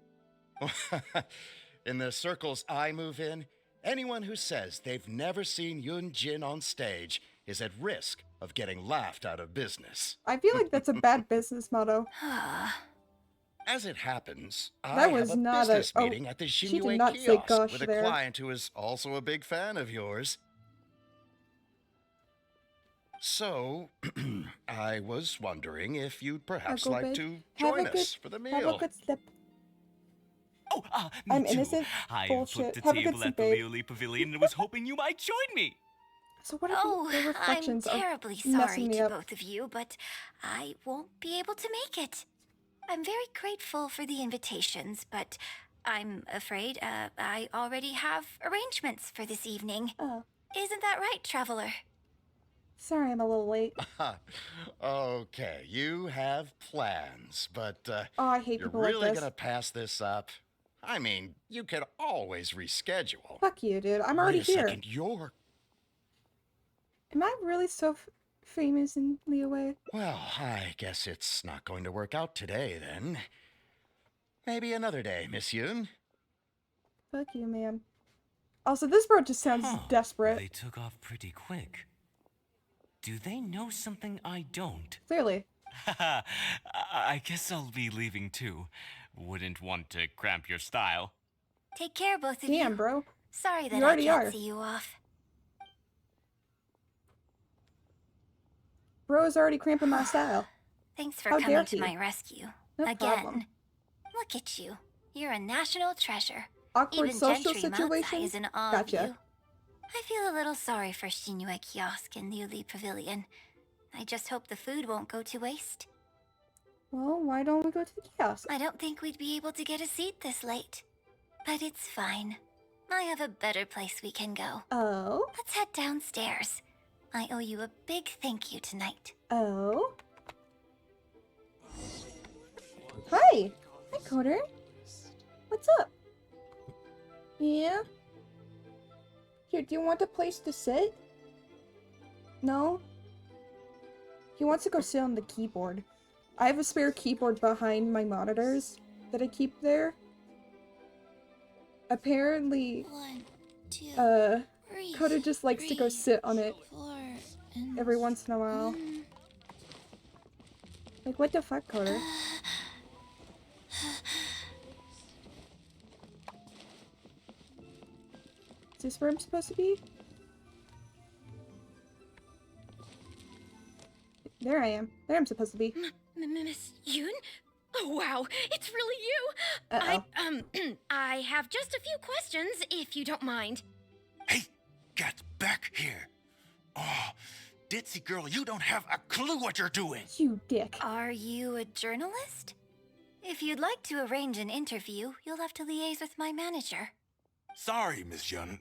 In the circles I move in, anyone who says they've never seen Yun-jin on stage is at risk of getting laughed out of business. I feel like that's a bad business motto. As it happens, That I was have a not business a- oh, meeting at the she did Shinue not say kiosk gosh with a there. client who is also a big fan of yours. So, I was wondering if you'd perhaps Go like bed. to Have join a good- us for the Have a meal. good slip. Me I'm too. innocent. I Bullshit. booked a Have a good table sleep, at the babe. Lioli Pavilion and was hoping you might join me. So what if Oh, the I'm reflections are terribly messing sorry me to up? both of you, but I won't be able to make it. I'm very grateful for the invitations, but I'm afraid I already have arrangements for this evening. Oh. Isn't that right, Traveler? Sorry, I'm a little late. Okay, you have plans, but Oh, I hate you're people like really this. gonna pass this up? I mean, you could always reschedule. Fuck you, dude. I'm already Wait a here. second, you're... Am I really so famous in Liyue? Well, I guess it's not going to work out today, then. Maybe another day, Miss Yun. Fuck you, man. Also, this bro just sounds desperate. They took off pretty quick. Do they know something I don't? Clearly. I guess I'll be leaving too. Wouldn't want to cramp your style. Take care, both of you. Damn, bro. Sorry that You I already can't are. see you off. Bro's already cramping my style. Thanks for How coming dare to he? my rescue. No Again. problem. Look at you. You're a national treasure. Awkward Even social Gentry Mount's situation? is in awe Gotcha. of you. I feel a little sorry for Shinue Kiosk and Liuli Pavilion. I just hope the food won't go to waste. Well, why don't we go to the kiosk? I don't think we'd be able to get a seat this late. But it's fine. I have a better place we can go. Oh? Let's head downstairs. I owe you a big thank you tonight. Oh? Hi! Hi, Coder. What's up? Yeah? Here, do you want a place to sit? No? He wants to go sit on the keyboard. I have a spare keyboard behind my monitors that I keep there. Apparently, 1, 2, Coda just likes to go sit on it 4, every once in a while. Like, what the fuck, Coda? Is this where I'm supposed to be? There I am. There I'm supposed to be. Miss Yoon? Oh, wow, it's really you! Uh-oh. I have just a few questions, if you don't mind. Get back here. Oh, ditzy girl, you don't have a clue what you're doing. You dick. Are you a journalist? If you'd like to arrange an interview, you'll have to liaise with my manager. Sorry, Miss Yun.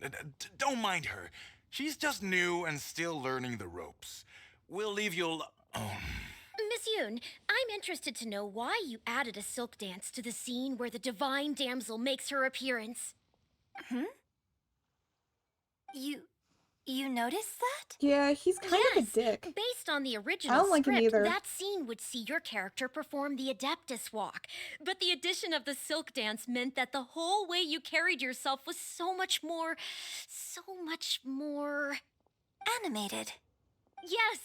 Don't mind her. She's just new and still learning the ropes. We'll leave you Miss Yoon, I'm interested to know why you added a silk dance to the scene where the divine damsel makes her appearance. You noticed that? Yeah, he's kind of a dick. Based on the original I don't like him script, either. that scene would see your character perform the Adeptus Walk. But the addition of the silk dance meant that the whole way you carried yourself was so much more... Animated. Yes!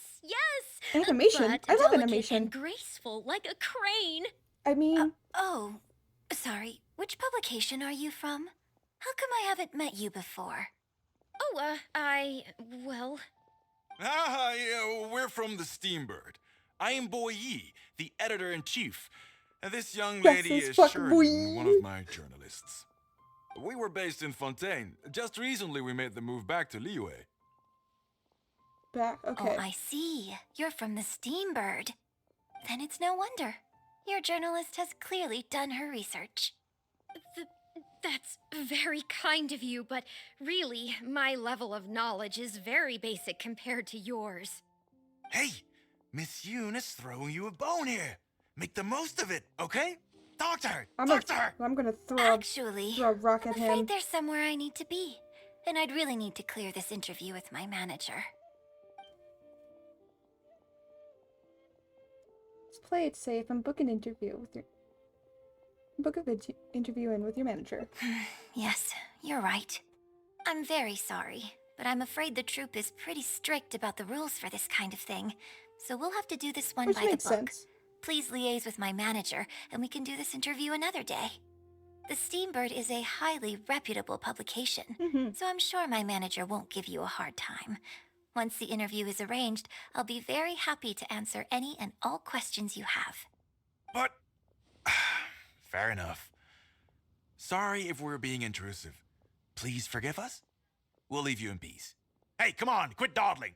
Animation? But I love delicate animation. and graceful, like a crane. I mean... Sorry, which publication are you from? How come I haven't met you before? Oh, well... Yeah, we're from the Steambird. I am Boy Yi, the editor-in-chief. This young lady is Sherman, one of my journalists. We were based in Fontaine. Just recently we made the move back to Liyue. Okay. Oh, I see. You're from the Steambird. Then it's no wonder. Your journalist has clearly done her research. That's very kind of you, but really, my level of knowledge is very basic compared to yours. Hey, Miss Yoon is throwing you a bone here. Make the most of it, okay? Talk to her. I'm gonna throw a rock at I'm afraid him. there's somewhere I need to be, and I'd really need to clear this interview with my manager. Let's play it safe and book an interview with your... Book a interview in with your manager. Yes, you're right. I'm very sorry, but I'm afraid the troupe is pretty strict about the rules for this kind of thing, so we'll have to do this one Which by the makes book. sense. Please liaise with my manager, and we can do this interview another day. The Steambird is a highly reputable publication, so I'm sure my manager won't give you a hard time. Once the interview is arranged, I'll be very happy to answer any and all questions you have. But... Fair enough. Sorry if we're being intrusive. Please forgive us. We'll leave you in peace. Hey, come on, quit dawdling.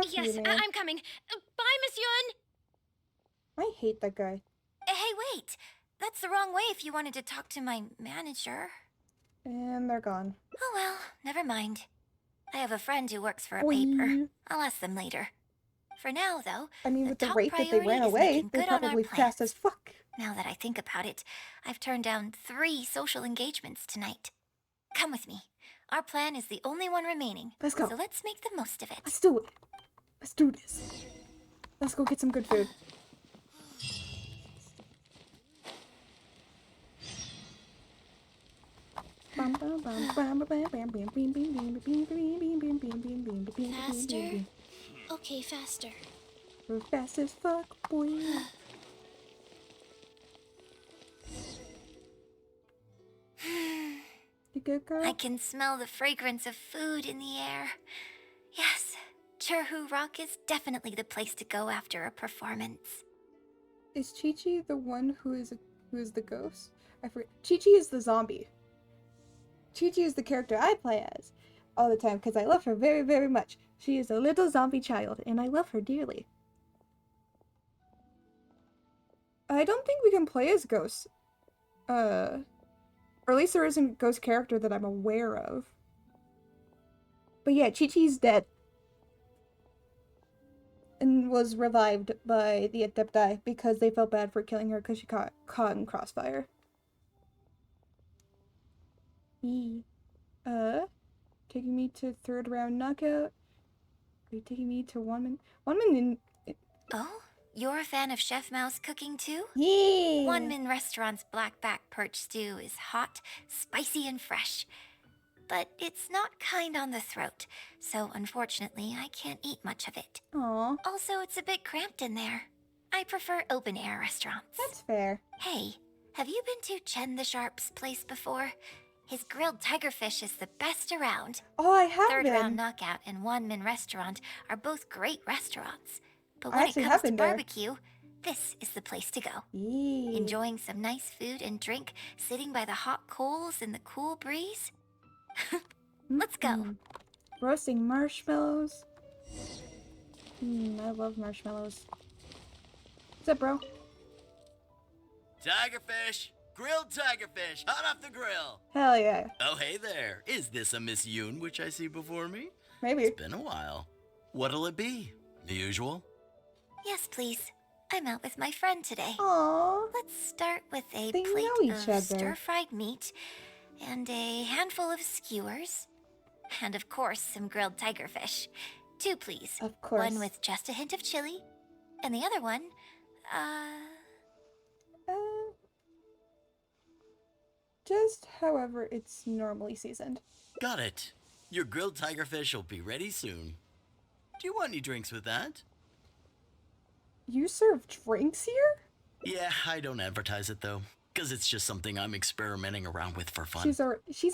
Yes, I'm coming. Bye, Miss Yun! I hate that guy. Hey, wait! That's the wrong way if you wanted to talk to my manager. And they're gone. Oh well, never mind. I have a friend who works for a Boing. paper. I'll ask them later. For now, though, I mean, with the top rate that they priority ran is away, making they're good on our probably plans. fast as fuck. Now that I think about it, I've turned down 3 social engagements tonight. Come with me. Our plan is the only one remaining. Let's go. So let's make the most of it. Let's do it. Let's do this. Let's go get some good food. Faster? Okay, faster. We're fast as fuck, boy. You good, girl? I can smell the fragrance of food in the air. Yes, Cherhu Rock is definitely the place to go after a performance. Is Chi-Chi the one who is the ghost? I forget. Chi-Chi is the zombie. Chi-Chi is the character I play as all the time because I love her very, very much. She is a little zombie child, and I love her dearly. I don't think we can play as ghosts. Or at least there isn't a ghost character that I'm aware of. But yeah, Chi-Chi's dead. And was revived by the Adepti because they felt bad for killing her because she got caught in crossfire. Taking me to third round knockout. Are you taking me to one man in... Oh? You're a fan of Chef Mao's cooking too? Yeah! One Min Restaurant's blackback perch stew is hot, spicy, and fresh. But it's not kind on the throat, so unfortunately I can't eat much of it. Aww. Also, it's a bit cramped in there. I prefer open-air restaurants. That's fair. Hey, have you been to Chen the Sharp's place before? His grilled tigerfish is the best around. Oh, I have Third been. Round Knockout and One Min Restaurant are both great restaurants. But I when it actually comes have to been there. barbecue, this is the place to go. Yeah. Enjoying some nice food and drink, sitting by the hot coals in the cool breeze. Let's go. Roasting marshmallows. I love marshmallows. What's up, bro? Tigerfish! Grilled tigerfish, hot off the grill! Hell yeah. Oh, hey there. Is this a Miss Yoon which I see before me? Maybe. It's been a while. What'll it be? The usual? Yes, please. I'm out with my friend today. Aww. Let's start with a They plate know each of other. stir-fried meat and a handful of skewers. And of course, some grilled tigerfish. 2, please. Of course. One with just a hint of chili, and the other one, just however it's normally seasoned. Got it. Your grilled tigerfish will be ready soon. Do you want any drinks with that? You serve drinks here? Yeah, I don't advertise it though, because it's just something I'm experimenting around with for fun. She's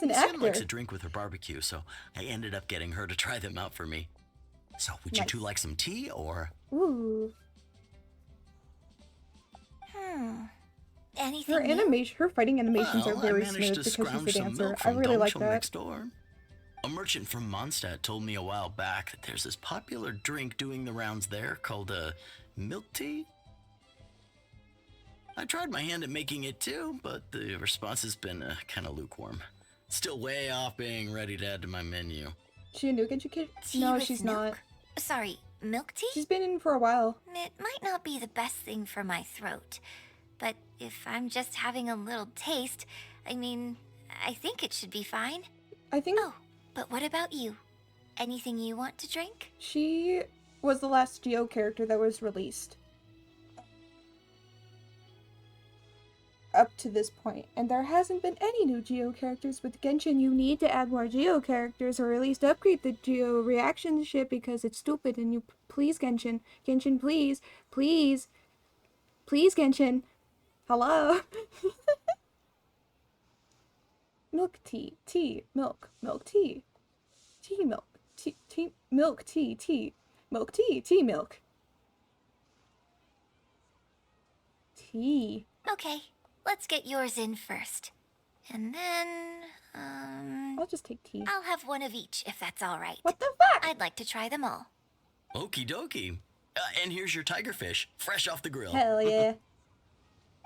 an Miss Yoon actor. likes a drink with her barbecue, so I ended up getting her to try them out for me. So, would you Nice. two like some tea, or? Ooh. Anything Her new? animation, her fighting animations Well, are very I managed smooth to because scrounge she's a some dancer. milk I from really like Dongcheng that. next door. A merchant from Mondstadt told me a while back that there's this popular drink doing the rounds there called milk tea. I tried my hand at making it too, but the response has been kind of lukewarm. Still way off being ready to add to my menu. She a new Genshin kid? Tea No, with she's milk? not. Sorry, milk tea? She's been in for a while. It might not be the best thing for my throat, but if I'm just having a little taste, I mean, I think it should be fine. I think Oh, but what about you? Anything you want to drink? she was the last Geo character that was released. Up to this point, and there hasn't been any new Geo characters. With Genshin, you need to add more Geo characters, or at least upgrade the Geo reaction shit because it's stupid. And you, please, Genshin, please, please, please, Genshin, hello. Milk tea, milk, tea, milk, milk, milk, milk, tea. Okay, let's get yours in first. And then, I'll just take tea. I'll have one of each if that's all right. What the fuck? I'd like to try them all. Okie dokie. And here's your tigerfish, fresh off the grill. Hell yeah.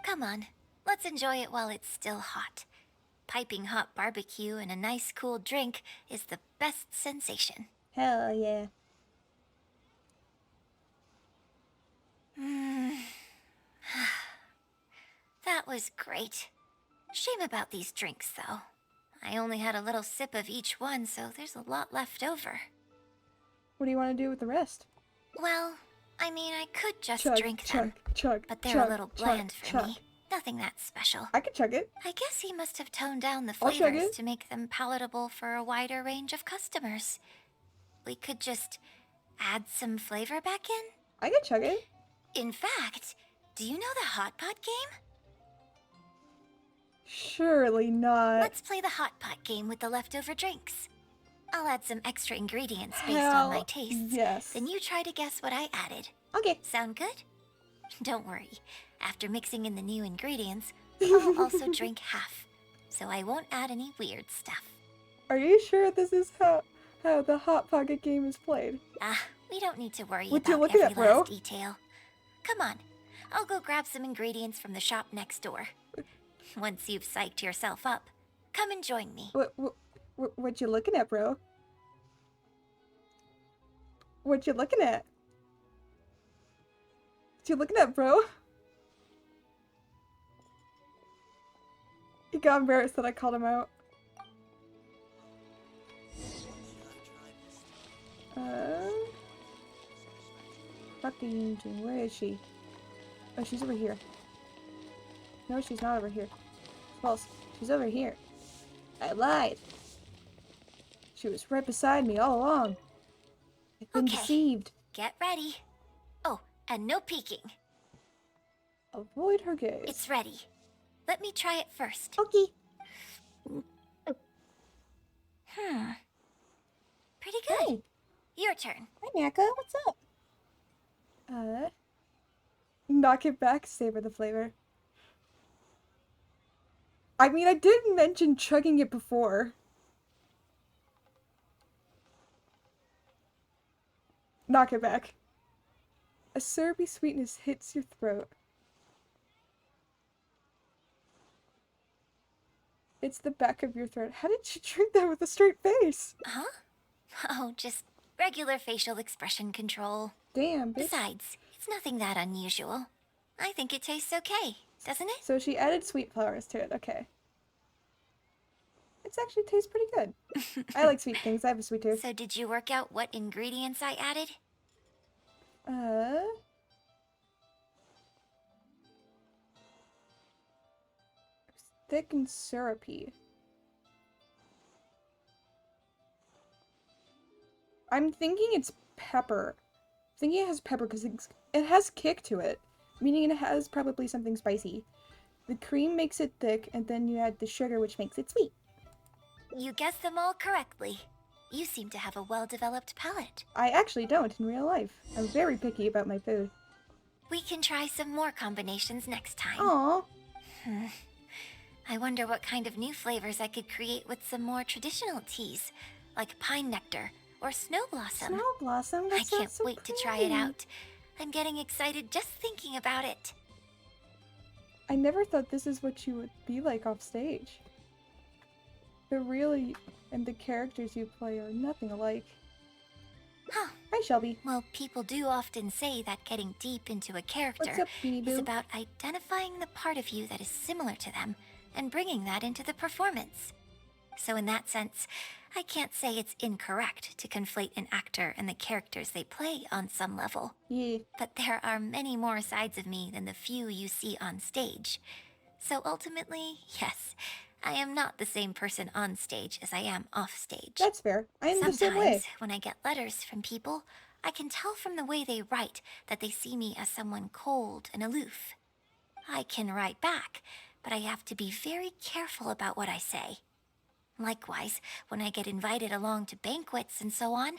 Come on, let's enjoy it while it's still hot. Piping hot barbecue and a nice cool drink is the best sensation. Hell yeah. That was great. Shame about these drinks, though. I only had a little sip of each one, so there's a lot left over. What do you want to do with the rest? Well, I mean, I could just Chug, drink chug, them, chug, but they're chug, a little chug, bland for chug. me. Nothing that special. I could chug it. I guess he must have toned down the I'll chug flavors it. to make them palatable for a wider range of customers. We could just add some flavor back in? I could chug it. In fact, do you know the hot pot game? Surely not. Let's play the hot pot game with the leftover drinks. I'll add some extra ingredients based Hell on my tastes. yes. Then you try to guess what I added. Okay. Sound good? Don't worry. After mixing in the new ingredients, I'll also drink half. So I won't add any weird stuff. Are you sure this is how the Hot Pocket game is played? We don't need to worry What you about looking every at, bro? last detail. Come on. I'll go grab some ingredients from the shop next door. Once you've psyched yourself up, come and join me. What you looking at, bro? What you looking at? What you looking at, bro? He got embarrassed that I called him out. Fucking Jane, where is she? Oh, she's over here. No, she's not over here. False. She's over here. I lied. She was right beside me all along. I've been deceived. Get ready. Oh, and no peeking. Avoid her gaze. It's ready. Let me try it first. Okay. Pretty good. Your turn. Hi, Naka. What's up? Knock it back, savor the flavor. I mean, I did mention chugging it before. Knock it back. A syrupy sweetness hits your throat. It's the back of your throat. How did you drink that with a straight face? Huh? Oh, just regular facial expression control. Damn, bitch. Besides, it's nothing that unusual. I think it tastes okay, doesn't it? So she added sweet flowers to it. Okay. It actually tastes pretty good. I like sweet things. I have a sweet tooth. So did you work out what ingredients I added? Thick and syrupy. I'm thinking it's pepper. I'm thinking it has pepper because it has kick to it, meaning it has probably something spicy. The cream makes it thick, and then you add the sugar, which makes it sweet. You guessed them all correctly. You seem to have a well-developed palate. I actually don't in real life. I'm very picky about my food. We can try some more combinations next time. Aww. I wonder what kind of new flavors I could create with some more traditional teas, like pine nectar or snow blossom. Snow blossom? That I can't sounds so wait to try it pretty. out. I'm getting excited just thinking about it. I never thought this is what you would be like off stage. But really, and the characters you play are nothing alike. Huh. Hi, Shelby. Well, people do often say that getting deep into a character What's up, Beanie Boo? is about identifying the part of you that is similar to them and bringing that into the performance. So in that sense, I can't say it's incorrect to conflate an actor and the characters they play on some level. Yeah. But there are many more sides of me than the few you see on stage. So ultimately, yes, I am not the same person on stage as I am off stage. That's fair. I am the Sometimes, same way. when I get letters from people, I can tell from the way they write that they see me as someone cold and aloof. I can write back, but I have to be very careful about what I say. Likewise, when I get invited along to banquets and so on,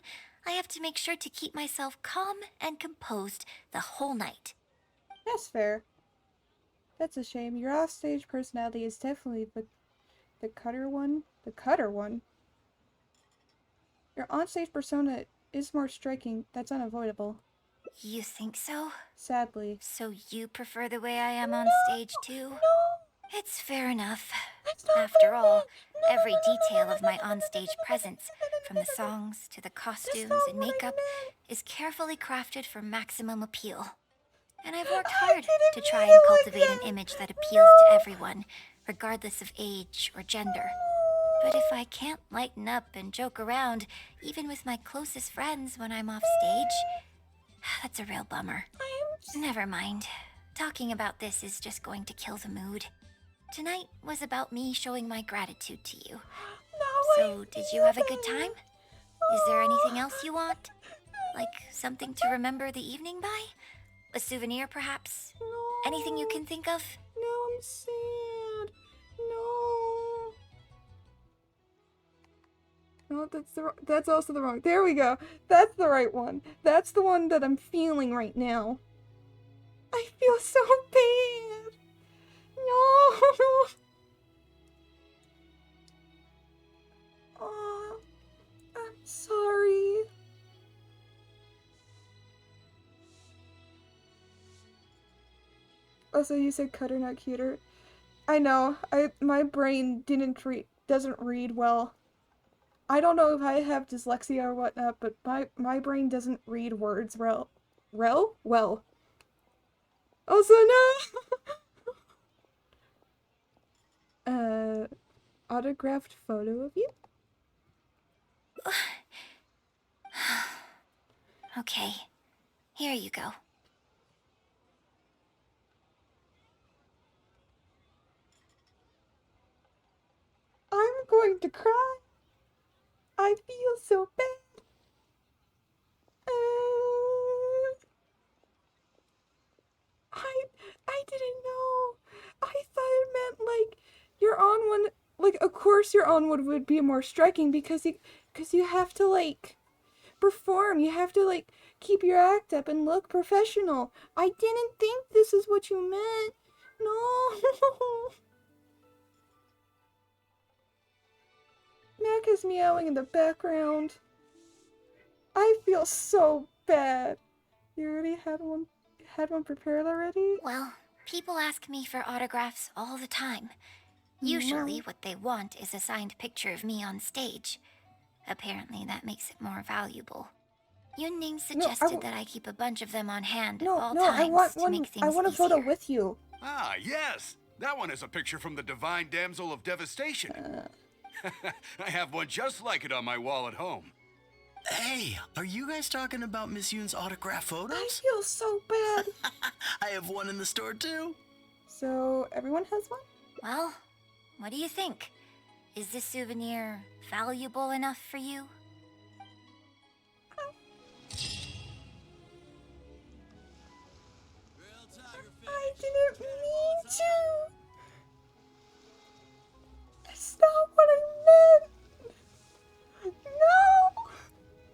I have to make sure to keep myself calm and composed the whole night. That's fair. That's a shame. Your offstage personality is definitely the cutter one. The cutter one? Your onstage persona is more striking. That's unavoidable. You think so? Sadly. So you prefer the way I am on stage too? No! It's fair enough. After all, every detail of my onstage presence, from the songs to the costumes and makeup, is carefully crafted for maximum appeal. And I've worked hard to try and cultivate an image that appeals to everyone, regardless of age or gender. But if I can't lighten up and joke around, even with my closest friends when I'm off stage, that's a real bummer. Never mind. talking about this is just going to kill the mood. Tonight was about me showing my gratitude to you. So, did you have a good time? Is there anything else you want? Like something to remember the evening by? A souvenir, perhaps? Anything you can think of? No, I'm sad. No. No, that's also the wrong. There we go. That's the right one. That's the one that I'm feeling right now. I feel so bad. No. Oh, I'm sorry. Also, you said cutter, not cuter. I know. My brain doesn't read well. I don't know if I have dyslexia or whatnot, but my brain doesn't read words well. Well. Also, no. Autographed photo of you? Okay, here you go. I'm going to cry. I feel so bad. I didn't know. I thought it meant like your on one. Like, of course, your on one would be more striking because you have to like perform. You have to like keep your act up and look professional. I didn't think this is what you meant. No. Mac is meowing in the background. I feel so bad. You already had one prepared already? Well, people ask me for autographs all the time. Usually what they want is a signed picture of me on stage. Apparently that makes it more valuable. Yunning suggested that I keep a bunch of them on hand at all times I want to one. make things I want a photo with you. Ah, yes. That one is a picture from the Divine Damsel of Devastation. I have one just like it on my wall at home. Hey, are you guys talking about Miss Yoon's autograph photos? I feel so bad. I have one in the store too. So everyone has one? Well, what do you think? Is this souvenir valuable enough for you? I didn't mean to. That's not what I meant. No.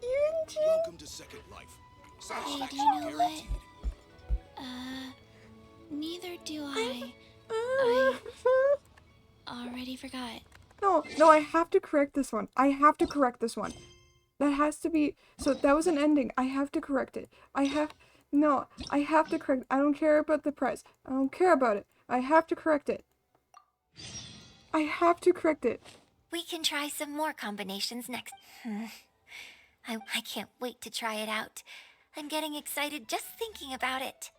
Yunjin. Welcome to Second Life. Hey, do you know what? Neither do I. I already forgot. No, I have to correct this one. I have to correct this one. That has to be, so that was an ending. I have to correct it. I have to correct it. I don't care about the prize. I don't care about it. I have to correct it. I have to correct it. We can try some more combinations next. I can't wait to try it out. I'm getting excited just thinking about it.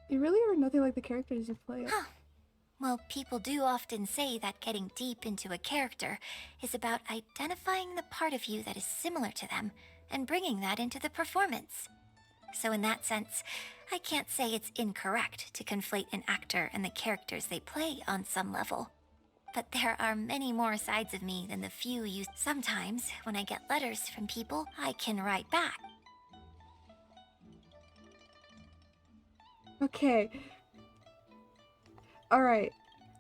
You really are nothing like the characters you play. Huh. Well, people do often say that getting deep into a character is about identifying the part of you that is similar to them and bringing that into the performance. So in that sense, I can't say it's incorrect to conflate an actor and the characters they play on some level. But there are many more sides of me than the few you... Sometimes, when I get letters from people, I can write back. Okay. Alright.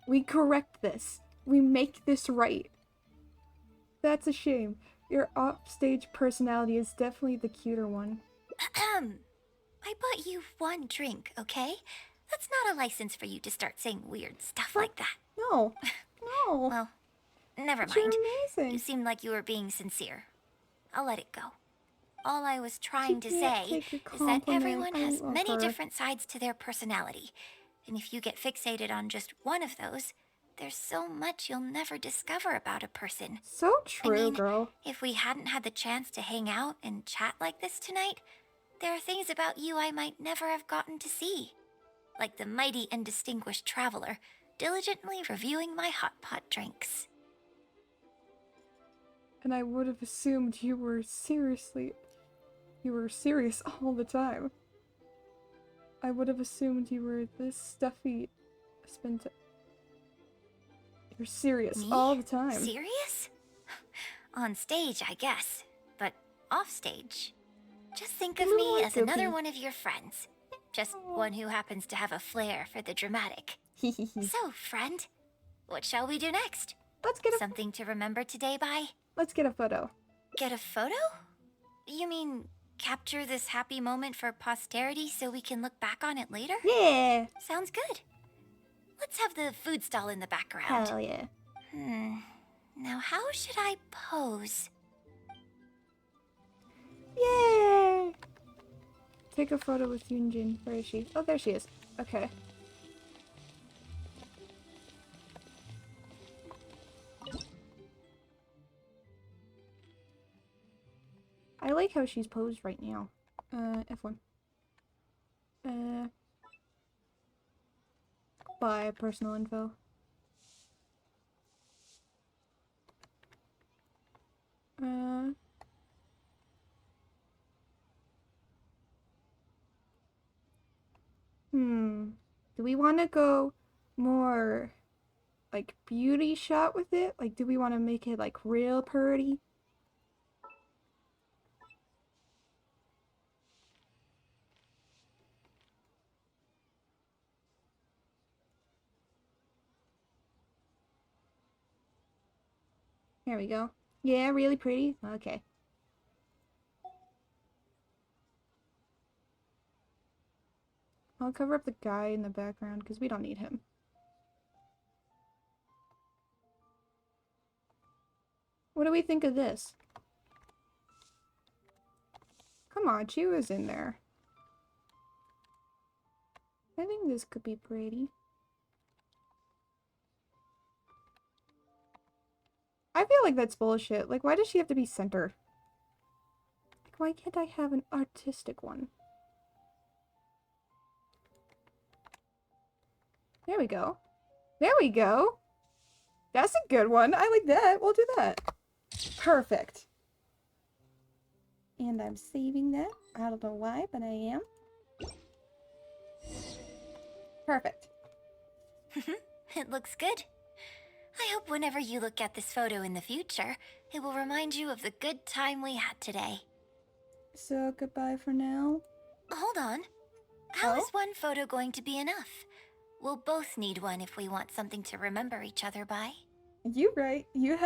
We correct this. We make this right. That's a shame. Your offstage personality is definitely the cuter one. I bought you one drink, okay? That's not a license for you to start saying weird stuff like that. No. No. Well, never mind. You're amazing. You seemed like you were being sincere. I'll let it go. All I was trying to say is that everyone has many different sides to their personality. And if you get fixated on just one of those, there's so much you'll never discover about a person. So true, girl. If we hadn't had the chance to hang out and chat like this tonight, there are things about you I might never have gotten to see. Like the mighty and distinguished traveler, diligently reviewing my hot pot drinks. And I would have assumed you were serious all the time. I would have assumed you were this stuffy. You're serious Me? all the time. Serious? On stage, I guess. But off stage. Just think of me as another one of your friends. Just one who happens to have a flair for the dramatic. So, friend, what shall we do next? Let's get something to remember today by? Let's get a photo. Get a photo? You mean capture this happy moment for posterity so we can look back on it later? Yeah. Sounds good. Let's have the food stall in the background. Hell yeah. Now how should I pose? Yay! Take a photo with Yunjin. Where is she? Oh, there she is. Okay. I like how she's posed right now. F1. Buy personal info. Do we want to go more like beauty shot with it? Like, do we want to make it like real pretty? There we go. Yeah, really pretty. Okay. I'll cover up the guy in the background because we don't need him. What do we think of this? Come on, she was in there. I think this could be pretty. I feel like that's bullshit. Like, why does she have to be center? Like, why can't I have an artistic one? There we go. There we go. That's a good one. I like that. We'll do that. Perfect. And I'm saving that. I don't know why, but I am. Perfect. It looks good. I hope whenever you look at this photo in the future, it will remind you of the good time we had today. So, goodbye for now. Hold on. How is one photo going to be enough? We'll both need one if we want something to remember each other by. You right. You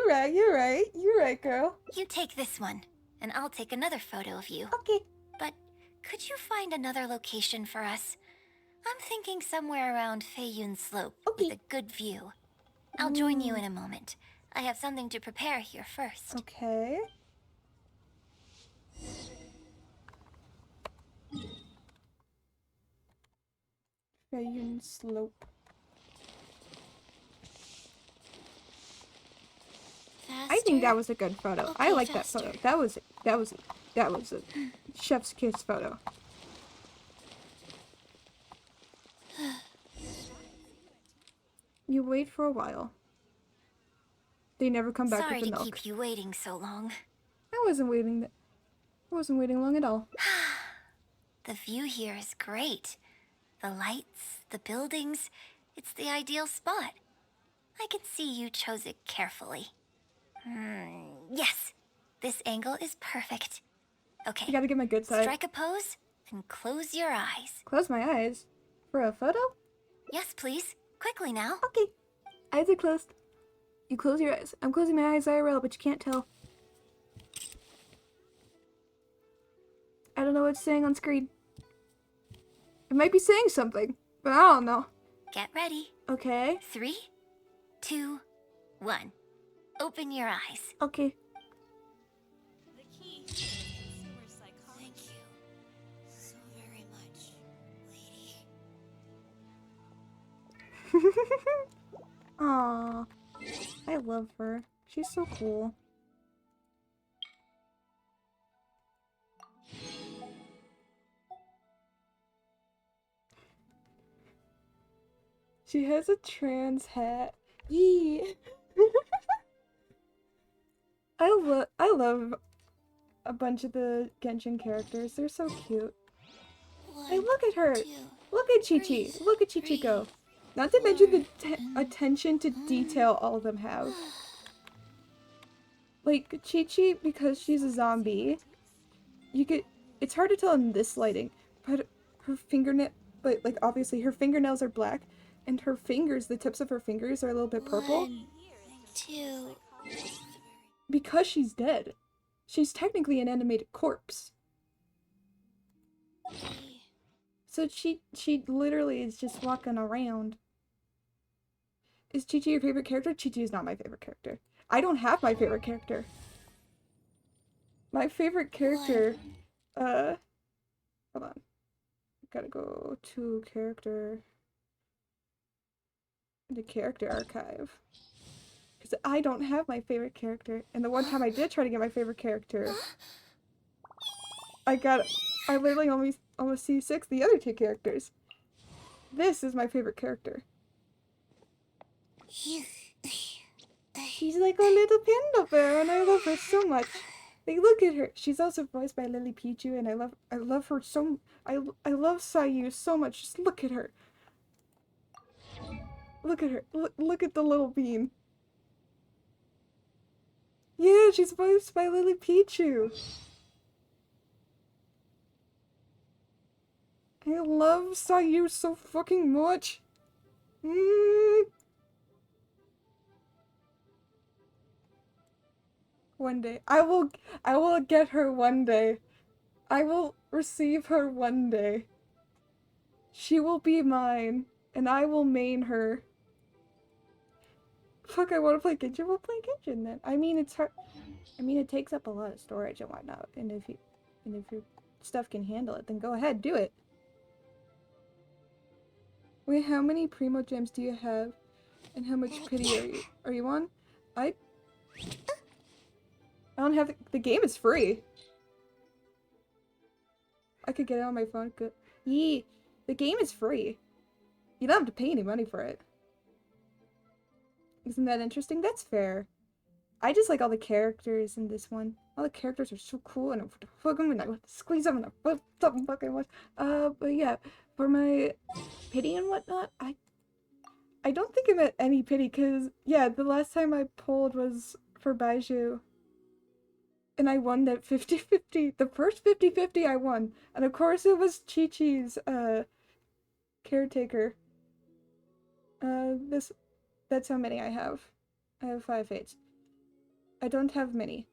right, girl. You take this one, and I'll take another photo of you. Okay. But could you find another location for us? I'm thinking somewhere around Feiyun Slope with a good view. I'll join you in a moment. I have something to prepare here first. Okay. Feiyun Slope. Faster. I think that was a good photo. Okay, I like faster. that photo. That was a chef's kiss photo. You wait for a while. They never come back Sorry with the to milk. keep you waiting so long. I wasn't waiting long at all. The view here is great. The lights, the buildings, it's the ideal spot. I can see you chose it carefully. Yes, this angle is perfect. Okay. You gotta get my good side. Strike a pose and close your eyes. Close my eyes. For a photo? Yes, please. Quickly now. Okay. Eyes are closed. You close your eyes. I'm closing my eyes IRL, but you can't tell. I don't know what it's saying on screen. It might be saying something, but I don't know. Get ready. Okay. 3, 2, 1. Open your eyes. Okay. The key is consumer psychology. Thank you so very much, lady. Aww. I love her. She's so cool. She has a trans hat. Yee. I love a bunch of the Genshin characters. They're so cute. Hey, look at her. 2, Look at Chi-Chi. Look at Chi-Chi go. Not to mention the attention to detail all of them have. Like, Chi-Chi, because she's a zombie, you could, it's hard to tell in this lighting, but her fingernail, but like obviously her fingernails are black, and her fingers, the tips of her fingers are a little bit purple. 1, 2, Because she's dead. She's technically an animated corpse. So she literally is just walking around. Is Chi-Chi your favorite character? Chi-Chi is not my favorite character. I don't have my favorite character. My favorite character, hold on. Gotta go to the character archive. Because I don't have my favorite character. And the one time I did try to get my favorite character, I literally almost C6 the other 2 characters. This is my favorite character. She's like a little panda bear, and I love her so much. Like, look at her. She's also voiced by Lily Pichu, and I love her so. I love Sayu so much. Just look at her. Look at her. Look at the little bean. Yeah, she's voiced by Lily Pichu. I love Sayu so fucking much. One day. I will get her one day. I will receive her one day. She will be mine, and I will main her. Fuck, I want to play Genshin. We'll play Genshin then. I mean, it's hard. I mean, it takes up a lot of storage and whatnot. And if your stuff can handle it, then go ahead, do it. Wait, how many Primo Gems do you have? And how much pity are you on? I don't have the game is free. I could get it on my phone. Good. Yee, the game is free. You don't have to pay any money for it. Isn't that interesting? That's fair. I just like all the characters in this one. All the characters are so cool, and I want to hug them, and I want to squeeze them, and I want something fucking much. But yeah, for my pity and whatnot, I don't think I'm at any pity, because, yeah, the last time I pulled was for Baiju. And I won that 50-50. The first 50-50 I won. And of course it was Chi-Chi's, caretaker. That's how many I have. I have 5 fates. I don't have many.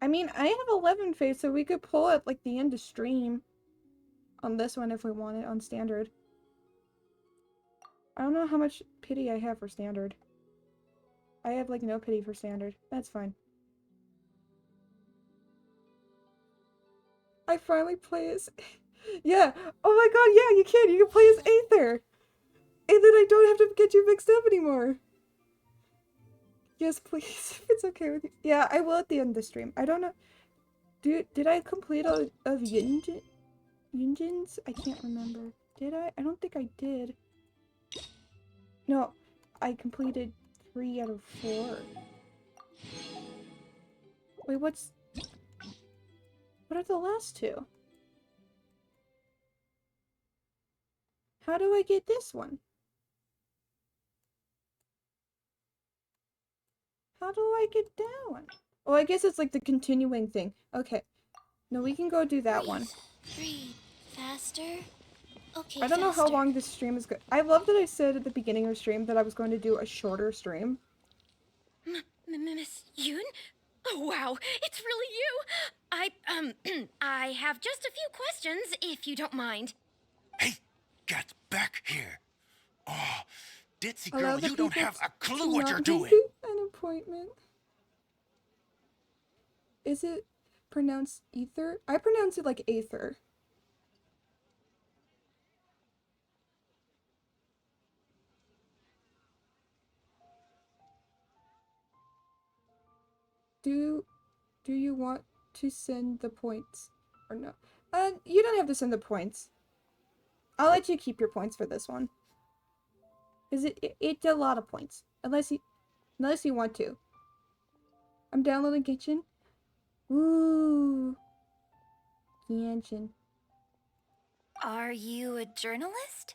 I mean, I have 11 fates, so we could pull at, like, the end of stream. On this one if we want it, on standard. I don't know how much pity I have for standard. I have, like, no pity for standard. That's fine. I finally play as... Yeah! Oh my god, yeah, you can! You can play as Aether! And then I don't have to get you mixed up anymore! Yes, please, if it's okay with you. Yeah, I will at the end of the stream. I don't know... Did I complete all of Yunjin's? I can't remember. Did I? I don't think I did. No, I completed 3 out of 4. Wait, what are the last 2? How do I get this one? How do I get that one? Oh, I guess it's like the continuing thing. Okay. No, we can go do that one. Breathe faster. Okay, I don't know how long this stream is good. I love that I said at the beginning of the stream that I was going to do a shorter stream. Miss Yoon? Oh, wow, it's really you! I have just a few questions, if you don't mind. Hey, get back here. Oh, ditzy Allow girl, the you don't people have a to clue what not you're make doing. An appointment. Is it pronounced ether? I pronounce it like aether. Do you want to send the points or no? You don't have to send the points. I'll let you keep your points for this one. Cause it's a lot of points. Unless you want to. I'm downloading Genshin. Ooh. Genshin. Are you a journalist?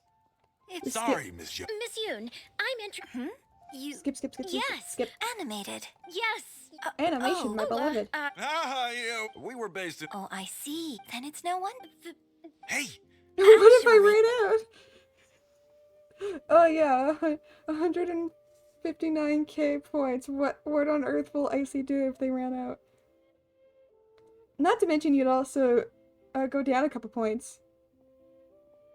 If Sorry, Miss Yoon. Miss Yoon, I'm interested. You Skip. Yes. Skip. animated. Yes. Animation, my beloved. We were based in. Oh, I see. Then it's no one. Hey! What if I ran out? Oh yeah, 159k points. What on earth will Icy do if they ran out? Not to mention you'd also go down a couple points.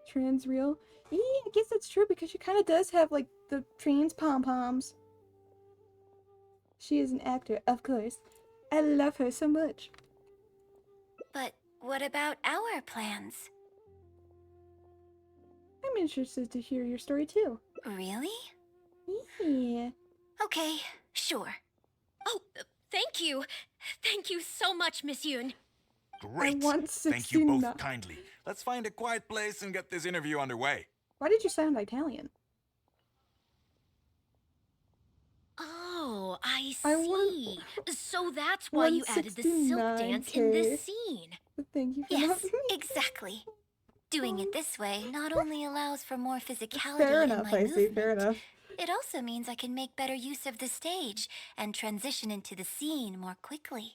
Trans real? Yeah, I guess that's true because she kind of does have like the trans pom-poms. She is an actor, of course. I love her so much. But what about our plans? I'm interested to hear your story too. Really? Yeah. Okay, sure. Oh, thank you. Thank you so much, Miss Yoon. Great. want Thank you 69. both kindly. Let's find a quiet place and get this interview underway. Why did you sound Italian? Oh, I I see. want- So that's why you added the silk dance in 169K. this scene. Thank you for Yes, that. exactly. Doing it this way not only allows for more physicality Fair in enough, my Icy, movement, fair enough. it also means I can make better use of the stage and transition into the scene more quickly.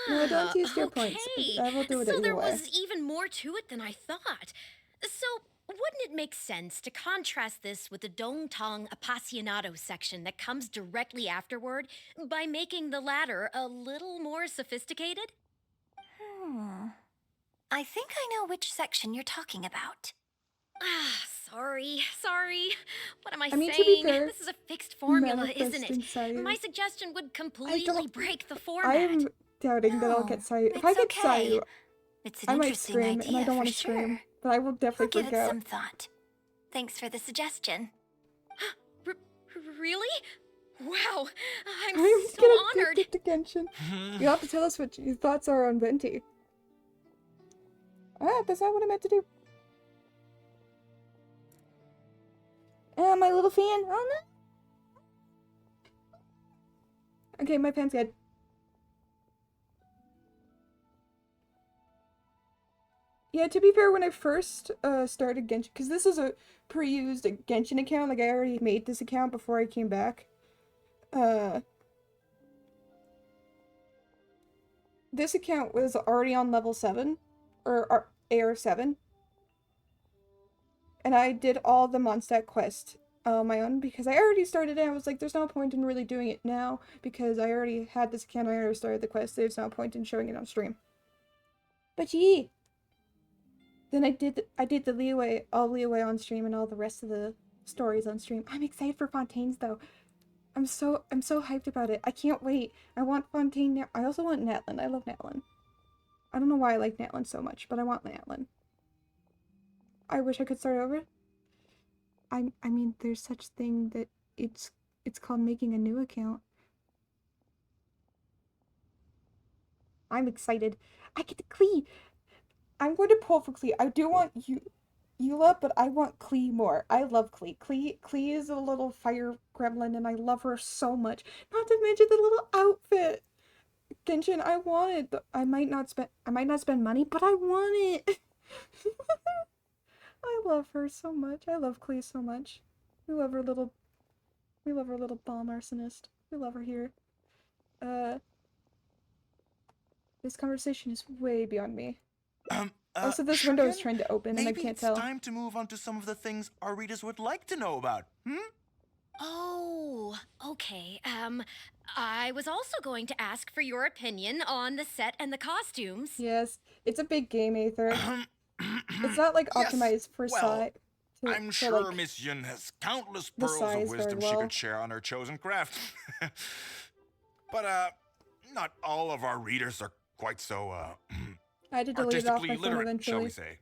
No, don't use your points. Okay. I will do it So either there way. was even more to it than I thought. So wouldn't it make sense to contrast this with the Dongtong Appassionato section that comes directly afterward by making the latter a little more sophisticated? I think I know which section you're talking about. Ah, sorry. What am I, I mean, to saying? be fair, This is a fixed formula, isn't manifesting it? Sayu. My suggestion would completely break the I format. am doubting that I'll get Sayu. If I it's get okay. Sayu, It's an I might interesting scream, and I idea, don't want for to scream. sure. But I will I'll definitely give freak it out. some thought. Thanks for the suggestion. Really? Wow, I'm I'm so gonna honored. addicted to Genshin. You have to tell us what your thoughts are on Venti. Ah, that's not what I meant to do. My little fan. Oh no. Okay, my pen's good. Yeah, to be fair, when I first started Genshin, because this is a pre-used Genshin account, like I already made this account before I came back. This account was already on level 7, or AR7. And I did all the Mondstadt quest on my own because I already started it. I was like, there's no point in really doing it now because I already had this account, I already started the quest, there's no point in showing it on stream. But yeah. Then I did the leeway on stream and all the rest of the stories on stream. I'm excited for Fontaine's though. I'm so hyped about it. I can't wait. I want Fontaine now. I also want Natlin. I love Natlin. I don't know why I like Natlin so much, but I want Natlin. I wish I could start over. I mean, there's such thing that it's called making a new account. I'm excited. I get to Klee. I'm going to pull for Klee. I do want Eula, but I want Klee more. I love Klee. Klee is a little fire gremlin, and I love her so much. Not to mention the little outfit. Genshin, I want it. I might not spend money, but I want it. I love her so much. I love Klee so much. We love her little bomb arsonist. We love her here. This conversation is way beyond me. Also, this window is trying to open, and I can't tell. Maybe it's time to move on to some of the things our readers would like to know about. Oh, okay. I was also going to ask for your opinion on the set and the costumes. Yes, it's a big game, Aether. It's not like optimized for size. I'm sure Miss Yun has countless pearls of wisdom she could share on her chosen craft. But, not all of our readers are quite so, I had to delete it off artistically my phone literate, eventually. shall we say.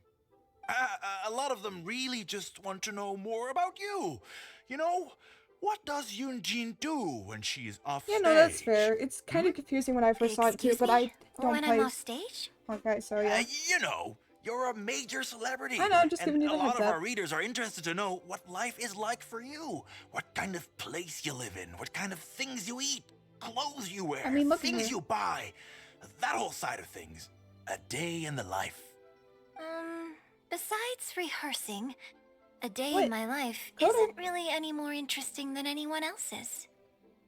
A lot of them really just want to know more about you. You know, what does Yunjin do when she's off stage? Yeah, no, that's fair. It's kind of confusing when I first saw it too, but I don't When play. I'm off stage? Okay, so yeah. You know, you're a major celebrity. I know, I'm just and giving you the a lot heads of up. our readers are interested to know what life is like for you. What kind of place you live in. What kind of things you eat. Clothes you wear. I mean, look at things her. you buy. That whole side of things. a day in the life? Besides rehearsing, a day What? in my life Hold isn't really any more interesting than anyone else's.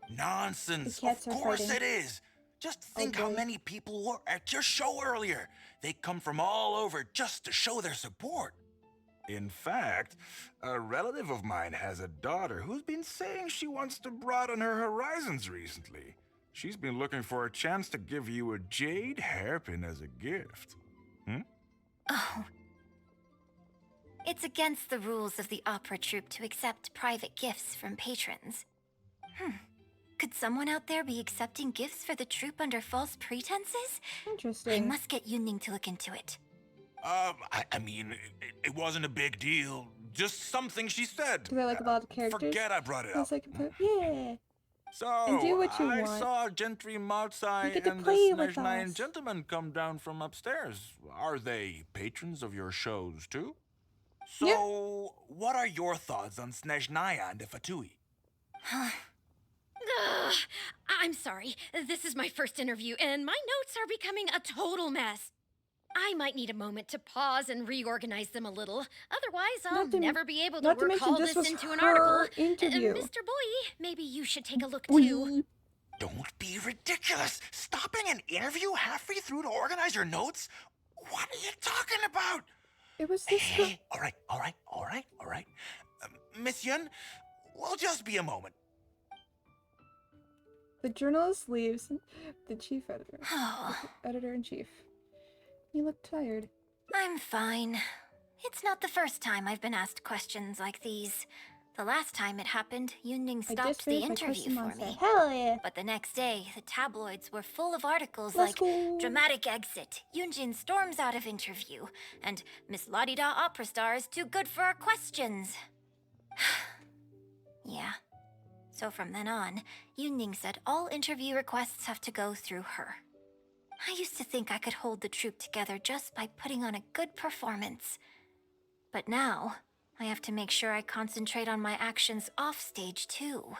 Nonsense. The cats Of are course fighting. it is. Just think how boy. many people were at your show earlier. They come from all over just to show their support. In fact, a relative of mine has a daughter who's been saying she wants to broaden her horizons recently. She's been looking for a chance to give you a jade hairpin as a gift. Oh. It's against the rules of the opera troupe to accept private gifts from patrons. Could someone out there be accepting gifts for the troupe under false pretenses? Interesting. I must get Yunning to look into it. I mean, it wasn't a big deal. Just something she said. Do they like a lot of characters? Forget I brought it Yes, up. I can put, yeah. So, And do what you I want. saw Gentry You Maltsai get to and play the with Snezhnaya us. gentlemen come down from upstairs. Are they patrons of your shows, too? So, what are your thoughts on Snezhnaya and the Fatui? Ugh, I'm sorry. This is my first interview, and my notes are becoming a total mess. I might need a moment to pause and reorganize them a little. Otherwise, I'll never be able to not to work mention all this this was into an her article. interview. Mr. Boy, maybe you should take a look too. Don't be ridiculous. Stopping an interview halfway through to organize your notes? What are you talking about? It was this. Hey, all right. Miss Yun, we'll just be a moment. The journalist leaves. The chief editor. Editor-in-chief. You look tired. I'm fine. It's not the first time I've been asked questions like these. The last time it happened, Yunning I just stopped the finished my interview question for monster. me. Hell yeah. But the next day, the tabloids were full of articles Let's like go. "Dramatic Exit, Yunjin storms out of interview," and "Miss La-di-da opera star is too good for our questions." Yeah. So from then on, Yunning said all interview requests have to go through her. I used to think I could hold the troupe together just by putting on a good performance. But now, I have to make sure I concentrate on my actions off stage too.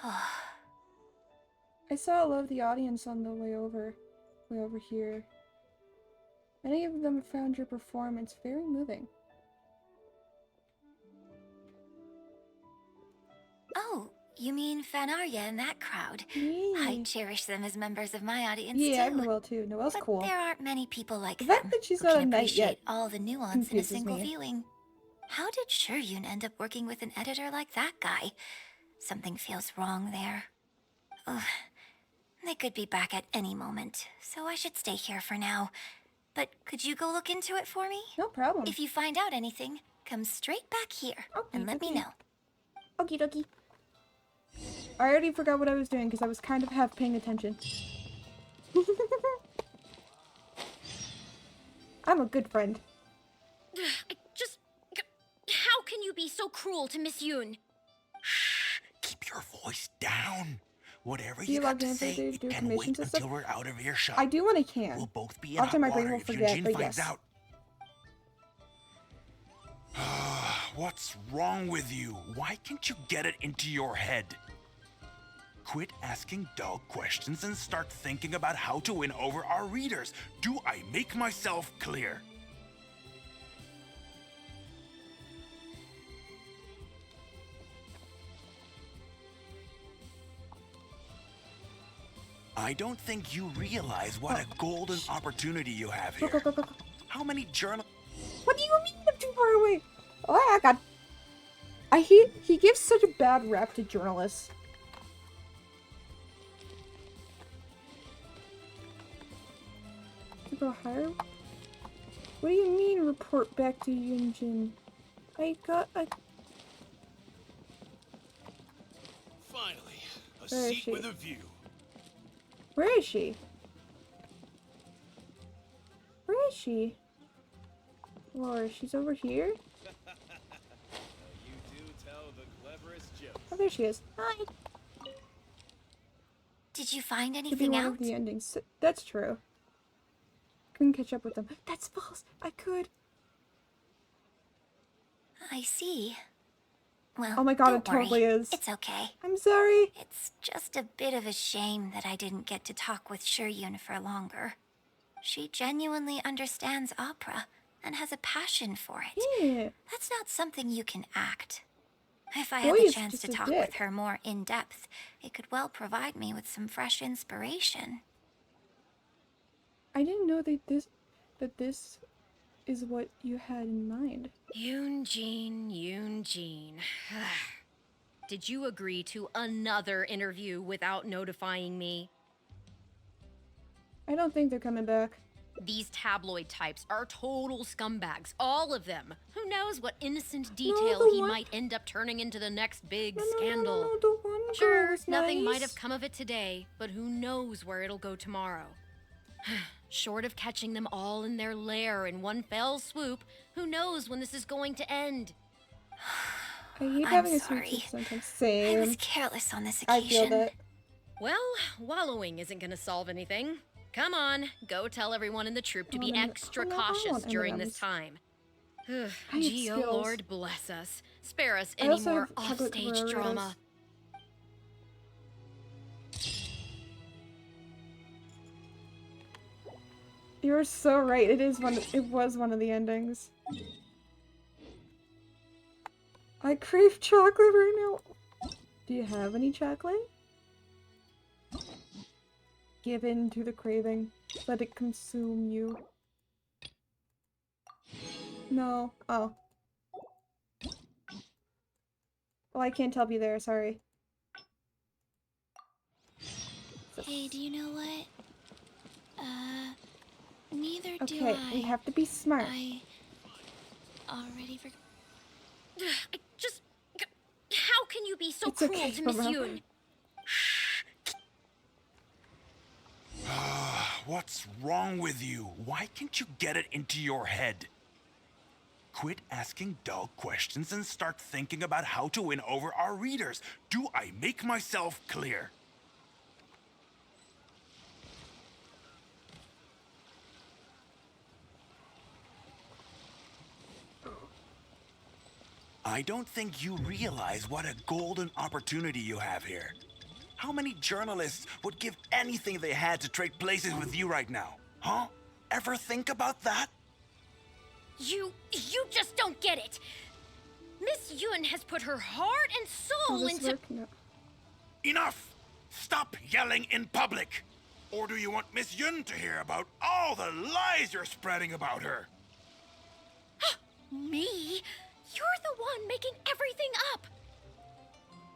I saw a lot of the audience on the way over here. Many of them found your performance very moving. Oh, you mean Fanarya and that crowd? Yeah. I cherish them as members of my audience Yeah, I'm too. Noelle too. Noelle's But cool. there aren't many people like The them fact that she's who not can a knight appreciate yet all the nuance in a confuses single me. viewing. How did Shuryun end up working with an editor like that guy? Something feels wrong there. Ugh. They could be back at any moment, so I should stay here for now. But could you go look into it for me? No problem. If you find out anything, come straight back here and let me know. Okie dokie. I already forgot what I was doing because I was kind of half paying attention. I'm a good friend. How can you be so cruel to Miss Yoon? Keep your voice down. Whatever Do you you log got to in say, to it do can commissions wait and stuff? until we're out of earshot. I do when I can. We'll both be in Often hot my brain water will if forget, Yunjin but finds yes. out. What's wrong with you? Why can't you get it into your head? Quit asking dull questions and start thinking about how to win over our readers. Do I make myself clear? I don't think you realize what a golden opportunity you have here. Go. How many journal... What do you mean I'm too far away? Oh my god. He gives such a bad rap to journalists. To go higher? What do you mean report back to Yunjin? Finally, a Where is seat she? with a view. Where is she? Where is she? Or she's over here? You do tell the cleverest jokes. Oh, there she is. Hi. Did you find Could be anything one out? of the endings. That's true. Couldn't catch up with them. That's false. I could. I see. Well, Oh my god, don't it totally worry. is. It's okay. I'm sorry. It's just a bit of a shame that I didn't get to talk with Shuryun for longer. She genuinely understands opera and has a passion for it. Yeah. That's not something you can act. If I Boy had the is chance just to a talk dick. with her more in depth, it could well provide me with some fresh inspiration. I didn't know that this is what you had in mind. Eugene. Did you agree to another interview without notifying me? I don't think they're coming back. These tabloid types are total scumbags, all of them. Who knows what innocent detail he might end up turning into the next big scandal. No, the one girl Sure, was nothing might nice. have come of it today, but who knows where it'll go tomorrow. Short of catching them all in their lair in one fell swoop, who knows when this is going to end? I hate I'm having a sorry. sweet tooth sometimes. Same. I was careless on this I occasion. feel that. Well, wallowing isn't gonna solve anything. Come on, go tell everyone in the troop to be extra cautious during this time. Gee, oh Lord bless us. Spare us I any also more have chocolate offstage Ferreros. drama. You're so right. It was one of the endings. I crave chocolate right now. Do you have any chocolate? Give in to the craving. Let it consume you. No. Oh. Well, I can't help you there, sorry. Hey, do you know what? Neither do Okay, I. we have to be smart. I already forgot. How can you be so It's cruel okay, to Miss Mama. Yoon? What's wrong with you? Why can't you get it into your head? Quit asking dull questions and start thinking about how to win over our readers. Do I make myself clear? I don't think you realize what a golden opportunity you have here. How many journalists would give anything they had to trade places with you right now? Huh? Ever think about that? You just don't get it. Miss Yoon has put her heart and soul into... No. Enough! Stop yelling in public! Or do you want Miss Yun to hear about all the lies you're spreading about her? Me? You're the one making everything up.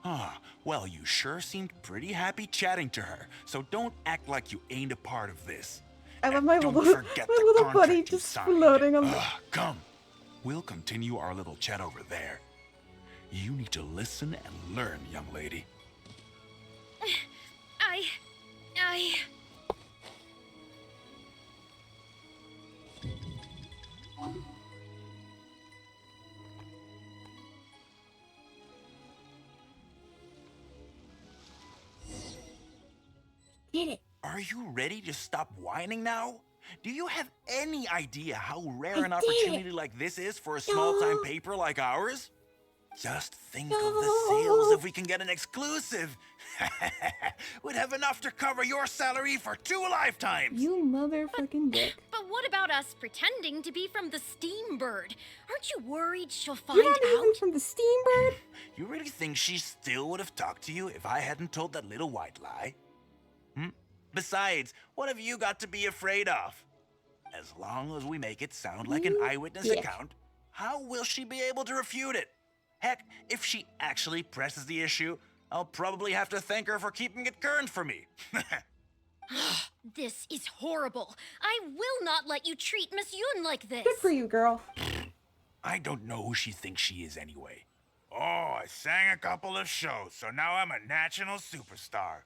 Ah, well, you sure seemed pretty happy chatting to her, so don't act like you ain't a part of this. I love my Don't little, forget my the little contract buddy you just signed. floating on the... Come. We'll continue our little chat over there. You need to listen and learn, young lady. I... Did it. Are you ready to stop whining now? Do you have any idea how rare I an did opportunity it. like this is for a small-time No. paper like ours? Just think of the sales if we can get an exclusive. We'd have enough to cover your salary for 2 lifetimes. You motherfucking dick. But what about us pretending to be from the Steambird? Aren't you worried she'll find You're not out? even from the Steambird? You really think she still would have talked to you if I hadn't told that little white lie? Besides, what have you got to be afraid of? As long as we make it sound like an eyewitness account, how will she be able to refute it? Heck, if she actually presses the issue, I'll probably have to thank her for keeping it current for me. This is horrible. I will not let you treat Miss Yoon like this. Good for you, girl. I don't know who she thinks she is anyway. Oh, I sang a couple of shows, so now I'm a national superstar.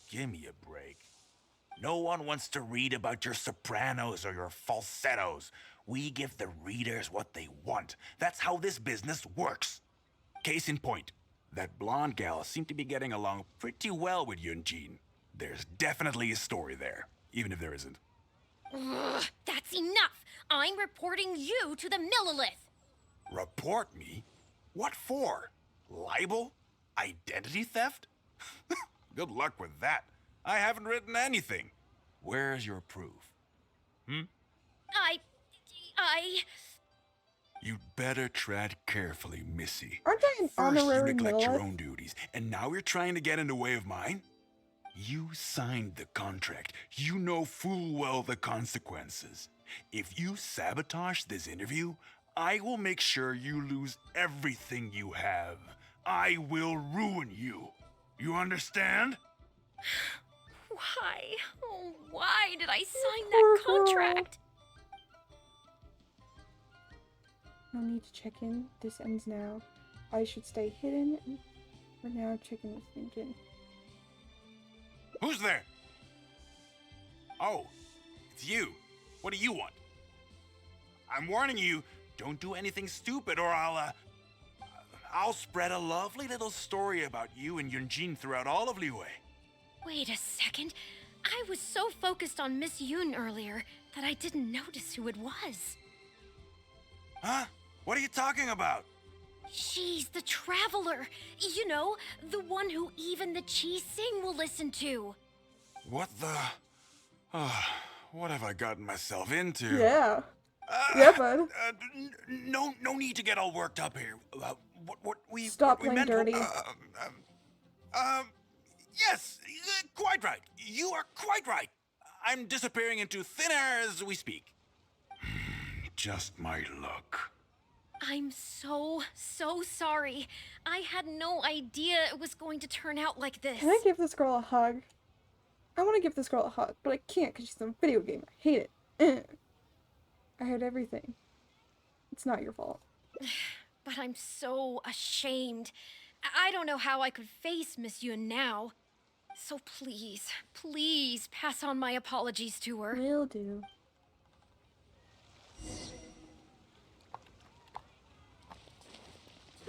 Give me a break. No one wants to read about your sopranos or your falsettos. We give the readers what they want. That's how this business works. Case in point, that blonde gal seemed to be getting along pretty well with Yunjin. There's definitely a story there, even if there isn't. Ugh, that's enough. I'm reporting you to the Millilith. Report me? What for? Libel? Identity theft? Good luck with that. I haven't written anything. Where's your proof? Hmm? I... You'd better tread carefully, Missy. Aren't I an First, you honorary neglect your Lilith? own duties, and now you're trying to get in the way of mine? You signed the contract. You know full well the consequences. If you sabotage this interview, I will make sure you lose everything you have. I will ruin you. You understand? Why? Oh, why did I sign that contract? No need to check in. This ends now. I should stay hidden. For now, checking with Ninjin. Who's there? Oh, it's you. What do you want? I'm warning you, don't do anything stupid or I'll spread a lovely little story about you and Yunjin throughout all of Liyue. Wait a second. I was so focused on Miss Yoon earlier that I didn't notice who it was. Huh? What are you talking about? She's the traveler. You know, the one who even the Chi Sing will listen to. What the... what have I gotten myself into? Yeah. Yeah, bud. No need to get all worked up here. Stop what we playing meant, dirty. Yes, quite right. You are quite right. I'm disappearing into thin air as we speak. Just my luck. I'm so sorry. I had no idea it was going to turn out like this. Can I give this girl a hug? I want to give this girl a hug, but I can't because she's a video game. I hate it. I heard everything. It's not your fault. But I'm so ashamed. I don't know how I could face Miss Yoon now. So please pass on my apologies to her. Will do.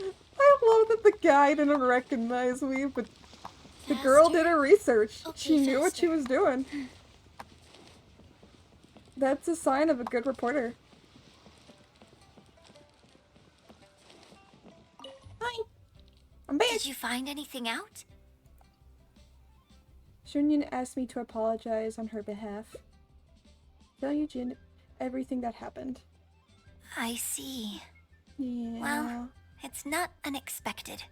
I love that the guy didn't recognize me, but the girl did her research. She knew what she was doing. That's a sign of a good reporter. Hi. I'm back. Did you find anything out? Shunyun asked me to apologize on her behalf. Tell Eugene everything that happened. I see. Yeah. Well, it's not unexpected.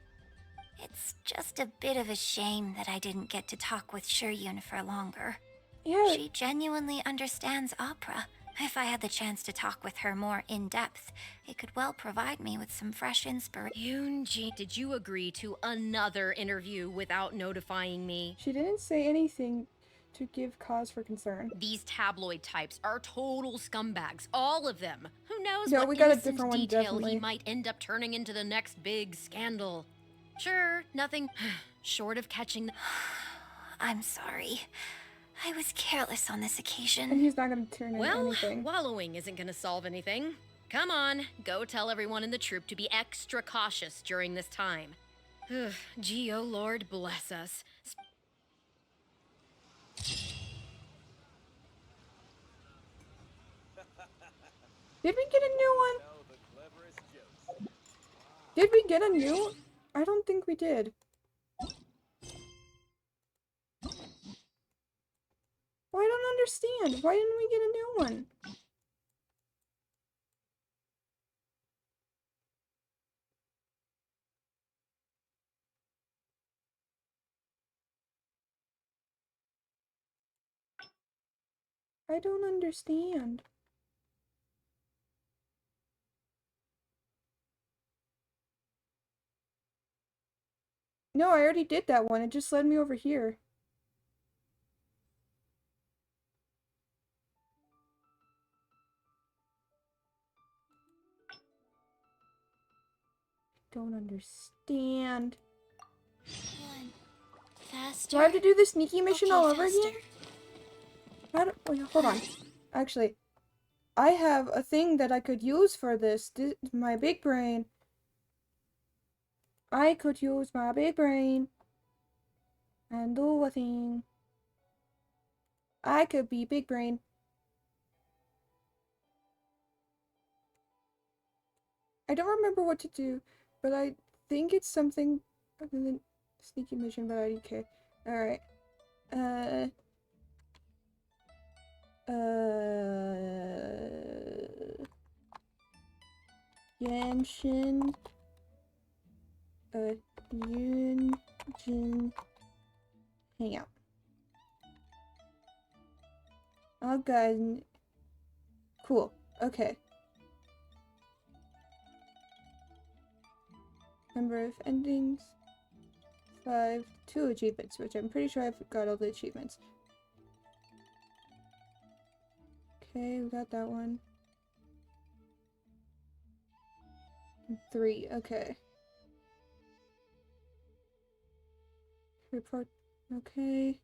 It's just a bit of a shame that I didn't get to talk with Shiryun for longer. Yeah. She genuinely understands opera. If I had the chance to talk with her more in depth, it could well provide me with some fresh inspiration. Yoonji, did you agree to another interview without notifying me? She didn't say anything to give cause for concern. These tabloid types are total scumbags, all of them. Who knows No, what we got a innocent different one, detail definitely. he might end up turning into the next big scandal. Sure, nothing short of catching the... I'm sorry. I was careless on this occasion. And he's not going to turn into Well, anything. wallowing isn't going to solve anything. Come on, go tell everyone in the troop to be extra cautious during this time. Gee, oh Lord, bless us. Did we get a new one? Did we get a new? I don't think we did. Well, I don't understand. Why didn't we get a new one? I don't understand. No, I already did that one. It just led me over here. Don't understand. Faster. Do I have to do the sneaky mission Okay, all over faster. again? How do, wait, hold on. Actually, I have a thing that I could use for this. My big brain. I could use my big brain and do a thing. I could be big brain. I don't remember what to do, but I think it's something other than sneaky mission, but I don't care. Alright. Genshin. Yunjin. Hangout. Oh god. Cool. Okay. Number of endings. 5. 2 achievements, which I'm pretty sure I've got all the achievements. Okay, we got that one. 3. Okay. Report. Okay.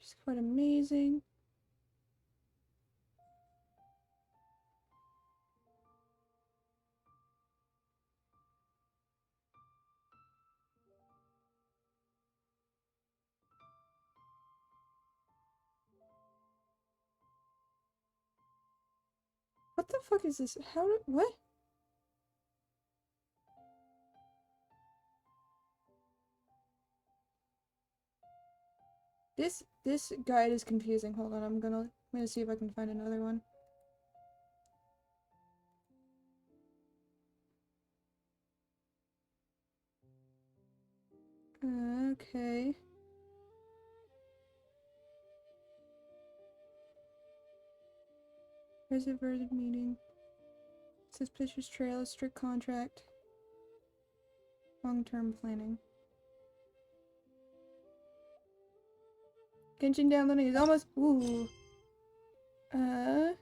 Just quite amazing. What the fuck is this? How did— what? This guide is confusing. Hold on, I'm gonna see if I can find another one. Okay. Reserved meeting. Suspicious trail, strict contract. Long-term planning. Genshin downloading is almost— ooh. No,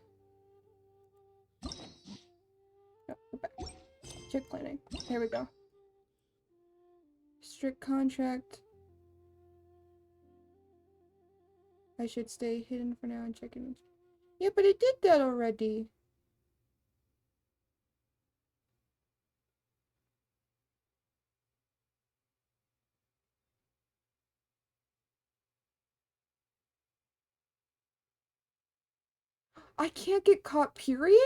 go back. Check planning. There we go. Strict contract. I should stay hidden for now and check in. Yeah, but it did that already. I can't get caught, period?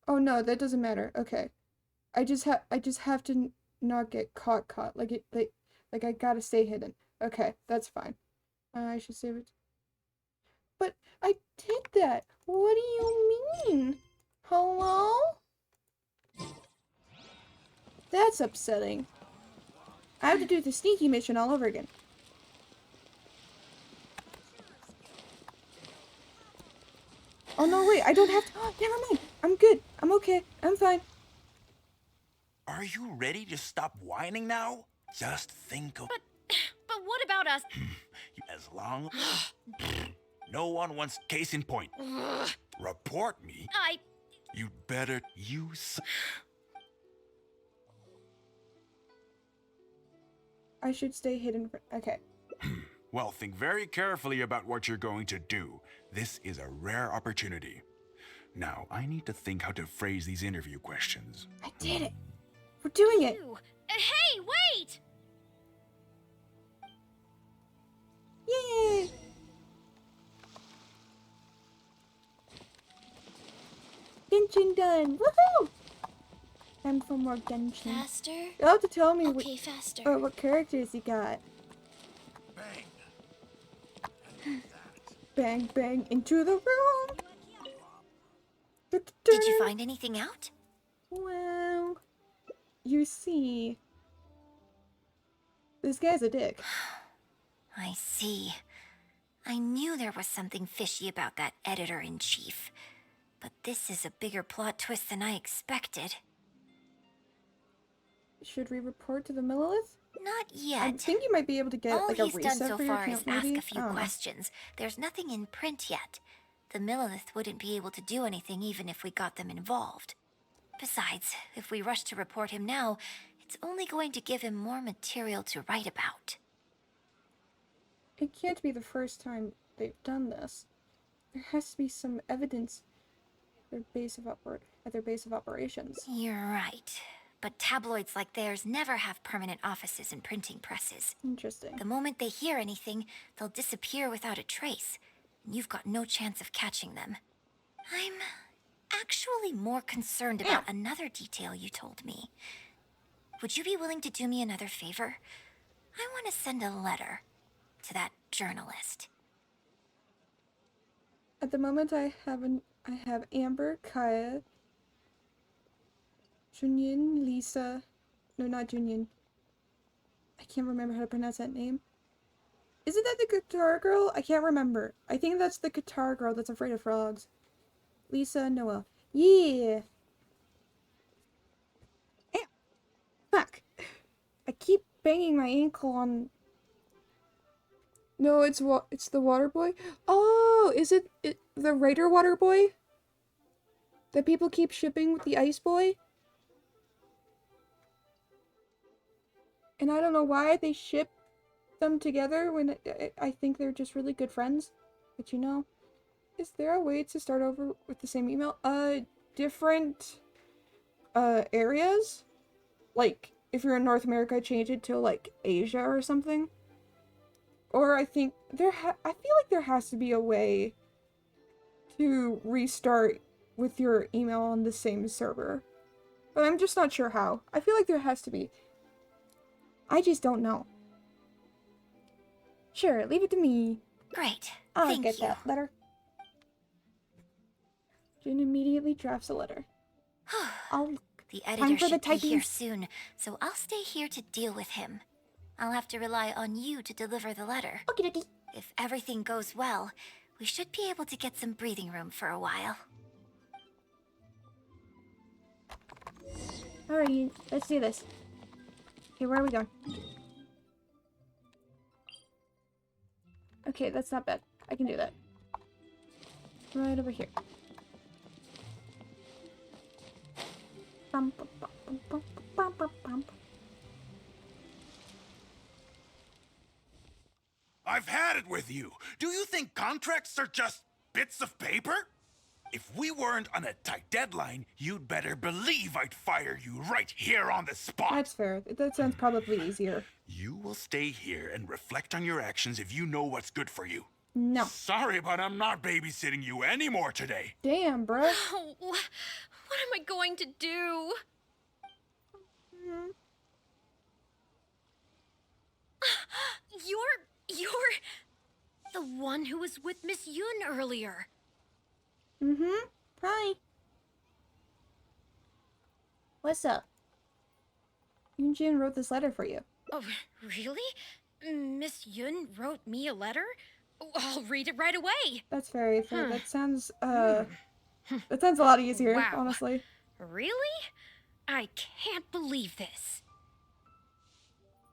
Oh no, that doesn't matter. Okay. I just have to not get caught. Like I gotta stay hidden. Okay, that's fine. I should save it. But I did that. What do you mean? Hello? That's upsetting. I have to do the sneaky mission all over again. Oh no, wait, I don't have to— oh, never mind. I'm good. I'm okay. I'm fine. Are you ready to stop whining now? Just think of... But what about us? As long... No one wants... Case in point. Report me. You'd better use... I should stay hidden for— okay. Well, think very carefully about what you're going to do. This is a rare opportunity. Now, I need to think how to phrase these interview questions. I did it! We're doing it! Hey, wait! Yay! Genshin done! Woohoo! Time for more Genshin. Faster? You'll have to tell me okay, faster. what characters you got. Bang, bang, into the room! Did you find anything out? Well, you see, this guy's a dick. I see. I knew there was something fishy about that editor-in-chief. But this is a bigger plot twist than I expected. Should we report to the Millilith? Not yet. I think you might be able to get All like a he's done reset so for your far is account, ask maybe? a few questions. There's nothing in print yet. The Millilith wouldn't be able to do anything even if we got them involved. Besides, if we rush to report him now, it's only going to give him more material to write about. It can't be the first time they've done this. There has to be some evidence at their base of operations. You're right. But tabloids like theirs never have permanent offices and printing presses. Interesting. The moment they hear anything, they'll disappear without a trace. And you've got no chance of catching them. I'm actually more concerned about another detail you told me. would you be willing to do me another favor? I want to send a letter to that journalist. At the moment, I have Amber, Kaya, Junyin, Lisa. No, not Junyin. I can't remember how to pronounce that name. Isn't that the guitar girl? I can't remember. I think that's the guitar girl that's afraid of frogs. Lisa, Noel. Yeah. Fuck. I keep banging my ankle on... No, it's the water boy. Oh, is it the Raider water boy? That people keep shipping with the ice boy? And I don't know why they ship them together when I think they're just really good friends. But you know, is there a way to start over with the same email? Different areas? Like, if you're in North America, change it to, like, Asia or something? Or I think I feel like there has to be a way to restart with your email on the same server. But I'm just not sure how. I feel like there has to be. I just don't know. Sure, leave it to me. Great. I'll get that letter. Jin immediately drafts a letter. The Time editor for the should be here typing. soon, so I'll stay here to deal with him. I'll have to rely on you to deliver the letter. Okie dokie. If everything goes well, we should be able to get some breathing room for a while. Alrighty, let's do this. Okay, where are we going? Okay, that's not bad. I can do that. Right over here. Bum, bum, bum, bum, bum, bum, bum, bum. I've had it with you. Do you think contracts are just bits of paper? If we weren't on a tight deadline, you'd better believe I'd fire you right here on the spot. That's fair. That sounds probably easier. You will stay here and reflect on your actions if you know what's good for you. No. Sorry, but I'm not babysitting you anymore today. Damn, bro. Oh, what am I going to do? You're the one who was with Miss Yun earlier. Mm-hmm. Hi. What's up? Yoonjin wrote this letter for you. Oh, really? Miss Yun wrote me a letter? Oh, I'll read it right away. That's very fair. That sounds, that sounds a lot easier, Wow. honestly. Really? I can't believe this.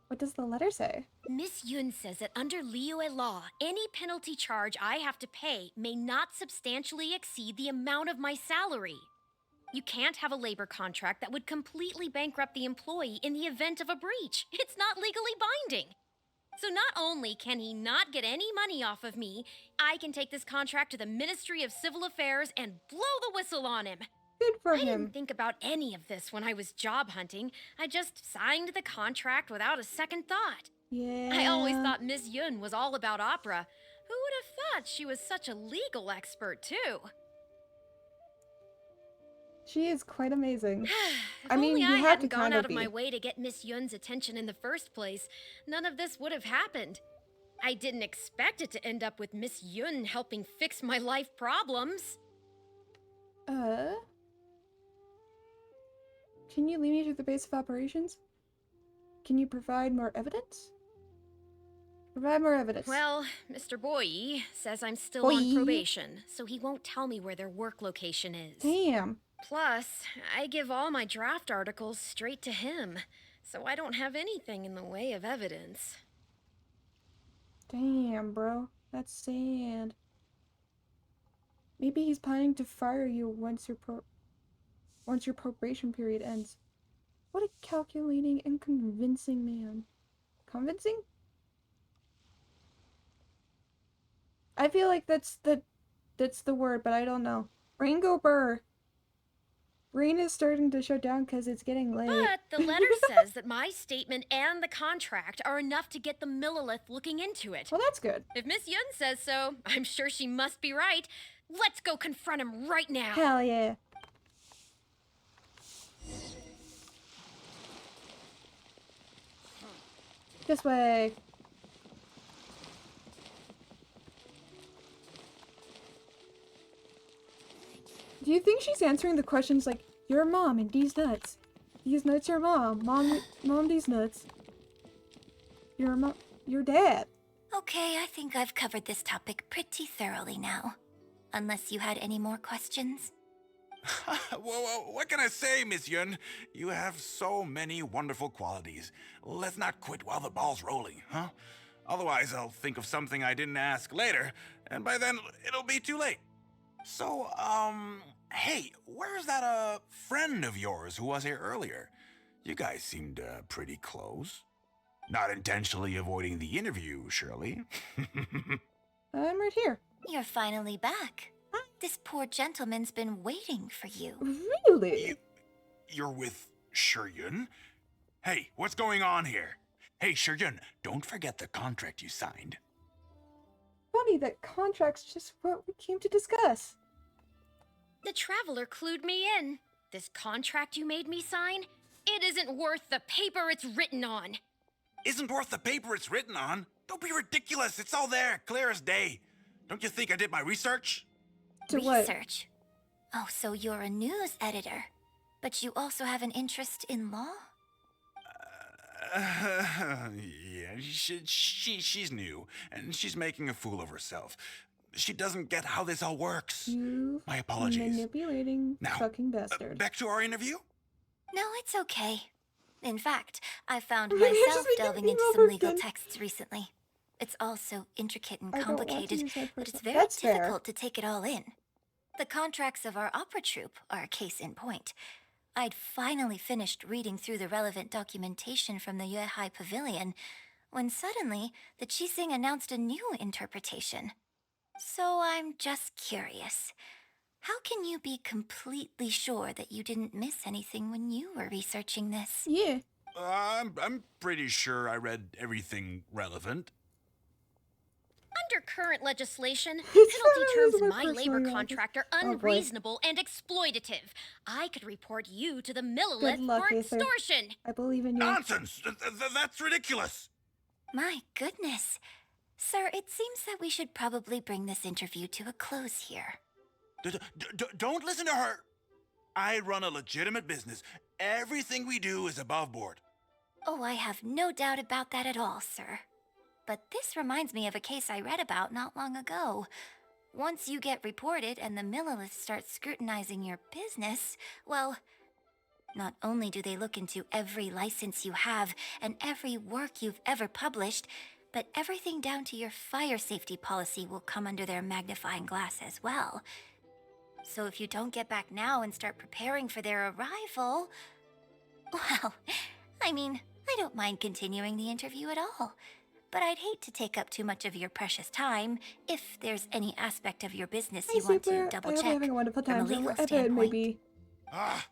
What does the letter say? Miss Yun says that under Liyue law, any penalty charge I have to pay may not substantially exceed the amount of my salary. You can't have a labor contract that would completely bankrupt the employee in the event of a breach. It's not legally binding. So not only can he not get any money off of me, I can take this contract to the Ministry of Civil Affairs and blow the whistle on him. Good for I him. didn't think about any of this when I was job hunting. I just signed the contract without a second thought. Yeah. I always thought Miss Yun was all about opera. Who would have thought she was such a legal expert, too? She is quite amazing. If I mean, only you I had to hadn't gone kind out of of be. my way to get Miss Yun's attention in the first place, none of this would have happened. I didn't expect it to end up with Miss Yun helping fix my life problems. Can you lead me to the base of operations? Can you provide more evidence? Provide more evidence. Well, Mr. Boye says I'm still Boye? on probation, so he won't tell me where their work location is. Damn. Plus, I give all my draft articles straight to him, so I don't have anything in the way of evidence. Damn, bro. That's sad. Maybe he's planning to fire you once your probation period ends. What a calculating and convincing man. Convincing? I feel like that's the word, but I don't know. Rain go burr. Rain is starting to shut down because it's getting late. But the letter says that my statement and the contract are enough to get the Millilith looking into it. Well, that's good. If Miss Yun says so, I'm sure she must be right. Let's go confront him right now. Hell yeah. This way. Do you think she's answering the questions like, your mom and these nuts? These nuts your mom. Mom these nuts. Your dad. Okay, I think I've covered this topic pretty thoroughly now. Unless you had any more questions? Well, what can I say, Miss Yun? You have so many wonderful qualities. Let's not quit while the ball's rolling, huh? Otherwise, I'll think of something I didn't ask later, and by then, it'll be too late. So, hey, where's that, friend of yours who was here earlier? You guys seemed, pretty close. Not intentionally avoiding the interview, surely. I'm right here. You're finally back. This poor gentleman's been waiting for you. Really? You're with Shiryun? Hey, what's going on here? Hey, Shiryun, don't forget the contract you signed. Funny, that contract's just what we came to discuss. The Traveler clued me in. This contract you made me sign, it isn't worth the paper it's written on. Isn't worth the paper it's written on? Don't be ridiculous. It's all there, clear as day. Don't you think I did my research? Research? Oh, so you're a news editor. But you also have an interest in law? Yeah, she's new, and she's making a fool of herself. She doesn't get how this all works. My apologies. Manipulating fucking bastard. Back to our interview? No, it's okay. In fact, I found myself delving into some legal texts recently. It's all so intricate and complicated that it's very difficult to take it all in. The contracts of our opera troupe are a case in point. I'd finally finished reading through the relevant documentation from the Yuehai Pavilion when suddenly the Qixing announced a new interpretation. So I'm just curious. How can you be completely sure that you didn't miss anything when you were researching this? Yeah. I'm pretty sure I read everything relevant. Under current legislation, penalty terms in my labor contract are unreasonable and exploitative. I could report you to the Millilith for extortion. I believe in you. Nonsense! That's ridiculous! My goodness. Sir, it seems that we should probably bring this interview to a close here. Don't listen to her! I run a legitimate business. Everything we do is above board. Oh, I have no doubt about that at all, sir. But this reminds me of a case I read about not long ago. Once you get reported and the Millilith starts scrutinizing your business, well, not only do they look into every license you have and every work you've ever published, but everything down to your fire safety policy will come under their magnifying glass as well. So if you don't get back now and start preparing for their arrival, well, I mean, I don't mind continuing the interview at all. But I'd hate to take up too much of your precious time if there's any aspect of your business you want to double-check having a wonderful time. from a legal Maybe. I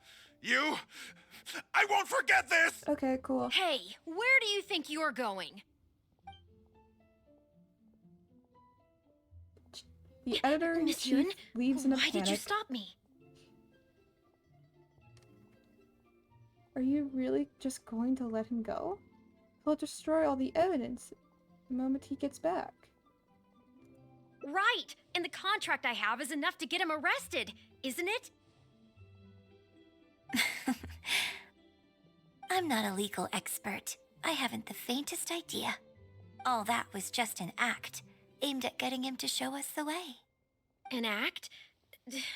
won't forget this! Okay, cool. Hey, where do you think you're going? The editor-in-chief leaves in a panic. Why did you stop me? Are you really just going to let him go? He'll destroy all the evidence the moment he gets back. Right! And the contract I have is enough to get him arrested, isn't it? I'm not a legal expert. I haven't the faintest idea. All that was just an act, aimed at getting him to show us the way. An act?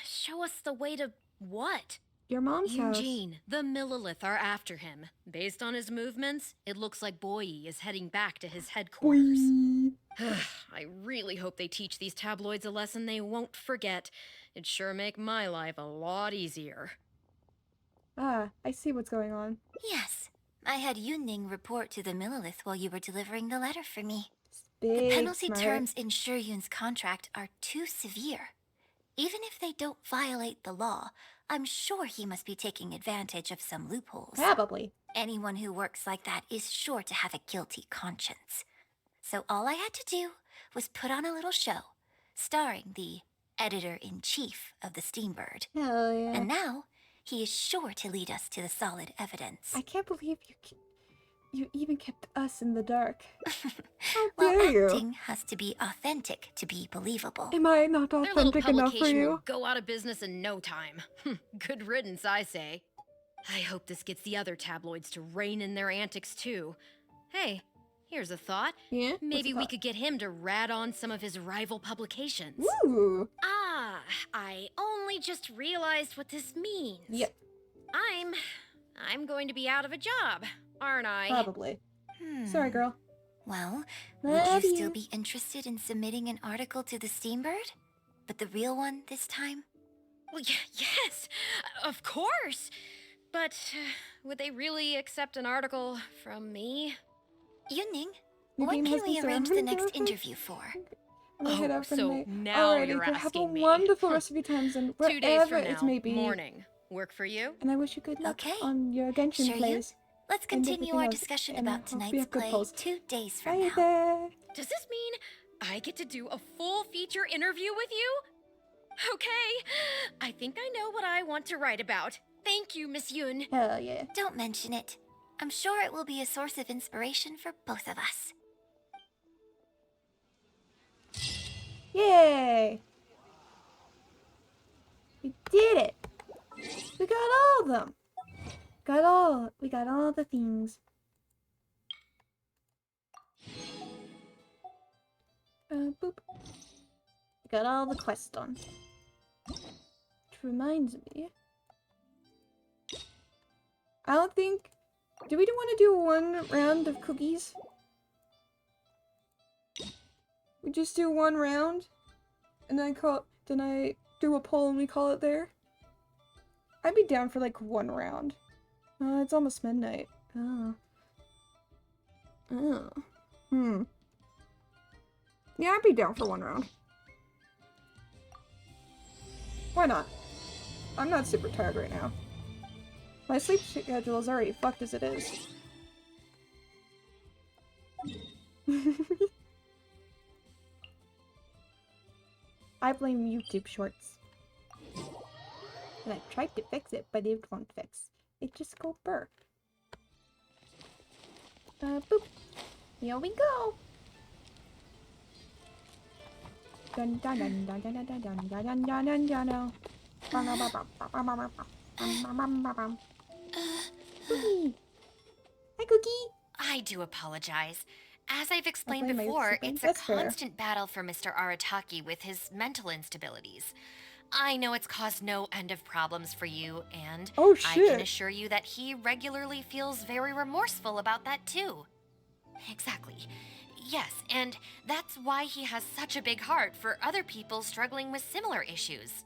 Show us the way to what? Your mom's house. Eugene, the Millilith are after him. Based on his movements, it looks like Boyi is heading back to his headquarters. I really hope they teach these tabloids a lesson they won't forget. It'd sure make my life a lot easier. Ah, I see what's going on. Yes, I had Yunning report to the Millilith while you were delivering the letter for me. Big The penalty smart. terms in Shiryun's contract are too severe. Even if they don't violate the law, I'm sure he must be taking advantage of some loopholes. Probably. Anyone who works like that is sure to have a guilty conscience. So all I had to do was put on a little show, starring the editor-in-chief of the Steambird. Hell yeah. And now, he is sure to lead us to the solid evidence. I can't believe you can... You even kept us in the dark. How Well, dare you? acting has to be authentic to be believable. Am I not Their little authentic enough for publication will you? go out of business in no time. Good riddance, I say. I hope this gets the other tabloids to rein in their antics too. Hey, here's a thought. Yeah? Maybe we could get him to rat on some of his rival publications. Ooh. Ah, I only just realized what this means. Yep. I'm going to be out of a job, aren't I? Probably. Sorry, girl. Well, Love would you still you. be interested in submitting an article to the Steambird? But the real one this time? Well, yes, of course. But would they really accept an article from me? Yunning, Your when game can has we been arrange the served, next Dorothy? interview for? I'm gonna head Oh, out for so the night. now Alrighty, you're well, have a asking me. wonderful rest of your times and 2 days wherever from it now, may be. morning. Work for you? And I wish you good luck Okay. on your Genshin Sure, Yun. plays. Let's and continue everything our else. discussion And I about hope you tonight's have good play pulls. 2 days from Bye now. there. Does this mean I get to do a full feature interview with you? Okay, I think I know what I want to write about. Thank you, Miss Yun. Hell yeah. Don't mention it. I'm sure it will be a source of inspiration for both of us. Yay! We did it! We got all of them! We got all the things. Boop. We got all the quests done. Which reminds me. I don't think... Do we want to do one round of cookies? We just do one round? And then I do a poll and we call it there? I'd be down for like one round. It's almost midnight. Oh. Oh. Yeah, I'd be down for one round. Why not? I'm not super tired right now. My sleep schedule is already fucked as it is. I blame YouTube Shorts. And I tried to fix it, but it won't fix. It just go burr. Boop. Here we go. Dun dun dun dun dun dun dun dun dun dun dun dun dun. Cookie. Hi, Cookie. I do apologize. As I've explained blame my before, siblings. it's a That's fair. constant battle for Mr. Arataki with his mental instabilities. I know it's caused no end of problems for you, and Oh, I can shit. assure you that he regularly feels very remorseful about that too. Exactly. Yes, and that's why he has such a big heart for other people struggling with similar issues.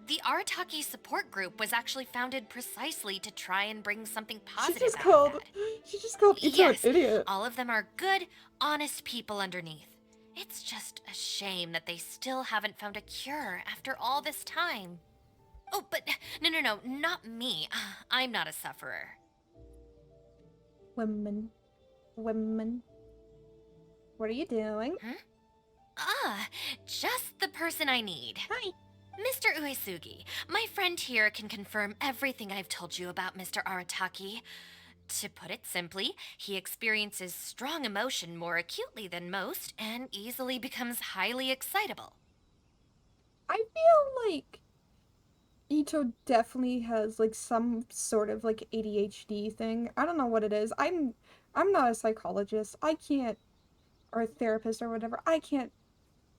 The Arataki support group was actually founded precisely to try and bring something positive out of that. She just called Ito Yes, an idiot. all of them are good, honest people underneath. It's just a shame that they still haven't found a cure after all this time. Oh, but no, not me. I'm not a sufferer. Women. What are you doing? Ah, just the person I need. Hi. Mr. Uesugi, my friend here can confirm everything I've told you about Mr. Arataki. To put it simply, he experiences strong emotion more acutely than most and easily becomes highly excitable. I feel like Ito definitely has like some sort of like ADHD thing. I don't know what it is. I'm not a psychologist. I can't, or a therapist or whatever. I can't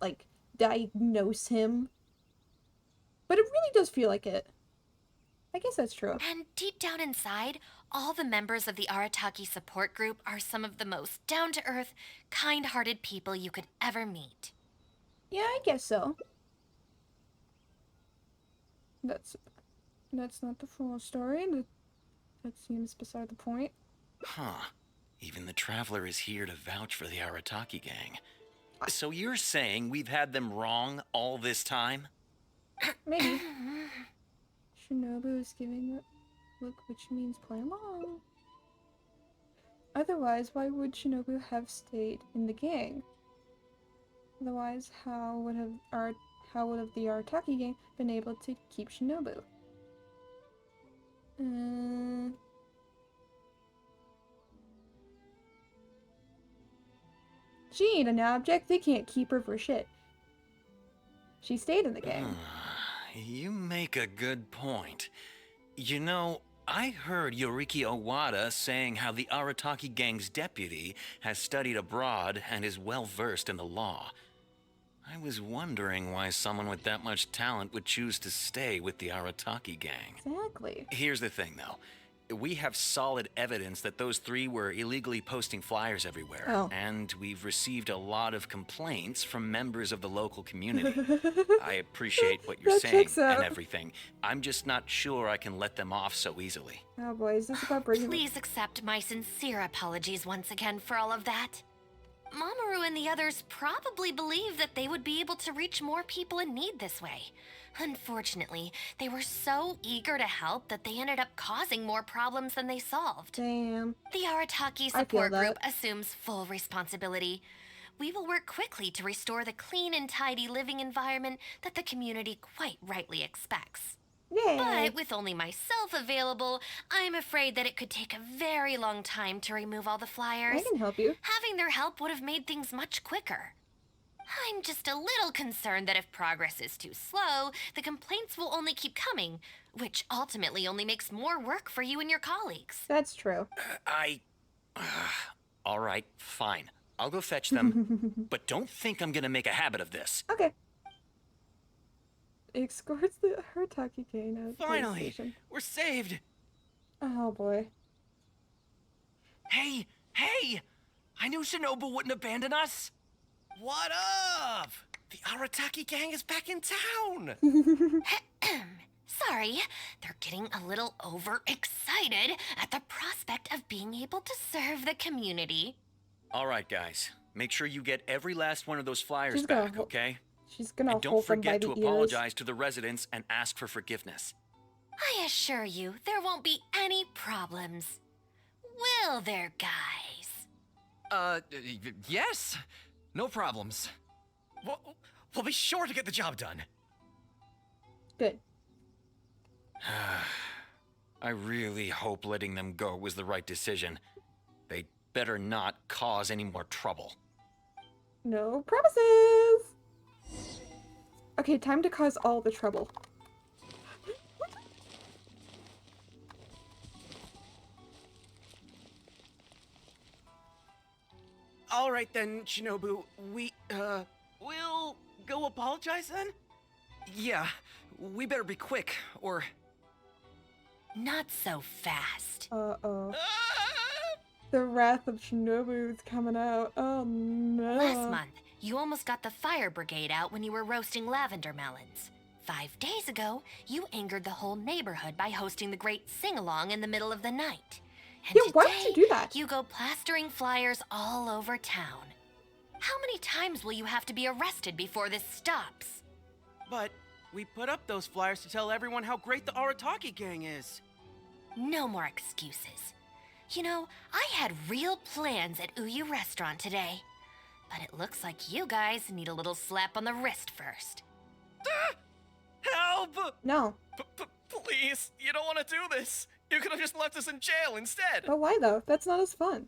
like diagnose him. But it really does feel like it. I guess that's true. And deep down inside, all the members of the Arataki support group are some of the most down-to-earth, kind-hearted people you could ever meet. Yeah, I guess so. That's not the full story. That seems beside the point. Huh. Even the Traveler is here to vouch for the Arataki gang. So you're saying we've had them wrong all this time? Maybe. Shinobu is giving a look, which means play along. Otherwise, why would Shinobu have stayed in the gang? Otherwise, how would have the Arataki gang been able to keep Shinobu? She ain't an object. They can't keep her for shit. She stayed in the gang. You make a good point. You know, I heard Yoriki Owada saying how the Arataki gang's deputy has studied abroad and is well versed in the law. I was wondering why someone with that much talent would choose to stay with the Arataki gang. Exactly. Here's the thing, though. We have solid evidence that those three were illegally posting flyers everywhere. Oh. And we've received a lot of complaints from members of the local community. I appreciate what you're That saying checks out. and everything. I'm just not sure I can let them off so easily. Oh boy, is this about bringing... Please accept my sincere apologies once again for all of that. Mamoru and the others probably believed that they would be able to reach more people in need this way. Unfortunately, they were so eager to help that they ended up causing more problems than they solved. Damn. The Arataki I feel support group that. assumes full responsibility. We will work quickly to restore the clean and tidy living environment that the community quite rightly expects. Yay. But with only myself available, I'm afraid that it could take a very long time to remove all the flyers. I can help you. Having their help would have made things much quicker. I'm just a little concerned that if progress is too slow, the complaints will only keep coming, which ultimately only makes more work for you and your colleagues. That's true. All right, fine. I'll go fetch them. But don't think I'm gonna make a habit of this. Okay. Escorts the Arataki gang out of the police Finally, station. we're saved. Oh boy. Hey, hey! I knew Shinobu wouldn't abandon us. What up? The Arataki gang is back in town. Sorry, they're getting a little overexcited at the prospect of being able to serve the community. All right, guys. Make sure you get every last one of those flyers She's gonna back, okay? She's gonna And don't hold them by forget the to ears. apologize to the residents and ask for forgiveness. I assure you, there won't be any problems. Will there, guys? Yes. No problems. We'll be sure to get the job done. Good. I really hope letting them go was the right decision. They better not cause any more trouble. No promises! Okay, time to cause all the trouble. All right then, Shinobu. We'll go apologize then? Yeah, we better be quick, or... Not so fast. Uh-oh. The wrath of Shinobu is coming out. Oh no. Last month, you almost got the fire brigade out when you were roasting lavender melons. 5 days ago, you angered the whole neighborhood by hosting the great sing-along in the middle of the night. And Yeah, why would you do that? you go plastering flyers all over town. How many times will you have to be arrested before this stops? But we put up those flyers to tell everyone how great the Arataki gang is. No more excuses. You know, I had real plans at Uyu Restaurant today. But it looks like you guys need a little slap on the wrist first. Help! No. Please, you don't want to do this. You could have just left us in jail instead. But why though? That's not as fun.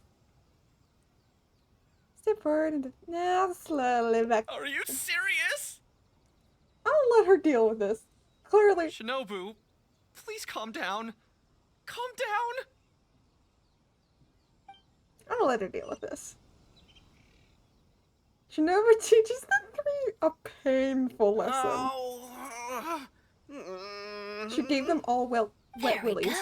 Step forward and now slowly back. Are you serious? I'll let her deal with this. Clearly. Shinobu, please calm down. Calm down. I'll let her deal with this. Shinobu teaches the three a painful lesson. She gave them all wet There we willies.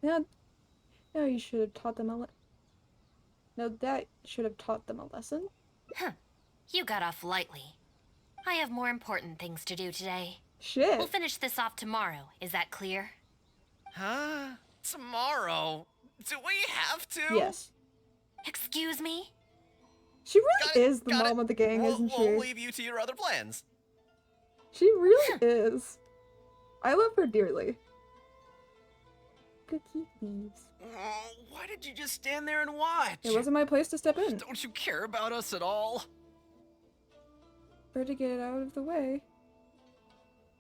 go. Now you should have taught them a No, that should have taught them a lesson. Huh. You got off lightly. I have more important things to do today. Shit. We'll finish this off tomorrow. Is that clear? Huh? Tomorrow? Do we have to? Yes. Excuse me? She really is the mom of the gang, isn't she? We'll leave you to your other plans. She really is. I love her dearly. Cookie leaves. Oh, why did you just stand there and watch? It wasn't my place to step in. Don't you care about us at all? Better to get it out of the way.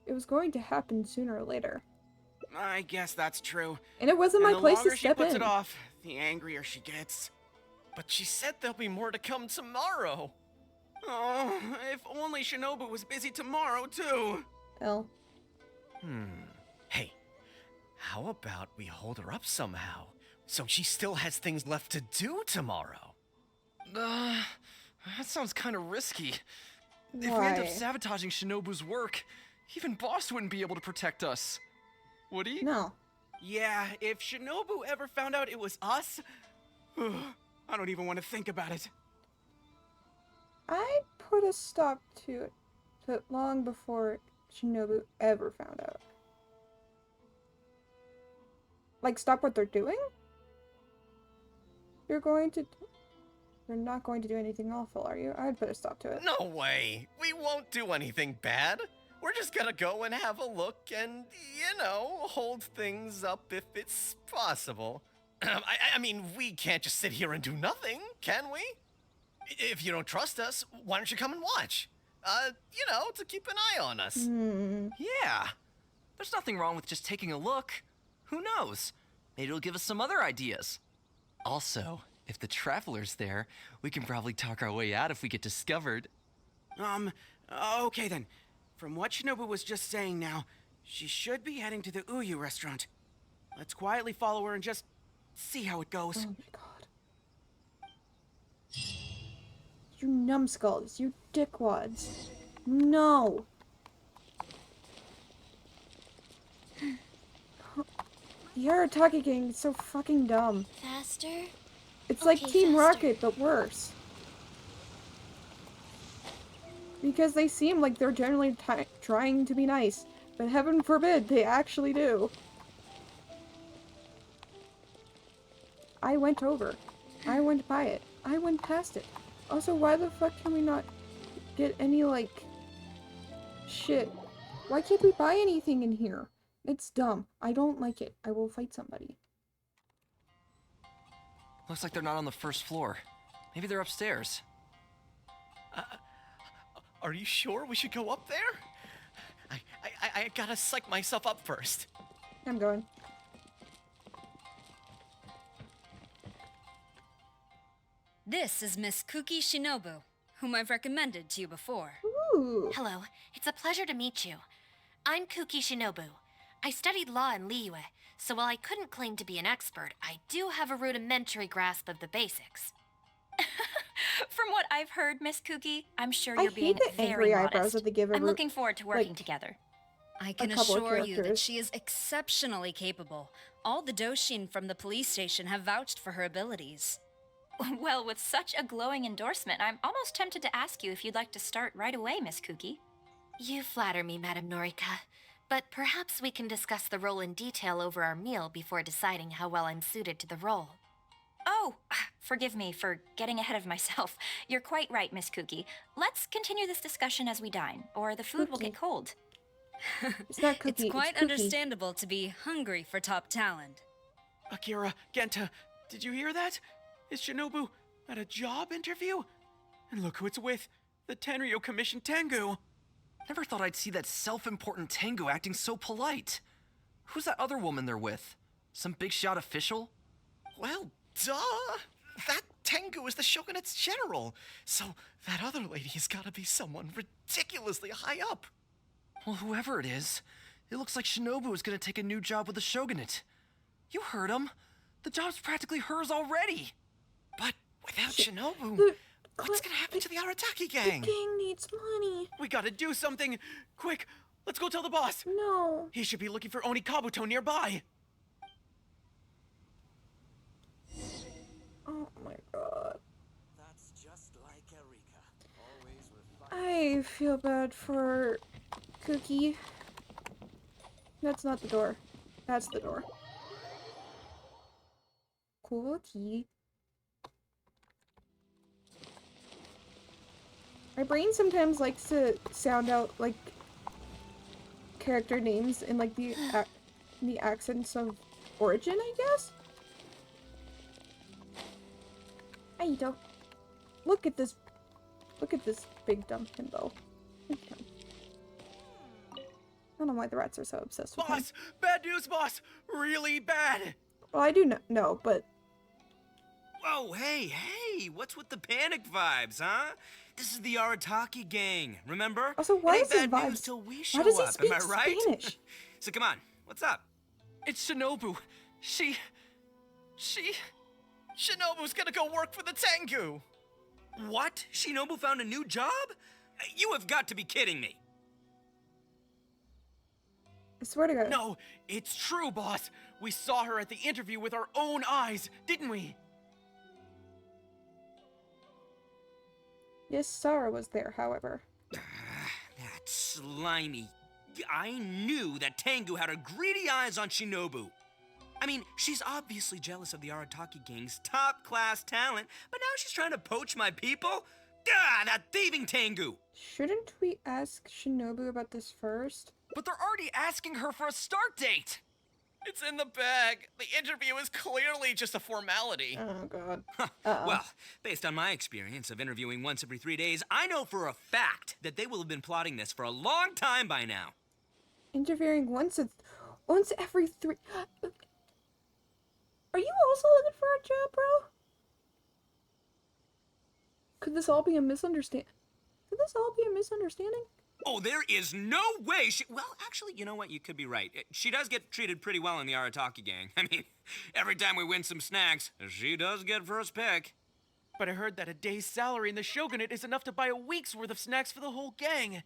It was going to happen sooner or later. I guess that's true. And it wasn't my the place to longer step she puts in. it off, the angrier she gets. But she said there'll be more to come tomorrow. Oh, if only Shinobu was busy tomorrow, too. L. Hey, how about we hold her up somehow, so she still has things left to do tomorrow? That sounds kind of risky. If we end up sabotaging Shinobu's work, even Boss wouldn't be able to protect us. Would he? No. Yeah, if Shinobu ever found out it was us, I don't even want to think about it. I put a stop to it, but long before Shinobu ever found out. Like, stop what they're doing? You're not going to do anything awful, are you? I'd put a stop to it. No way! We won't do anything bad. We're just gonna go and have a look and, hold things up if it's possible. I mean, we can't just sit here and do nothing, can we? If you don't trust us, why don't you come and watch? To keep an eye on us. Yeah. There's nothing wrong with just taking a look. Who knows? Maybe it'll give us some other ideas. Also, if the Traveler's there, we can probably talk our way out if we get discovered. Okay then. From what Shinobu was just saying now, she should be heading to the Uyu restaurant. Let's quietly follow her and just see how it goes. Oh my god. You numbskulls, you dickwads. No. The Arataki gang is so fucking dumb. Faster? It's Okay, like Team faster. Rocket, but worse. Because they seem like they're generally trying to be nice, but heaven forbid they actually do. I went over. I went by it. I went past it. Also, why the fuck can we not get any, like, shit? Why can't we buy anything in here? It's dumb. I don't like it. I will fight somebody. Looks like they're not on the first floor. Maybe they're upstairs. Are you sure we should go up there? I gotta psych myself up first. I'm going. This is Miss Kuki Shinobu, whom I've recommended to you before. Ooh. Hello, it's a pleasure to meet you. I'm Kuki Shinobu. I studied law in Liyue, so while I couldn't claim to be an expert, I do have a rudimentary grasp of the basics. From what I've heard, Miss Kuki, I'm sure I you're being hate the very angry eyebrows modest. that they give I'm her, looking forward to working like, together. I can couple of assure you that characters. she is exceptionally capable. All the Doshin from the police station have vouched for her abilities. Well, with such a glowing endorsement, I'm almost tempted to ask you if you'd like to start right away, Miss Kuki. You flatter me, Madame Norika. But perhaps we can discuss the role in detail over our meal before deciding how well I'm suited to the role. Oh, forgive me for getting ahead of myself. You're quite right, Miss Kuki. Let's continue this discussion as we dine, or the food will get cold. It's not Cookie, It's quite Cookie. understandable to be hungry for top talent. Akira, Genta, did you hear that? Is Shinobu at a job interview? And look who it's with, the Tenryo Commission Tengu. Never thought I'd see that self-important Tengu acting so polite. Who's that other woman they're with? Some big shot official? Well, duh! That Tengu is the Shogunate's general, so that other lady has gotta be someone ridiculously high up. Well, whoever it is, it looks like Shinobu is gonna take a new job with the Shogunate. You heard him. The job's practically hers already. But without Shinobu, what's gonna happen to the Arataki gang? The gang needs money. We gotta do something! Quick, let's go tell the boss! No. He should be looking for Oni Kabuto nearby! Oh my god. That's just like Erika. Always I feel bad for Cookie. That's not the door. That's the door. Cookie. My brain sometimes likes to sound out like character names in like the accents of origin, I guess. Hey, don't look at this. Look at this big dumb himbo. Look at him. I don't know why the rats are so obsessed with him. Boss! Bad news, boss! Really bad! Well, I do know, but Whoa, hey, what's with the panic vibes, huh? This is the Arataki gang, remember? Also, why it is ain't it bad news vibes? till we Why show does he up, speak am I right? Spanish? So come on, what's up? It's Shinobu. Shinobu's gonna go work for the Tengu. What? Shinobu found a new job? You have got to be kidding me. I swear to God. No, it's true, boss. We saw her at the interview with our own eyes, didn't we? Yes, Sarah was there, however. That slimy. I knew that Tengu had her greedy eyes on Shinobu. I mean, she's obviously jealous of the Arataki gang's top-class talent, but now she's trying to poach my people? Gah, that thieving Tengu! Shouldn't we ask Shinobu about this first? But they're already asking her for a start date! It's in the bag. The interview is clearly just a formality. Oh, God. Well, based on my experience of interviewing once every 3 days, I know for a fact that they will have been plotting this for a long time by now. Interviewing once every 3... Are you also looking for a job, bro? Could this all be a misunderstanding? Oh, there is no way she... Well, actually, you know what? You could be right. She does get treated pretty well in the Arataki gang. I mean, every time we win some snacks, she does get first pick. But I heard that a day's salary in the Shogunate is enough to buy a week's worth of snacks for the whole gang.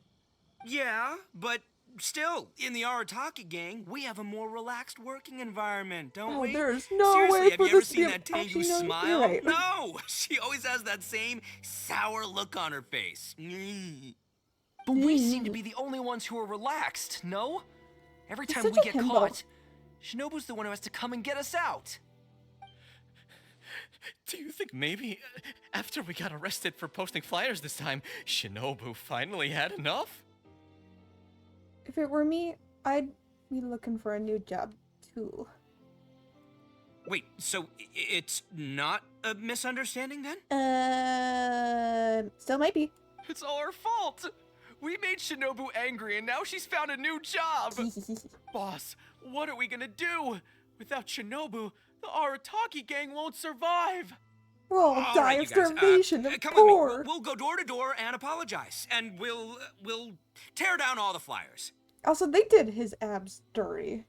Yeah, but still, in the Arataki gang, we have a more relaxed working environment, don't we? There's no Seriously, way have for you ever this to seen be that Tengu actually, no, smile? you're right. No! She always has that same sour look on her face. But we seem to be the only ones who are relaxed, no? Every He's time such we a get himbo. caught, Shinobu's the one who has to come and get us out. Do you think maybe after we got arrested for posting flyers this time, Shinobu finally had enough? If it were me, I'd be looking for a new job, too. Wait, so it's not a misunderstanding then? Still might be. It's all our fault. We made Shinobu angry and now she's found a new job. Boss, what are we gonna do? Without Shinobu, the Arataki gang won't survive. We'll all All die right, of you guys, starvation and come poor. with me. We'll go door to door and apologize, and we'll tear down all the flyers. Also, they did his abs dirty.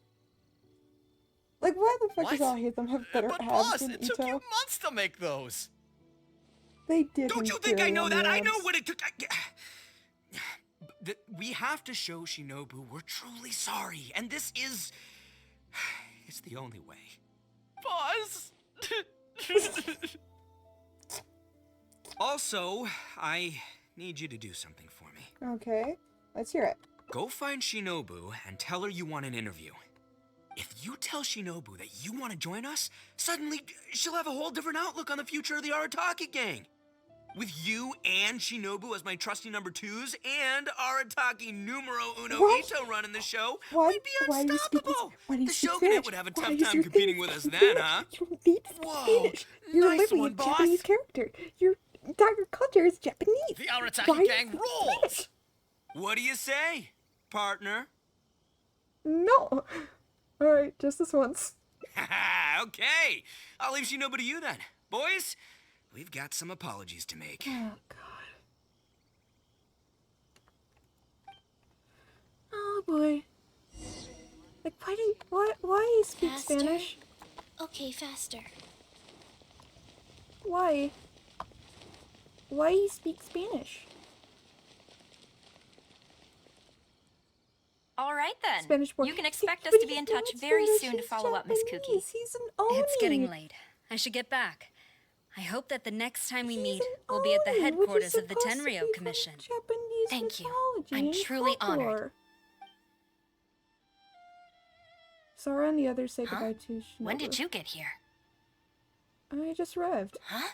Like, why the fuck does all hate them have better But abs boss, than it took you Ito? months to make those. They did. Don't him you think I dirty know on that? the I know abs. what it took. We have to show Shinobu we're truly sorry, and this is... It's the only way. Boss! Also, I need you to do something for me. Okay, let's hear it. Go find Shinobu and tell her you want an interview. If you tell Shinobu that you want to join us, suddenly she'll have a whole different outlook on the future of the Arataki gang. With you and Shinobu as my trusty number twos and Arataki numero uno What? Ito running the show, Why? we'd be Why do you speak? unstoppable. Why do you The speak Shogunate Spanish? would have a Why tough is time your competing thing with us speaking then, Spanish? huh? You don't need to speak Spanish. You're nice literally one, a boss. Japanese character. Your entire culture is Japanese. The Arataki Why gang speak rules! Spanish? What do you say, partner? No. Alright, just this once. Okay, I'll leave Shinobu to you then. Boys, we've got some apologies to make. Oh, God. Oh, boy. Like, why he speak Faster? Spanish? Okay, faster. Why? Why he speak Spanish? All right then. Spanish boy. You can expect us But to be he's in touch not very Spanish, soon to he's follow up, Miss Japanese. Cookie. He's an Oni. It's getting late. I should get back. I hope that the next time we meet, an we'll be at the Oni, which is headquarters of the supposed to Tenryo be from Commission. Japanese Thank you. mythology I'm and truly honored. folklore. Sora and the others say Huh? goodbye to Shinobu. When did you get here? I just arrived. Huh?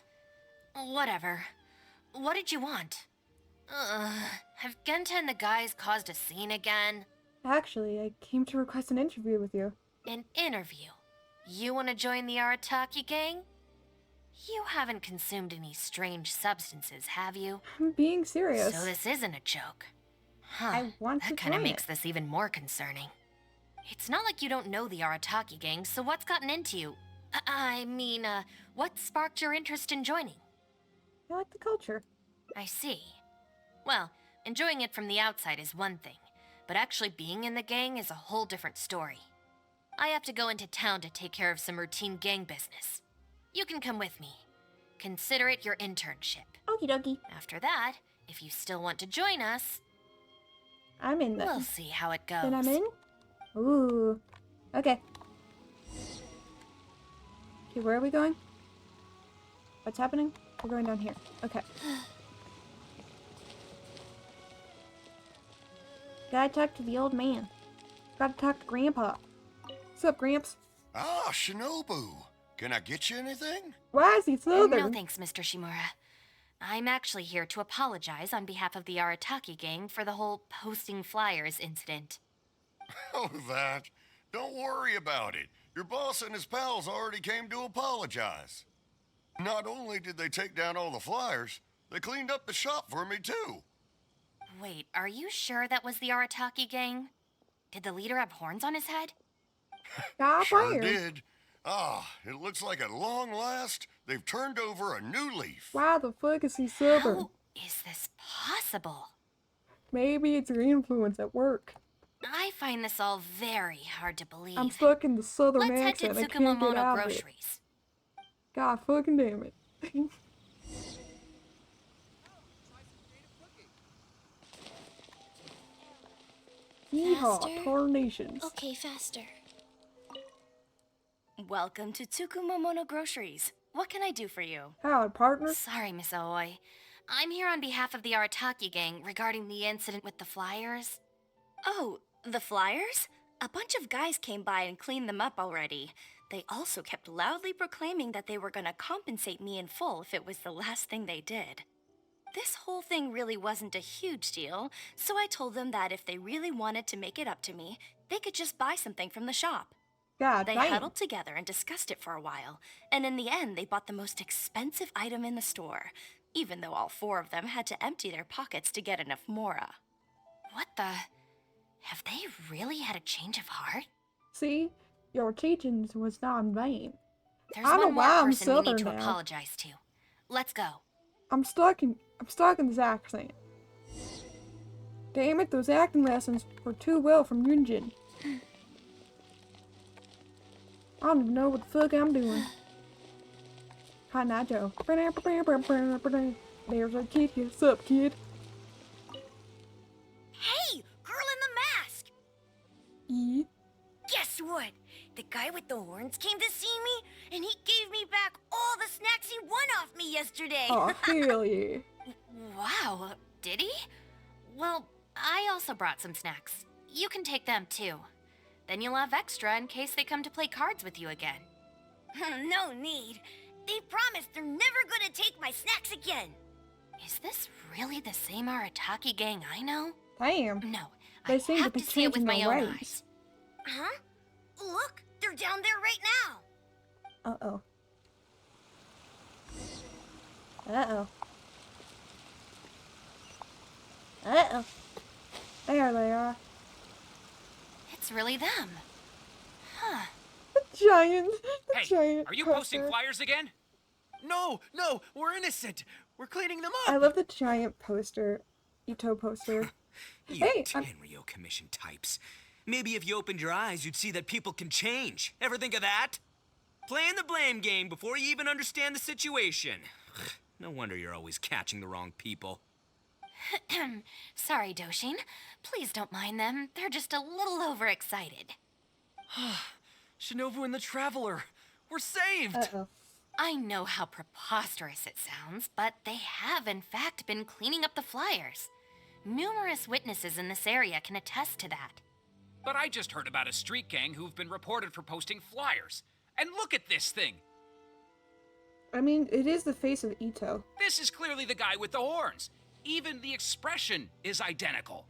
Whatever. What did you want? Have Genta and the guys caused a scene again? Actually, I came to request an interview with you. An interview? You want to join the Arataki gang? You haven't consumed any strange substances, have you? I'm being serious. So this isn't a joke. Huh. I want to That kind of join makes it. this even more concerning. It's not like you don't know the Arataki gang, so what's gotten into you? I mean, what sparked your interest in joining? I like the culture. I see. Well, enjoying it from the outside is one thing, but actually being in the gang is a whole different story. I have to go into town to take care of some routine gang business. You can come with me. Consider it your internship. Okie dokie. After that, if you still want to join us, I'm in then. we'll see how it goes. Then I'm in? Ooh. Okay. Okay, where are we going? What's happening? We're going down here. Okay. Gotta talk to the old man. Gotta talk to Grandpa. What's up, Gramps? Ah, Shinobu. Can I get you anything? Why is he southern? No thanks, Mr. Shimura. I'm actually here to apologize on behalf of the Arataki gang for the whole posting flyers incident. Oh, that. Don't worry about it. Your boss and his pals already came to apologize. Not only did they take down all the flyers, they cleaned up the shop for me, too. Wait, are you sure that was the Arataki gang? Did the leader have horns on his head? Sure did. Ah, it looks like at long last, they've turned over a new leaf. Why the fuck is he southern? How is this possible? Maybe it's your influence at work. I find this all very hard to believe. I'm stuck in the southern Let's head accent. to I can't get Tsukumomono out of it. Groceries. God fucking damn it. Yeehaw, Faster? tarnations. Okay, faster. Welcome to Tsukumomono Groceries. What can I do for you? Howard, partner. Sorry, Miss Aoi. I'm here on behalf of the Arataki gang regarding the incident with the flyers. Oh, the flyers? A bunch of guys came by and cleaned them up already. They also kept loudly proclaiming that they were gonna compensate me in full if it was the last thing they did. This whole thing really wasn't a huge deal, so I told them that if they really wanted to make it up to me, they could just buy something from the shop. God They damn. huddled together and discussed it for a while, and in the end, they bought the most expensive item in the store, even though all four of them had to empty their pockets to get enough mora. What the? Have they really had a change of heart? See, your teachings was not in vain. There's I know one more why I'm person we need to southern now. apologize to. Let's go. I'm stuck in this accent. Damn it, those acting lessons were too well from Yunjin. I don't even know what the fuck I'm doing. Hi, Nacho. There's a kid here. What's up, kid? Hey, girl in the mask! E. Guess what? The guy with the horns came to see me, and he gave me back all the snacks he won off me yesterday. Oh, hell yeah. Wow, did he? Well, I also brought some snacks. You can take them too. Then you'll have extra in case they come to play cards with you again. No need. They promised they're never gonna take my snacks again. Is this really the same Arataki gang I know? Damn. No, They I seem to have be to see it with changing my their own ways. eyes. Huh? Look, they're down there right now. Uh-oh. Uh-oh. Uh-oh. There they are. It's really them. Huh. The giant. The Hey, giant are you poster. posting flyers again? No, we're innocent. We're cleaning them I up. love the giant poster. Ito poster. You Hey, I'm- Tenryo Commission types. Maybe if you opened your eyes, you'd see that people can change. Ever think of that? Playing the blame game before you even understand the situation. No wonder you're always catching the wrong people. Sorry, Doshin. Please don't mind them. They're just a little overexcited. Shinobu and the Traveler. We're saved. Uh-oh. I know how preposterous it sounds, but they have in fact been cleaning up the flyers. Numerous witnesses in this area can attest to that. But I just heard about a street gang who've been reported for posting flyers. And look at this thing. I mean, it is the face of Ito. This is clearly the guy with the horns. Even the expression is identical.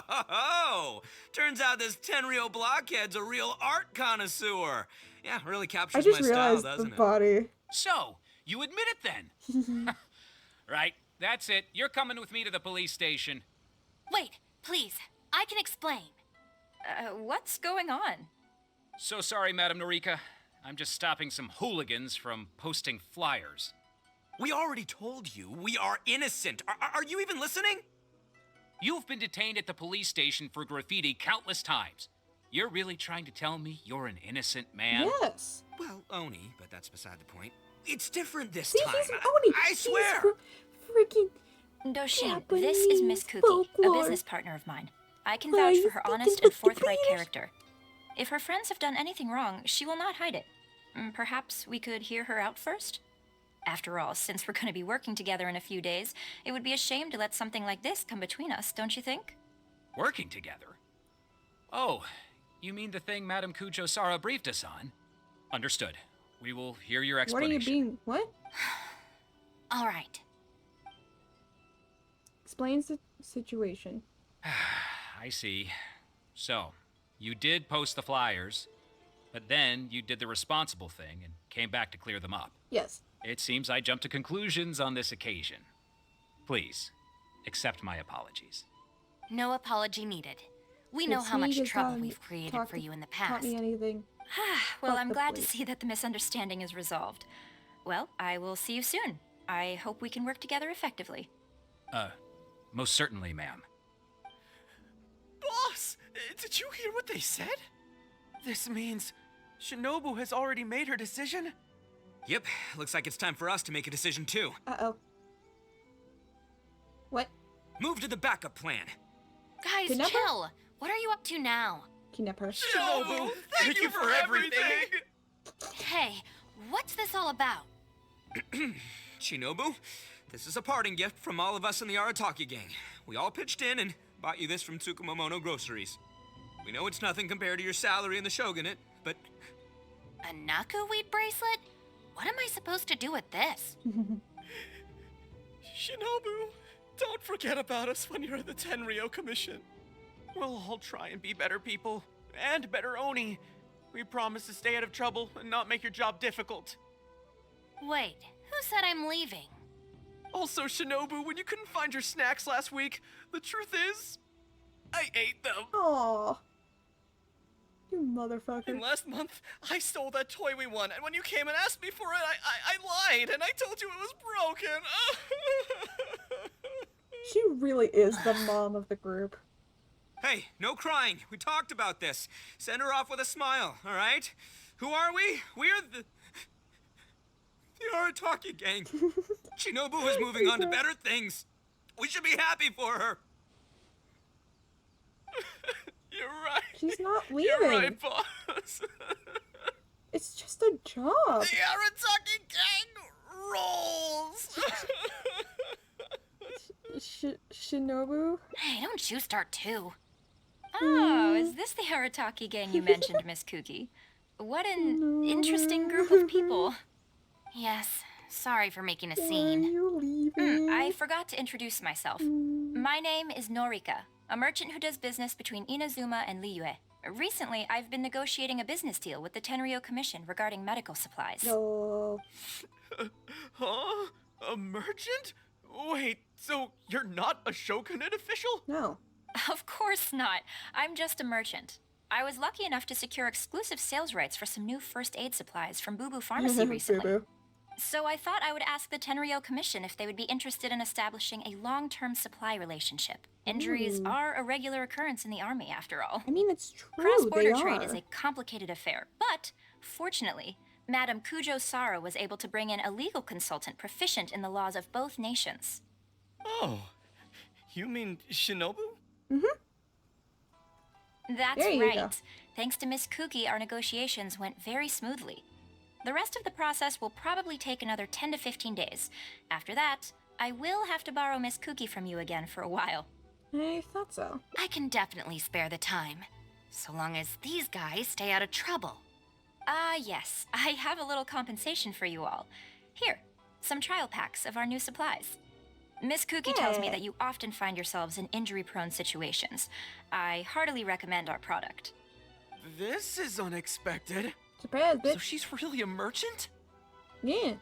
Oh, turns out this Tenryo blockhead's a real art connoisseur. Yeah, really I captures just my style, realized the doesn't it? body. So, you admit it then? Right, that's it. You're coming with me to the police station. Wait, please. I can explain. What's going on? So sorry, Madam Norika. I'm just stopping some hooligans from posting flyers. We already told you we are innocent. Are you even listening? You've been detained at the police station for graffiti countless times. You're really trying to tell me you're an innocent man? Yes. Well, Oni, but that's beside the point. It's different this See, time. he's an Oni. I swear. Freaking Doshin, this is Miss Kuki, folklore. a business partner of mine. I can Why vouch you for her fucking honest and look forthright depleted? character. If her friends have done anything wrong, she will not hide it. Perhaps we could hear her out first? After all, since we're going to be working together in a few days, it would be a shame to let something like this come between us, don't you think? Working together? Oh, you mean the thing Madam Kujo Sara briefed us on? Understood. We will hear your What are explanation. you being? What? All right. Explains the situation. I see. So, you did post the flyers, but then you did the responsible thing and came back to clear them up. Yes. It seems I jumped to conclusions on this occasion. Please, accept my apologies. No apology needed. We know how much trouble we've created for you in the Taught past. me anything. Well, Fuck I'm the glad to police. see that the misunderstanding is resolved. Well, I will see you soon. I hope we can work together effectively. Most certainly, ma'am. Boss, did you hear what they said? This means Shinobu has already made her decision? Yep, looks like it's time for us to make a decision too. Uh-oh. What? Move to the backup plan. Guys, Kidnapper? chill. What are you up to now? Kidnap her. Shinobu, thank you for everything! Hey, what's this all about? Shinobu, this is a parting gift from all of us in the Arataki gang. We all pitched in and bought you this from Tsukumomono Groceries. We know it's nothing compared to your salary in the shogunate, but... A Naku weed bracelet? What am I supposed to do with this? Shinobu, don't forget about us when you're at the Tenryo Commission. We'll all try and be better people, and better Oni. We promise to stay out of trouble and not make your job difficult. Wait, who said I'm leaving? Also, Shinobu, when you couldn't find your snacks last week, the truth is, I ate them. Aww. You motherfucker. And last month, I stole that toy we won, and when you came and asked me for it, I lied, and I told you it was broken. She really is the mom of the group. Hey, no crying. We talked about this. Send her off with a smile, all right? Who are we? We're the Arataki gang. Shinobu is moving on to better things. We should be happy for her. You're right. She's not leaving. You're right, boss. It's just a job. The Arataki gang rolls. Shinobu? Hey, don't you start too. Oh, is this the Arataki gang you mentioned, Miss Kuki? What an interesting group of people. Yes, sorry for making a Why are scene. you leaving? I forgot to introduce myself. My name is Norika, a merchant who does business between Inazuma and Liyue. Recently, I've been negotiating a business deal with the Tenryo Commission regarding medical supplies. No. Huh? A merchant? Wait, so you're not a shogunate official? No. Of course not. I'm just a merchant. I was lucky enough to secure exclusive sales rights for some new first aid supplies from Boo Boo Pharmacy recently. Boo-boo. So I thought I would ask the Tenryo Commission if they would be interested in establishing a long-term supply relationship. Injuries Ooh. are a regular occurrence in the army, after all. I mean, it's true. Cross-border they trade are. is a complicated affair, but fortunately, Madam Kujo Sara was able to bring in a legal consultant proficient in the laws of both nations. Oh, you mean Shinobu? That's There you right. go. Thanks to Miss Kuki, our negotiations went very smoothly. The rest of the process will probably take another 10 to 15 days. After that, I will have to borrow Miss Kuki from you again for a while. I thought so. I can definitely spare the time. So long as these guys stay out of trouble. Yes. I have a little compensation for you all. Here, some trial packs of our new supplies. Miss Kuki tells me Hey. that you often find yourselves in injury-prone situations. I heartily recommend our product. This is unexpected. Surprise, So bitch. she's really a merchant? Yeah.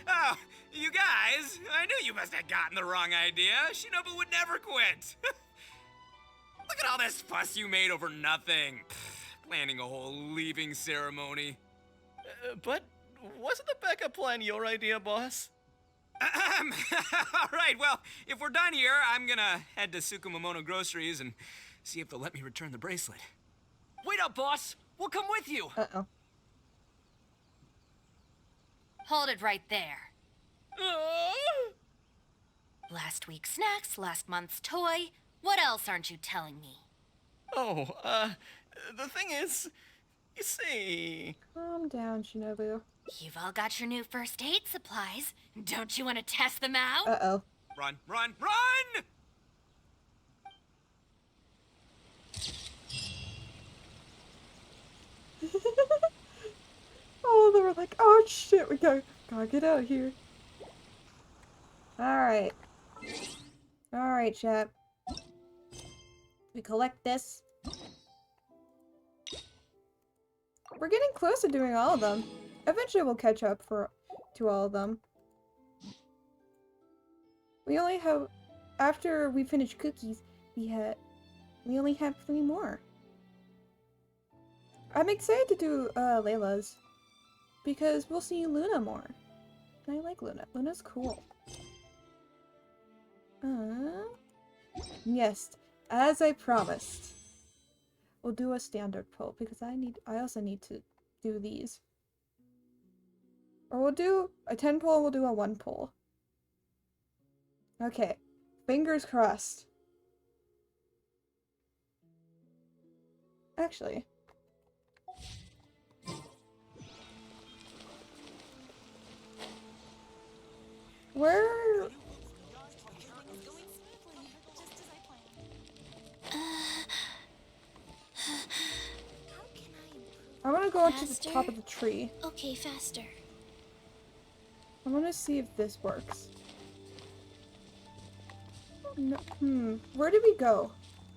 Oh, you guys, I knew you must have gotten the wrong idea. Shinobu would never quit. Look at all this fuss you made over nothing. Planning a whole leaving ceremony. But wasn't the backup plan your idea, boss? All right, well, if we're done here, I'm gonna head to Tsukumomono Groceries and see if they'll let me return the bracelet. Wait up, boss! We'll come with you! Uh-oh. Hold it right there. Last week's snacks, last month's toy. What else aren't you telling me? Oh, the thing is, you see... Calm down, Shinobu. You've all got your new first aid supplies. Don't you want to test them out? Uh-oh. Run, run, run! Oh, they were like, oh shit, we gotta get out of here. Alright. Alright, chap. We collect this. We're getting close to doing all of them. Eventually we'll catch up to all of them. We only have, after we finish cookies, we only have 3 more. I'm excited to do Layla's because we'll see Luna more. And I like Luna. Luna's cool. Yes, as I promised. We'll do a standard pull because I also need to do these. Or we'll do a 10 pull, we'll do a 1 pull. Okay. Fingers crossed. Actually. Where... I want to go up to the top of the tree. Okay, faster. I want to see if this works. No, where did we go?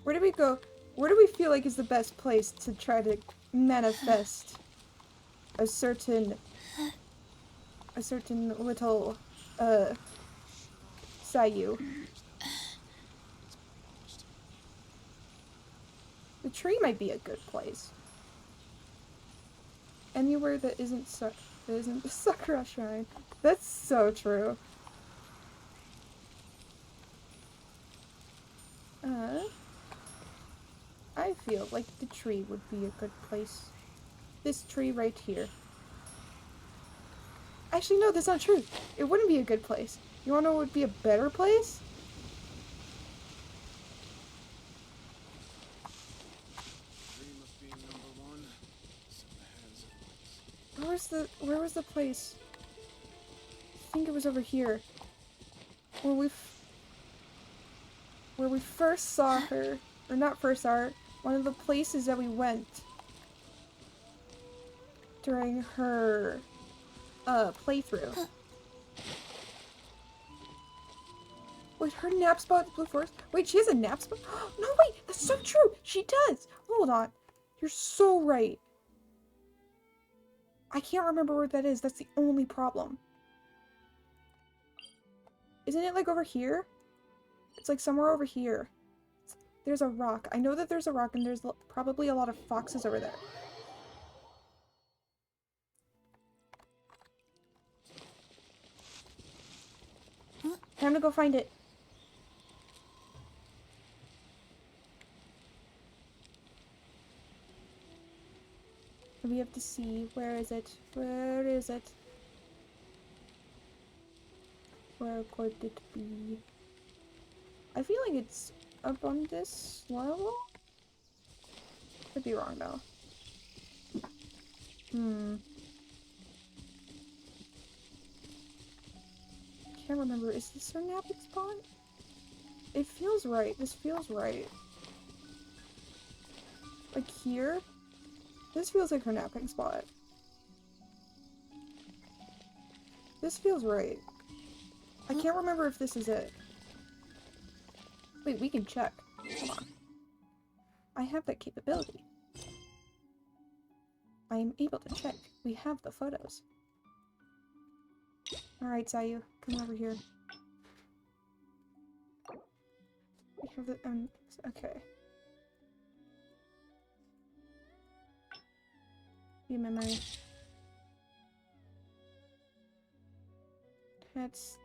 Where did we go? Where do we feel like is the best place to try to manifest a certain little, Sayu? The tree might be a good place. Anywhere that isn't the Sakura Shrine. That's so true. I feel like the tree would be a good place. This tree right here. Actually, no, that's not true. It wouldn't be a good place. You wanna know what would be a better place? Where was the place? I think it was over here. Where we first saw her. Or not first saw her. One of the places that we went during her playthrough. Wait, her nap spot is Blue Forest? Wait, she has a nap spot? No, wait, that's so true! She does! Hold on. You're so right. I can't remember where that is. That's the only problem. Isn't it like over here? It's like somewhere over here. There's a rock. I know that there's a rock and there's probably a lot of foxes over there. Time to go find it. We have to see. Where is it? Where is it? Where could it be? I feel like it's up on this level? Could be wrong though. Can't remember. Is this her napping spot? It feels right. This feels right. Like here? This feels like her napping spot. This feels right. I can't remember if this is it. Wait, we can check. Hold on. I have that capability. I am able to check. We have the photos. Alright, Sayu, come over here. We have the, okay. View memory. That's...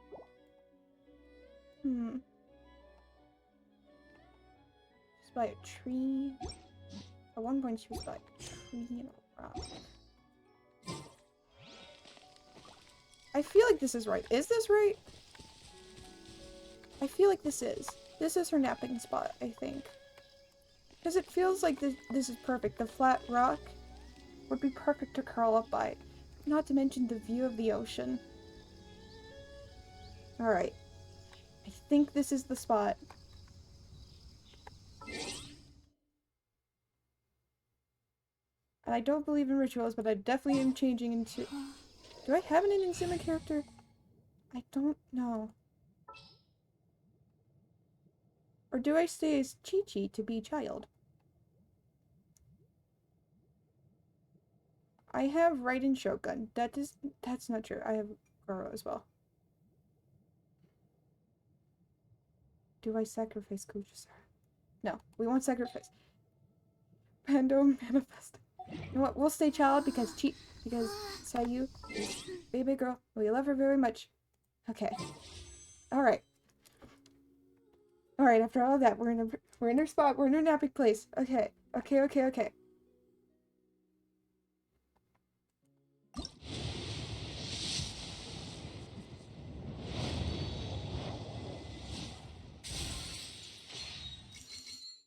Just by a tree. At one point she was by a tree and a rock. I feel like this is right. Is this right? I feel like this is. This is her napping spot, I think. Because it feels like this is perfect. The flat rock would be perfect to curl up by. Not to mention the view of the ocean. Alright. I think this is the spot. And I don't believe in rituals, but I definitely am changing into... Do I have an Inazuma character? I don't know. Or do I stay as Chi-Chi to be child? I have Raiden Shogun. That's not true. I have Goro as well. Do I sacrifice Kujisara? No, we won't sacrifice. Pando manifest. You know what? We'll stay child because Sayu is baby girl. We love her very much. Okay. Alright. Alright, after all of that, we're in her spot. We're in her napping place. Okay. Okay.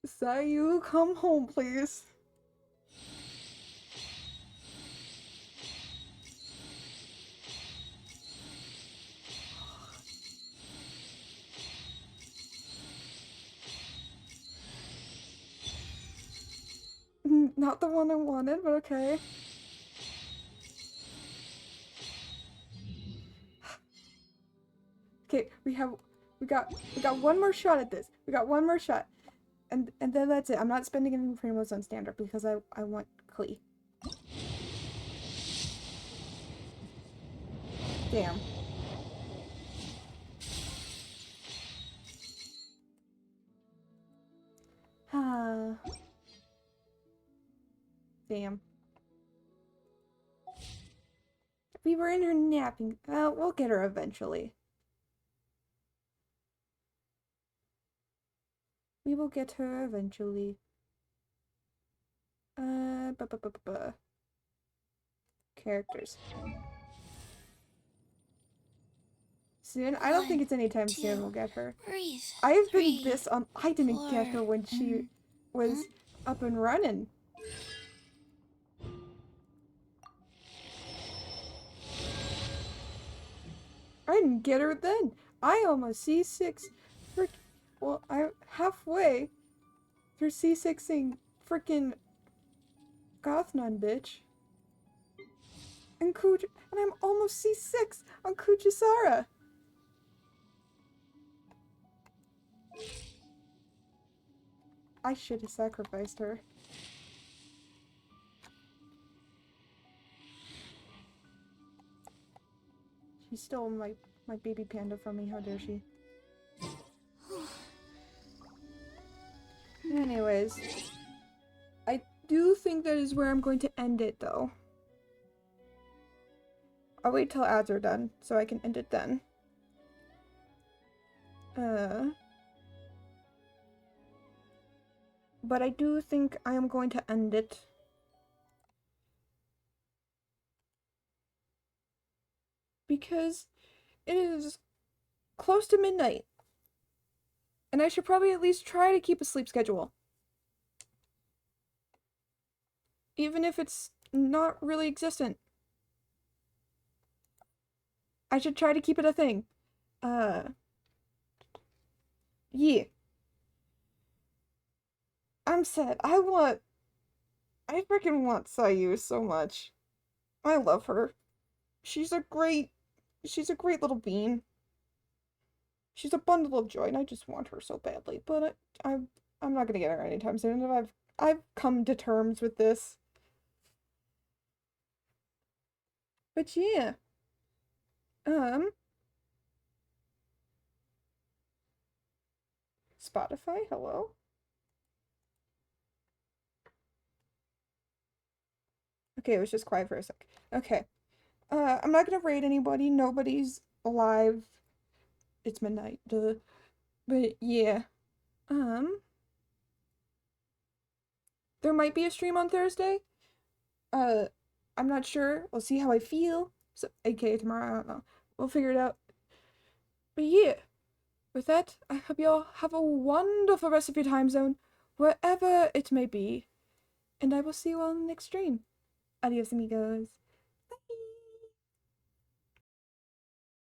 Sayu, come home, please. Not the one I wanted, but okay. Okay, we got one more shot at this. We got one more shot. And then that's it. I'm not spending any primos on standard because I want Klee. Damn. Damn. We were in her napping. We'll get her eventually. We will get her eventually. Characters. Soon? I don't think it's anytime soon we'll get her. Breathe. I've been this on. I didn't get her when she mm, was up and running. I didn't get her then. I almost C6. Well, I'm halfway through C6ing frickin' Gothnon, bitch. And I'm almost C6 on Kujisara. I should have sacrificed her. She stole my baby panda from me, how dare she? Anyways, I do think that is where I'm going to end it, though. I'll wait till ads are done, so I can end it then. But I do think I am going to end it. Because it is close to midnight. And I should probably at least try to keep a sleep schedule. Even if it's not really existent. I should try to keep it a thing. Yeah. I'm sad. I freaking want Sayu so much. I love her. She's a great little bean. She's a bundle of joy, and I just want her so badly. But I'm not gonna get her anytime soon. And I've come to terms with this. But yeah. Spotify, hello? Okay, it was just quiet for a sec. Okay. I'm not gonna raid anybody. Nobody's alive. It's midnight. Duh. But yeah. There might be a stream on Thursday. I'm not sure. We'll see how I feel. So, aka tomorrow, I don't know. We'll figure it out. But yeah. With that, I hope y'all have a wonderful rest of your time zone, wherever it may be. And I will see you all in the next stream. Adios, amigos.